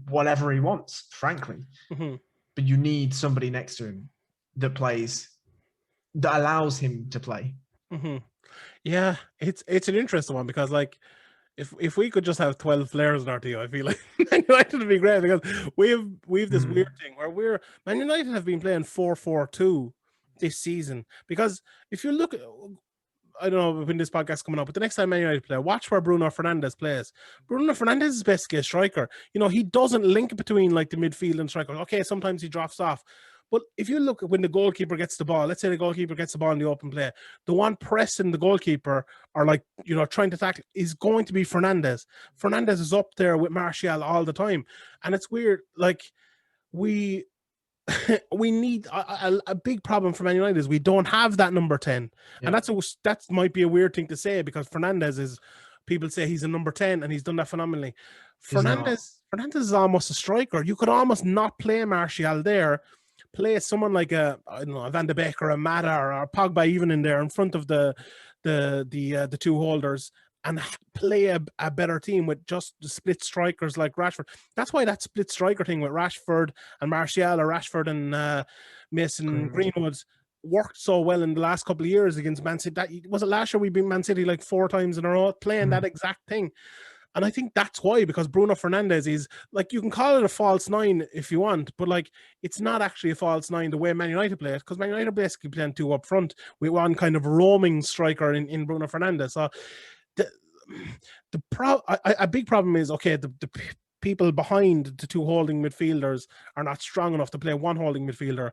whatever he wants, frankly, but you need somebody next to him that allows him to play. Yeah, it's an interesting one, because like, if we could just have 12 players in our team, I feel like Man United would be great, because we've this weird thing where Man United have been playing 4-4-2 this season. Because if you look, I don't know when this podcast is coming up, but the next time Man United play, watch where Bruno Fernandes plays. Bruno Fernandes is basically a striker. He doesn't link between like the midfield and striker. Okay, sometimes he drops off. But if you look at when the goalkeeper gets the ball, let's say the goalkeeper gets the ball in the open play, the one pressing the goalkeeper or like, trying to tackle is going to be Fernandes. Fernandes is up there with Martial all the time. And it's weird. Like we need a big problem for Man United is we don't have that number 10. Yeah. And that might be a weird thing to say, because Fernandes is, people say he's a number 10 and he's done that phenomenally. Fernandes is almost a striker. You could almost not play Martial there. Play someone like a Van de Beek or a Mata or Pogba even in there in front of the two holders, and play a better team with just the split strikers like Rashford. That's why that split striker thing with Rashford and Martial, or Rashford and Mason Greenwood worked so well in the last couple of years against Man City. Was it last year we beat Man City like 4 times in a row playing that exact thing? And I think that's why, because Bruno Fernandes is, like, you can call it a false 9 if you want, but like, it's not actually a false 9 the way Man United play it, because Man United basically playing 2 up front with one kind of roaming striker in Bruno Fernandes. So a big problem is, okay, the people behind the 2 holding midfielders are not strong enough to play 1 holding midfielder.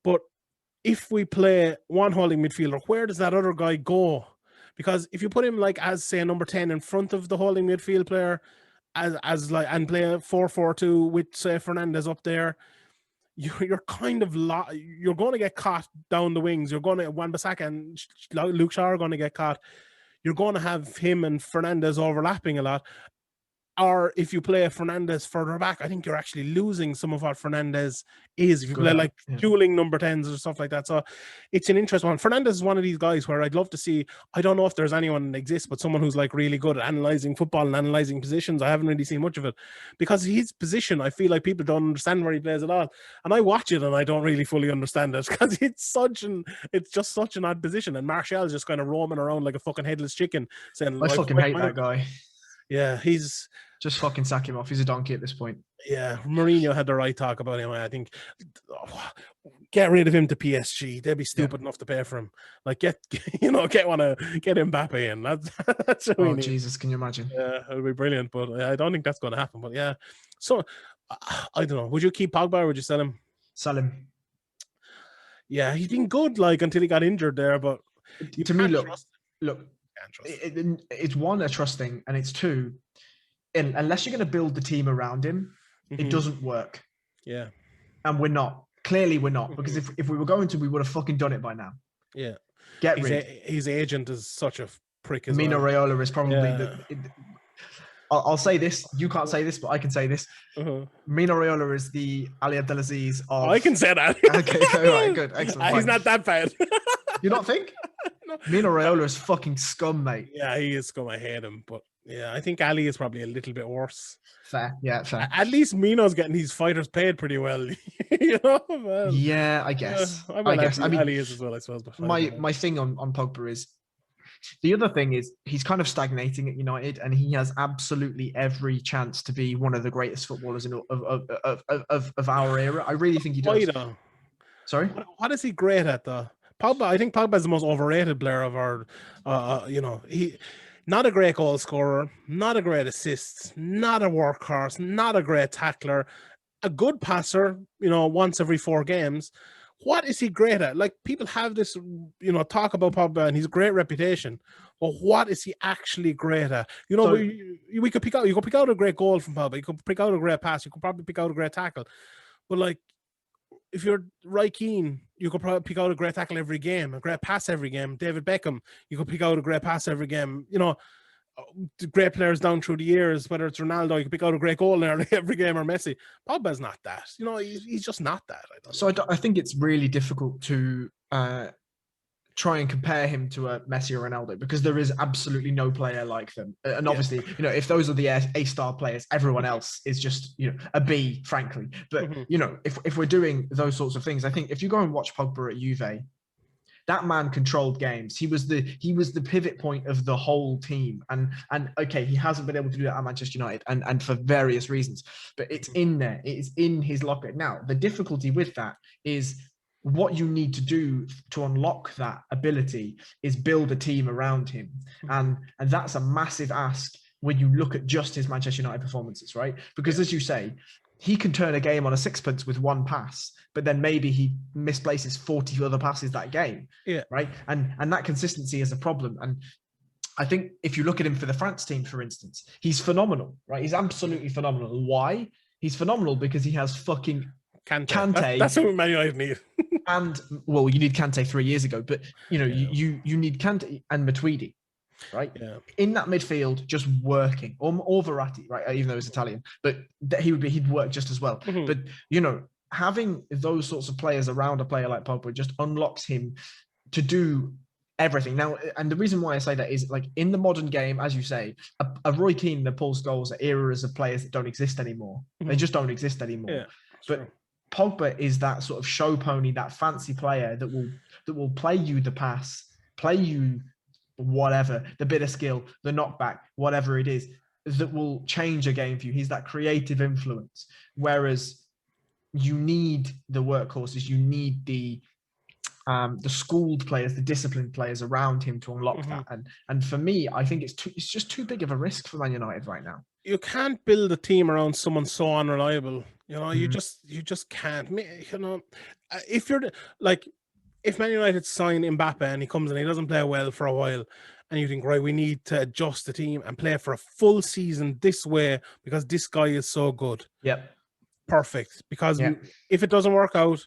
But if we play 1 holding midfielder, where does that other guy go? Because if you put him like as, say, a number 10 in front of the holding midfield player, as like, and play a 4-4-2 with, say, Fernandes up there, you're kind of you're going to get caught down the wings. You're going to, Wan-Bissaka and Luke Shaw are going to get caught. You're going to have him and Fernandes overlapping a lot. Or if you play Fernandes further back, I think you're actually losing some of what Fernandes is. If you play like dueling number 10s or stuff like that. So it's an interesting one. Fernandes is one of these guys where I'd love to see, I don't know if there's anyone that exists, but someone who's like really good at analysing football and analysing positions. I haven't really seen much of it, because his position, I feel like people don't understand where he plays at all. And I watch it and I don't really fully understand it, because it's just such an odd position. And Martial's just kind of roaming around like a fucking headless chicken saying, I fucking hate that guy. Yeah, he's just fucking sack him off. He's a donkey at this point. Yeah, Mourinho had the right talk about him. I think get rid of him to PSG. They'd be stupid enough to pay for him. Like get Mbappe in. That's what we need. Jesus, can you imagine? Yeah, it would be brilliant, but I don't think that's going to happen. But yeah, so I don't know. Would you keep Pogba or would you sell him? Sell him. Yeah, he's been good and until he got injured there. But to me, look. It's one, a trust thing, and it's 2, unless you're going to build the team around him, it doesn't work. Yeah. And we're not. Clearly we're not, because if we were going to, we would have fucking done it by now. Yeah. Get rid. His agent is such a prick as Mino well. Raiola is probably Yeah. I'll say this. You can't say this, but I can say this. Mino Raiola is the Ali Abdelaziz of. I can say that. Okay, all right, good, excellent. He's Fine. not that bad. You not think? No. Mino Raiola is fucking scum, mate. Yeah, he is scum. I hate him, but yeah, I think Ali is probably a little bit worse. Fair, yeah, fair. At least Mino's getting these fighters paid pretty well, you know. Man. Yeah, I guess. I mean, Ali is as well, I suppose. But my thing on Pogba is the other thing is he's kind of stagnating at United, and he has absolutely every chance to be one of the greatest footballers of our era. I really think he does. Sorry, what is he great at though? Pogba, I think Pogba is the most overrated player of our. He not a great goal scorer, not a great assist, not a workhorse, not a great tackler, a good passer. Once every 4 games. What is he great at? Like, people have this, talk about Pogba and his great reputation, but what is he actually great at? We could pick out. You could pick out a great goal from Pogba. You could pick out a great pass. You could probably pick out a great tackle. But like, if you're Roy Keane, you could probably pick out a great tackle every game, a great pass every game. David Beckham, you could pick out a great pass every game. The great players down through the years, whether it's Ronaldo, you can pick out a great goal in every game, or Messi. Pogba's not that. He's just not that. I think it's really difficult to try and compare him to a Messi or Ronaldo, because there is absolutely no player like them. And obviously, if those are the A-star players, everyone else is just, a B, frankly. But, if we're doing those sorts of things, I think if you go and watch Pogba at Juve, that man controlled games. He was the pivot point of the whole team. And okay, he hasn't been able to do that at Manchester United, and for various reasons. But it's in there. It is in his locker. Now, the difficulty with that is what you need to do to unlock that ability is build a team around him. And that's a massive ask when you look at just his Manchester United performances, right? Because as you say, he can turn a game on a sixpence with 1 pass, but then maybe he misplaces 40 other passes that game. Yeah. Right. And that consistency is a problem. And I think if you look at him for the France team, for instance, he's phenomenal, right? He's absolutely phenomenal. Why? He's phenomenal because he has fucking Kante. That's what Man United need. And well, you need Kante 3 years ago, but you need Kante and Matuidi. Right, in that midfield, just working, or Verratti, right? Even though he's Italian, but he'd work just as well. Mm-hmm. But having those sorts of players around a player like Pogba just unlocks him to do everything. Now, and the reason why I say that is, like, in the modern game, as you say, a Roy Keane that pulls goals are eras of players that don't exist anymore. Mm-hmm. They just don't exist anymore. Yeah, but true. Pogba is that sort of show pony, that fancy player that will play you the pass, play you whatever, the bit of skill, the knockback, whatever it is, that will change a game for you. He's that creative influence. Whereas you need the workhorses, you need the schooled players, the disciplined players around him to unlock that. And for me, I think it's just too big of a risk for Man United right now. You can't build a team around someone so unreliable. You just can't. If you're like, if Man United sign Mbappe and he comes and he doesn't play well for a while, and you think, right, we need to adjust the team and play for a full season this way because this guy is so good. Yep. Perfect. Because if it doesn't work out,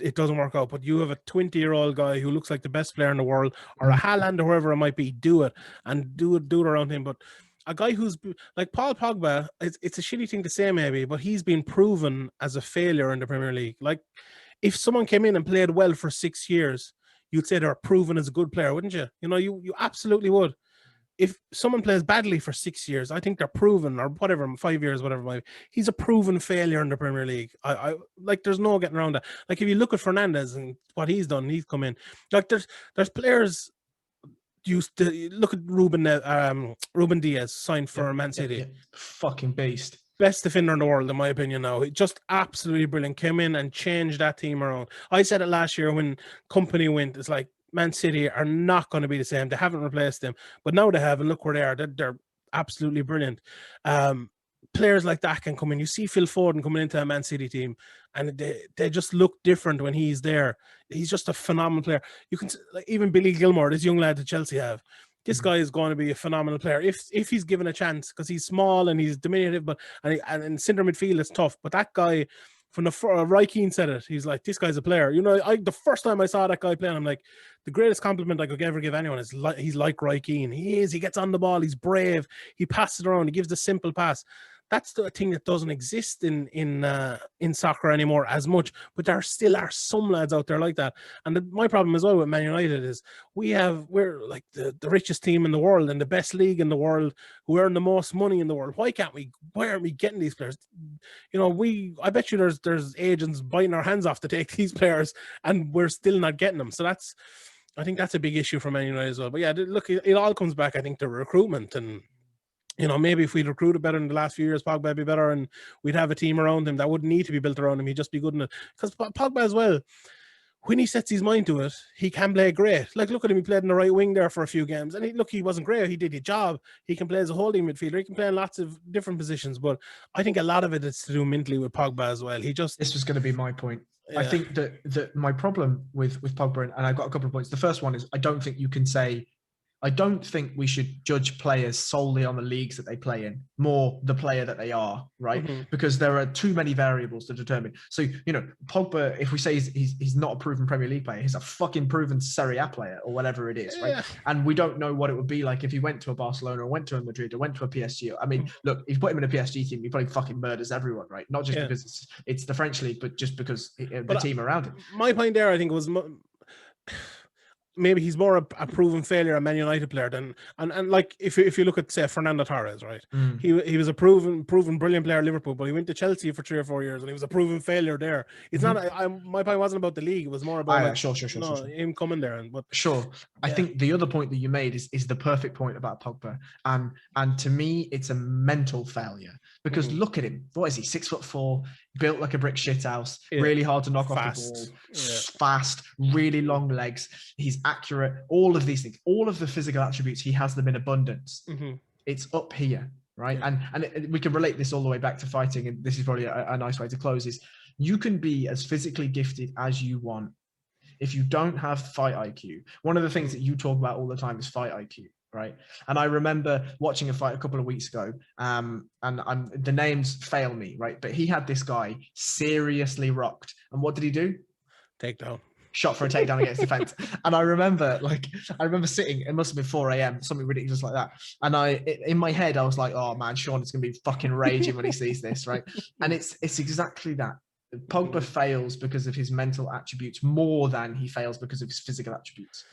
it doesn't work out. But you have a 20-year-old guy who looks like the best player in the world, or a Haaland or whoever it might be, do it around him. But a guy who's like Paul Pogba, it's a shitty thing to say maybe, but he's been proven as a failure in the Premier League. Like, if someone came in and played well for 6 years, you'd say they're proven as a good player, wouldn't you? You absolutely would. If someone plays badly for 6 years, I think they're proven, or whatever, 5 years, whatever it might be. He's a proven failure in the Premier League. I like, there's no getting around that. Like, if you look at Fernandes and what he's done, he's come in. Like, there's players. Used to look at Ruben Diaz signed for Man City. Yeah. Fucking beast. Best defender in the world, in my opinion now. Just absolutely brilliant. Came in and changed that team around. I said it last year when Company went. It's like, Man City are not going to be the same. They haven't replaced them. But now they have, and look where they are. They're absolutely brilliant. Players like that can come in. You see Phil Foden coming into a Man City team, and they just look different when he's there. He's just a phenomenal player. You can, like, even Billy Gilmore, this young lad that Chelsea have. This guy is going to be a phenomenal player if he's given a chance, because he's small and he's diminutive, and in centre midfield it's tough. But that guy, From Roy Keane said it. He's like, this guy's a player. You know, the first time I saw that guy playing, I'm like, the greatest compliment I could ever give anyone is he's like Roy Keane. He is. He gets on the ball. He's brave. He passes it around. He gives the simple pass. That's the thing that doesn't exist in soccer anymore as much. But there still are some lads out there like that. And my problem as well with Man United is we're like the richest team in the world and the best league in the world, who earn the most money in the world. Why aren't we getting these players? You know, I bet you there's agents biting our hands off to take these players, and we're still not getting them. So I think that's a big issue for Man United as well. But yeah, look, it all comes back, I think, to recruitment. And you know, maybe if we'd recruited better in the last few years, Pogba would be better, and we'd have a team around him that wouldn't need to be built around him. He'd just be good in it. Because Pogba as well, when he sets his mind to it, he can play great. Like, look at him, he played in the right wing there for a few games. And he wasn't great. He did his job. He can play as a holding midfielder. He can play in lots of different positions. But I think a lot of it is to do mentally with Pogba as well. This was going to be my point. Yeah. I think that my problem with Pogba, and I've got a couple of points. The first one is I don't think we should judge players solely on the leagues that they play in, more the player that they are, right? Mm-hmm. Because there are too many variables to determine. So, you know, Pogba, if we say he's not a proven Premier League player, he's a fucking proven Serie A player or whatever it is, right? And we don't know what it would be like if he went to a Barcelona or went to a Madrid or went to a PSG. I mean, look, if you put him in a PSG team, he probably fucking murders everyone, right? Not just because it's the French league, but just because the team around him. My point there, I think, was maybe he's more a proven failure, a Man United player than, and like if you look at, say, Fernando Torres, right? He was a proven brilliant player at Liverpool, but he went to Chelsea for 3 or 4 years and he was a proven failure there. It's not. My point wasn't about the league; it was more about sure. him coming there. I think the other point that you made is the perfect point about Pogba, and to me, it's a mental failure because look at him. What is he? 6'4", built like a brick shithouse, really hard to knock off the ball, fast, really long legs. He's accurate. All of these things, all of the physical attributes, he has them in abundance. It's up here, right? And we can relate this all the way back to fighting. And this is probably a nice way to close: is you can be as physically gifted as you want. If you don't have fight IQ, one of the things that you talk about all the time is fight IQ. Right. And I remember watching a fight a couple of weeks ago, and the names fail me, right? But he had this guy seriously rocked. And what did he do? Takedown. Shot for a takedown against the fence. And I remember sitting, it must have been 4 a.m., something ridiculous like that. And in my head, I was like, oh man, Sean is going to be fucking raging when he sees this, right? And it's exactly that. Pogba fails because of his mental attributes more than he fails because of his physical attributes.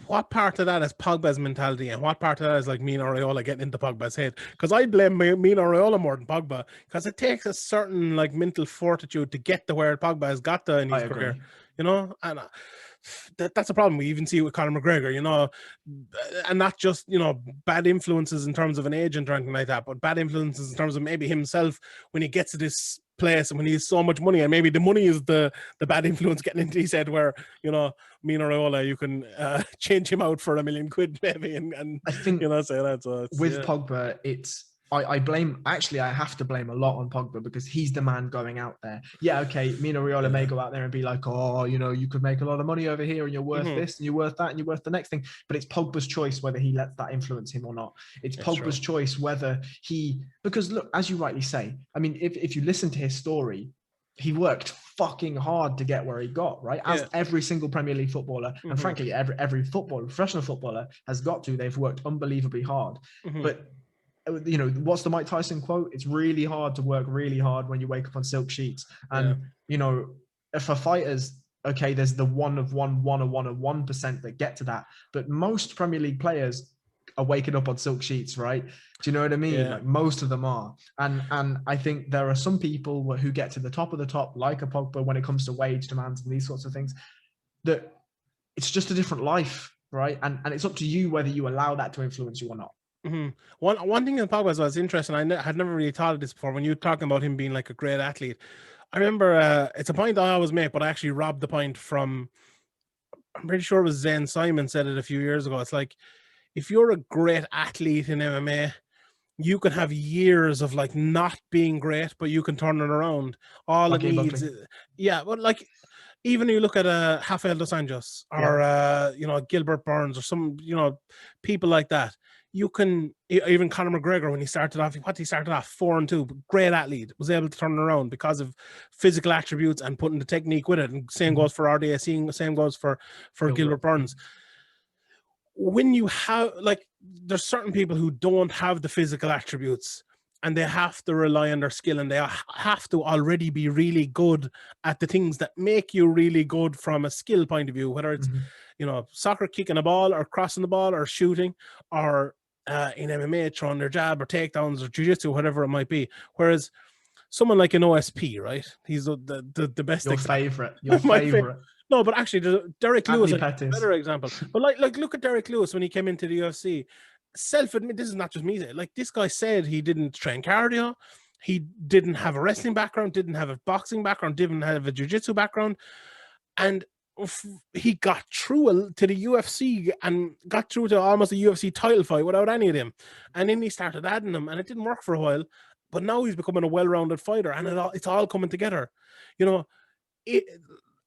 What part of that is Pogba's mentality and what part of that is like Mino Raiola getting into Pogba's head? Because I blame Mino Raiola more than Pogba, because it takes a certain like mental fortitude to get to where Pogba has got to in his career, you know, and that's a problem. We even see it with Conor McGregor, you know, and not just, you know, bad influences in terms of an agent or anything like that, but bad influences in terms of maybe himself when he gets to this place and when he has so much money, and maybe the money is the bad influence getting into his head, where, you know, Mino Raiola, you can change him out for £1 million maybe, and I think, you know, say that. So with Pogba, it's I have to blame a lot on Pogba because he's the man going out there. Yeah, okay, Mino Raiola may go out there and be like, oh, you know, you could make a lot of money over here and you're worth this and you're worth that and you're worth the next thing. But it's Pogba's choice whether he lets that influence him or not. It's Pogba's choice whether because look, as you rightly say, I mean, if you listen to his story, he worked fucking hard to get where he got, right? As every single Premier League footballer, and frankly, every professional footballer has got to. They've worked unbelievably hard. But you know, what's the Mike Tyson quote? It's really hard to work really hard when you wake up on silk sheets. And, you know, for fighters, okay, there's the 1% that get to that. But most Premier League players are waking up on silk sheets, right? Do you know what I mean? Like, most of them are. And I think there are some people who get to the top of the top, like a Pogba, when it comes to wage demands and these sorts of things, that it's just a different life, right? And it's up to you whether you allow that to influence you or not. One thing in Pogba was interesting. I had never really thought of this before. When you were talking about him being like a great athlete, I remember it's a point I always make, but I actually robbed the point from, I'm pretty sure it was Zen Simon said it a few years ago. It's like, if you're a great athlete in MMA, you can have years of like not being great, but you can turn it around. All it needs, but like, even you look at Rafael dos Anjos or you know, Gilbert Burns or some, you know, people like that. you can, even Conor McGregor, when he started off 4-2, great athlete, was able to turn it around because of physical attributes and putting the technique with it. And same goes for RDA, same goes for Gilbert Burns. When you have, like, there's certain people who don't have the physical attributes, and they have to rely on their skill, and they have to already be really good at the things that make you really good from a skill point of view, whether it's, you know, soccer, kicking a ball or crossing the ball or shooting, or in MMA, throwing their jab or takedowns or jiu-jitsu, whatever it might be. Whereas someone like an OSP, right? He's the best. Your favorite. Your favorite. No, but actually, Derek Lewis is a better example. But like, look at Derek Lewis when he came into the UFC. Self-admit, this is not just me saying, like, this guy said he didn't train cardio, he didn't have a wrestling background, didn't have a boxing background, didn't have a jiu-jitsu background, and he got through to the UFC and got through to almost a UFC title fight without any of them. And then he started adding them, and it didn't work for a while. But now he's becoming a well-rounded fighter, and it's all coming together, you know.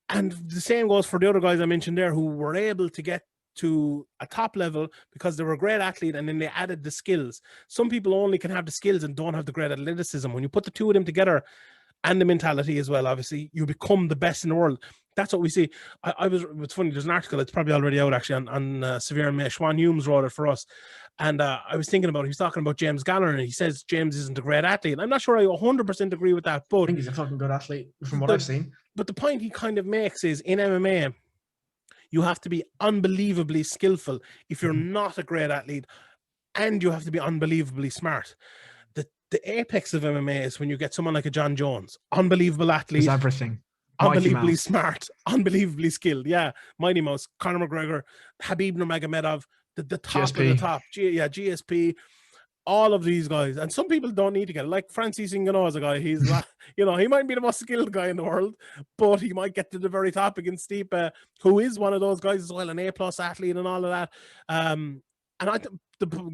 And the same goes for the other guys I mentioned there, who were able to get to a top level because they were a great athlete, and then they added the skills. Some people only can have the skills and don't have the great athleticism. When you put the two of them together, and the mentality as well, obviously, you become the best in the world. That's what we see. It's funny, there's an article, it's probably already out actually, on Severe MMA. Schwan Humes wrote it for us. And I was thinking about, he was talking about James Gallagher, and he says James isn't a great athlete. I'm not sure I 100% agree with that, but I think he's a fucking good athlete from what I've seen. But the point he kind of makes is, in MMA, you have to be unbelievably skillful if you're not a great athlete, and you have to be unbelievably smart. The apex of MMA is when you get someone like a John Jones, unbelievable athlete, he's everything, unbelievably smart, unbelievably skilled. Yeah, Mighty Mouse, Conor McGregor, Khabib Nurmagomedov, the top GSP. Of the top. GSP, all of these guys. And some people don't need to get it. Like Francis Ngannou is a guy. He's you know, he might be the most skilled guy in the world, but he might get to the very top against Stipe, who is one of those guys as well, an A+ athlete and all of that. And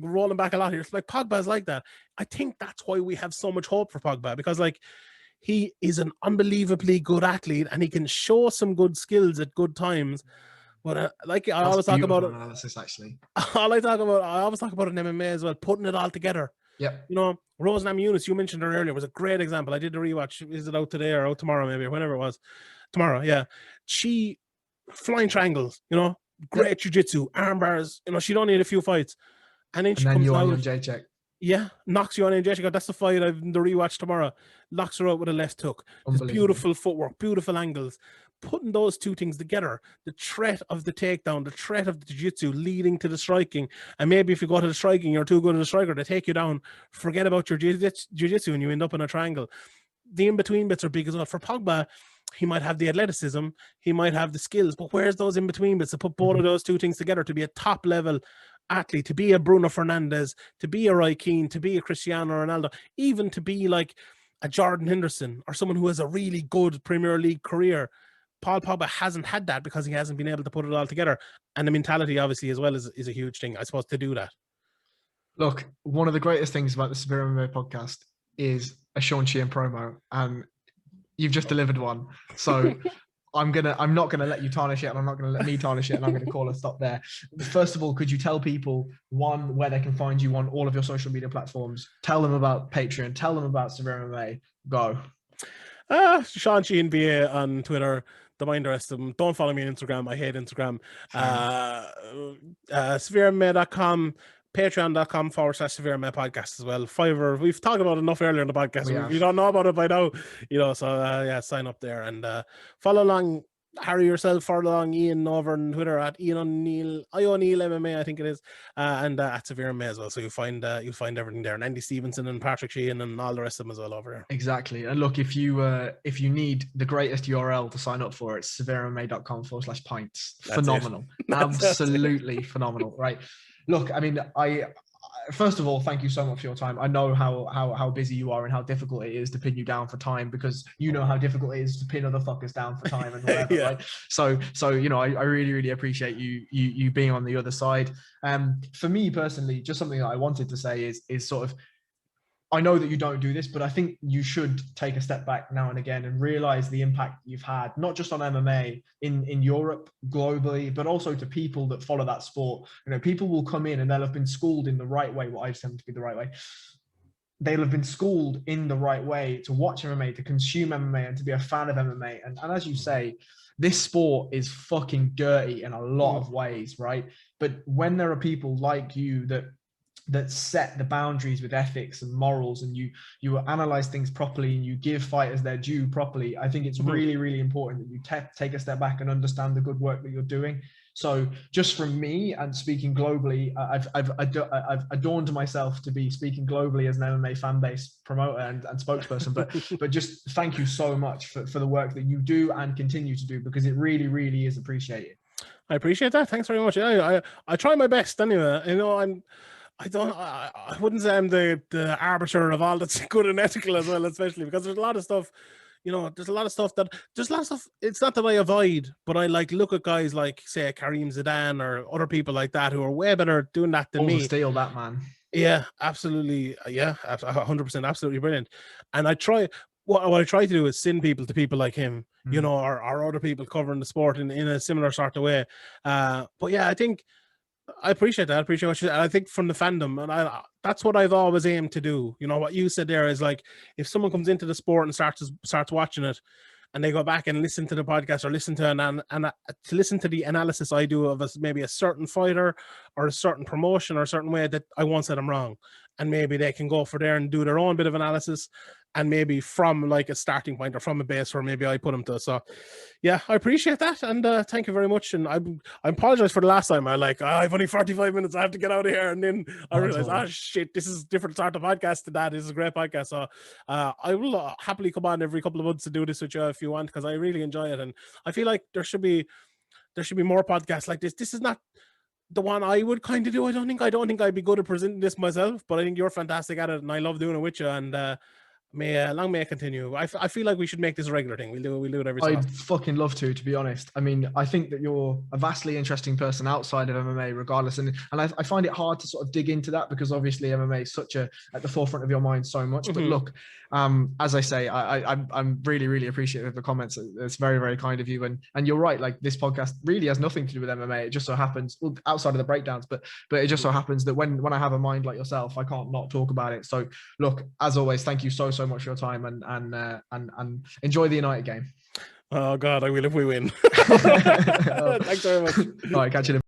rolling back a lot here, it's like Pogba's like that. I think that's why we have so much hope for Pogba, because like, he is an unbelievably good athlete, and he can show some good skills at good times. But like I always talk about analysis, actually. I always talk about in MMA as well, putting it all together. Yep. You know, Rose Namajunas, you mentioned her earlier, was a great example. I did the rewatch. Is it out today or out tomorrow? Maybe, or whenever it was. Tomorrow, yeah. She flying triangles, you know, great jiu-jitsu, arm bars. You know, she don't need a few fights, and then she comes out. Jacek. Yeah, knocks you on in Jessica. That's the fight I've the rewatch tomorrow. Locks her out with a left hook. There's beautiful footwork, beautiful angles. Putting those two things together, the threat of the takedown, the threat of the jiu-jitsu leading to the striking. And maybe if you go to the striking, you're too good at a striker, they take you down, forget about your jiu-jitsu, and you end up in a triangle. The in-between bits are big as well. For Pogba, he might have the athleticism, he might have the skills, but where's those in-between bits to put both of those two things together to be a top-level athlete, to be a Bruno Fernandes, to be a Roy Keane, to be a Cristiano Ronaldo, even to be like a Jordan Henderson or someone who has a really good Premier League career? Paul Pogba hasn't had that because he hasn't been able to put it all together. And the mentality, obviously, as well, is a huge thing, I suppose, to do that. Look, one of the greatest things about the Severe MMA podcast is a Sean Sheehan promo, and you've just delivered one. So I'm not gonna let you tarnish it, and I'm not gonna let me tarnish it, and I'm gonna call a stop there. First of all, could you tell people, one, where they can find you on all of your social media platforms? Tell them about Patreon. Tell them about Severe MMA. Go. Sean Sheehan BA on Twitter. Don't mind the rest of them. Don't follow me on Instagram. I hate Instagram. SevereMMA.com. Patreon.com/Severe MMA podcast as well. Fiverr, we've talked about it enough earlier in the podcast. If you don't know about it by now, you know, so yeah, sign up there and follow along. Harry yourself, follow along Ian over on Twitter at Ian O'Neill, MMA, I think it is, and at Severe MMA as well. So you'll find everything there. And Andy Stevenson and Patrick Sheehan and all the rest of them as well over there. Exactly. And look, if you need the greatest URL to sign up for, it's severemma.com/pints. Phenomenal. Absolutely phenomenal. Right. Look, I mean, first of all, thank you so much for your time. I know how busy you are and how difficult it is to pin you down for time, because you know how difficult it is to pin other fuckers down for time and whatever. Yeah. Right? So you know, I really, really appreciate you being on the other side. For me personally, just something that I wanted to say is sort of, I know that you don't do this, but I think you should take a step back now and again and realize the impact you've had, not just on MMA in Europe, globally, but also to people that follow that sport. You know, people will come in and they'll have been schooled in the right way, what I just tend to be the right way. They'll have been schooled in the right way to watch MMA, to consume MMA, and to be a fan of MMA. And as you say, this sport is fucking dirty in a lot of ways, right? But when there are people like you that set the boundaries with ethics and morals, and you analyze things properly and you give fighters their due properly, I think it's really, really important that you take a step back and understand the good work that you're doing. So just from me, and speaking globally, I've adorned myself to be speaking globally as an MMA fan base promoter and spokesperson, but just thank you so much for the work that you do and continue to do, because it really, really is appreciated. I appreciate that. Thanks very much. I try my best anyway. You know, I wouldn't say I'm the arbiter of all that's good and ethical as well, especially because there's a lot of stuff, you know, there's a lot of stuff. It's not that I avoid, but I like look at guys like, say, Kareem Zidane or other people like that who are way better doing that than me. Steal that, man. Yeah, absolutely. Yeah, 100%, absolutely brilliant. And I try. What I try to do is send people to people like him, you know, or other people covering the sport in a similar sort of way. But yeah, I appreciate that. I appreciate what you said. I think from the fandom, and that's what I've always aimed to do. You know, what you said there is like, if someone comes into the sport and starts watching it, and they go back and listen to the podcast or listen to to listen to the analysis I do of maybe a certain fighter or a certain promotion or a certain way that I once said I'm wrong, and maybe they can go for there and do their own bit of analysis, and maybe from like a starting point or from a base where maybe I put them to. So yeah, I appreciate that, and thank you very much. And I apologize for the last time. I've only 45 minutes, I have to get out of here, and then I realized, shit, this is different sort of podcast to that. This is a great podcast. So I will happily come on every couple of months to do this with you if you want, because I really enjoy it, and I feel like there should be more podcasts like this. This is not the one I would kind of do. I don't think I'd be good at presenting this myself, but I think you're fantastic at it, and I love doing it with you. And long may it continue. I feel like we should make this a regular thing. We'll do it every time. I'd fucking love to be honest. I mean, I think that you're a vastly interesting person outside of MMA regardless. And I find it hard to sort of dig into that, because obviously MMA is such at the forefront of your mind so much. But look, as I say, I'm really, really appreciative of the comments. It's very, very kind of you. And you're right. Like, this podcast really has nothing to do with MMA. It just so happens, well, outside of the breakdowns, but it just so happens that when I have a mind like yourself, I can't not talk about it. So look, as always, thank you so much for your time, and enjoy the United game. Oh God, I will if we win. Thanks very much. All right, catch you later.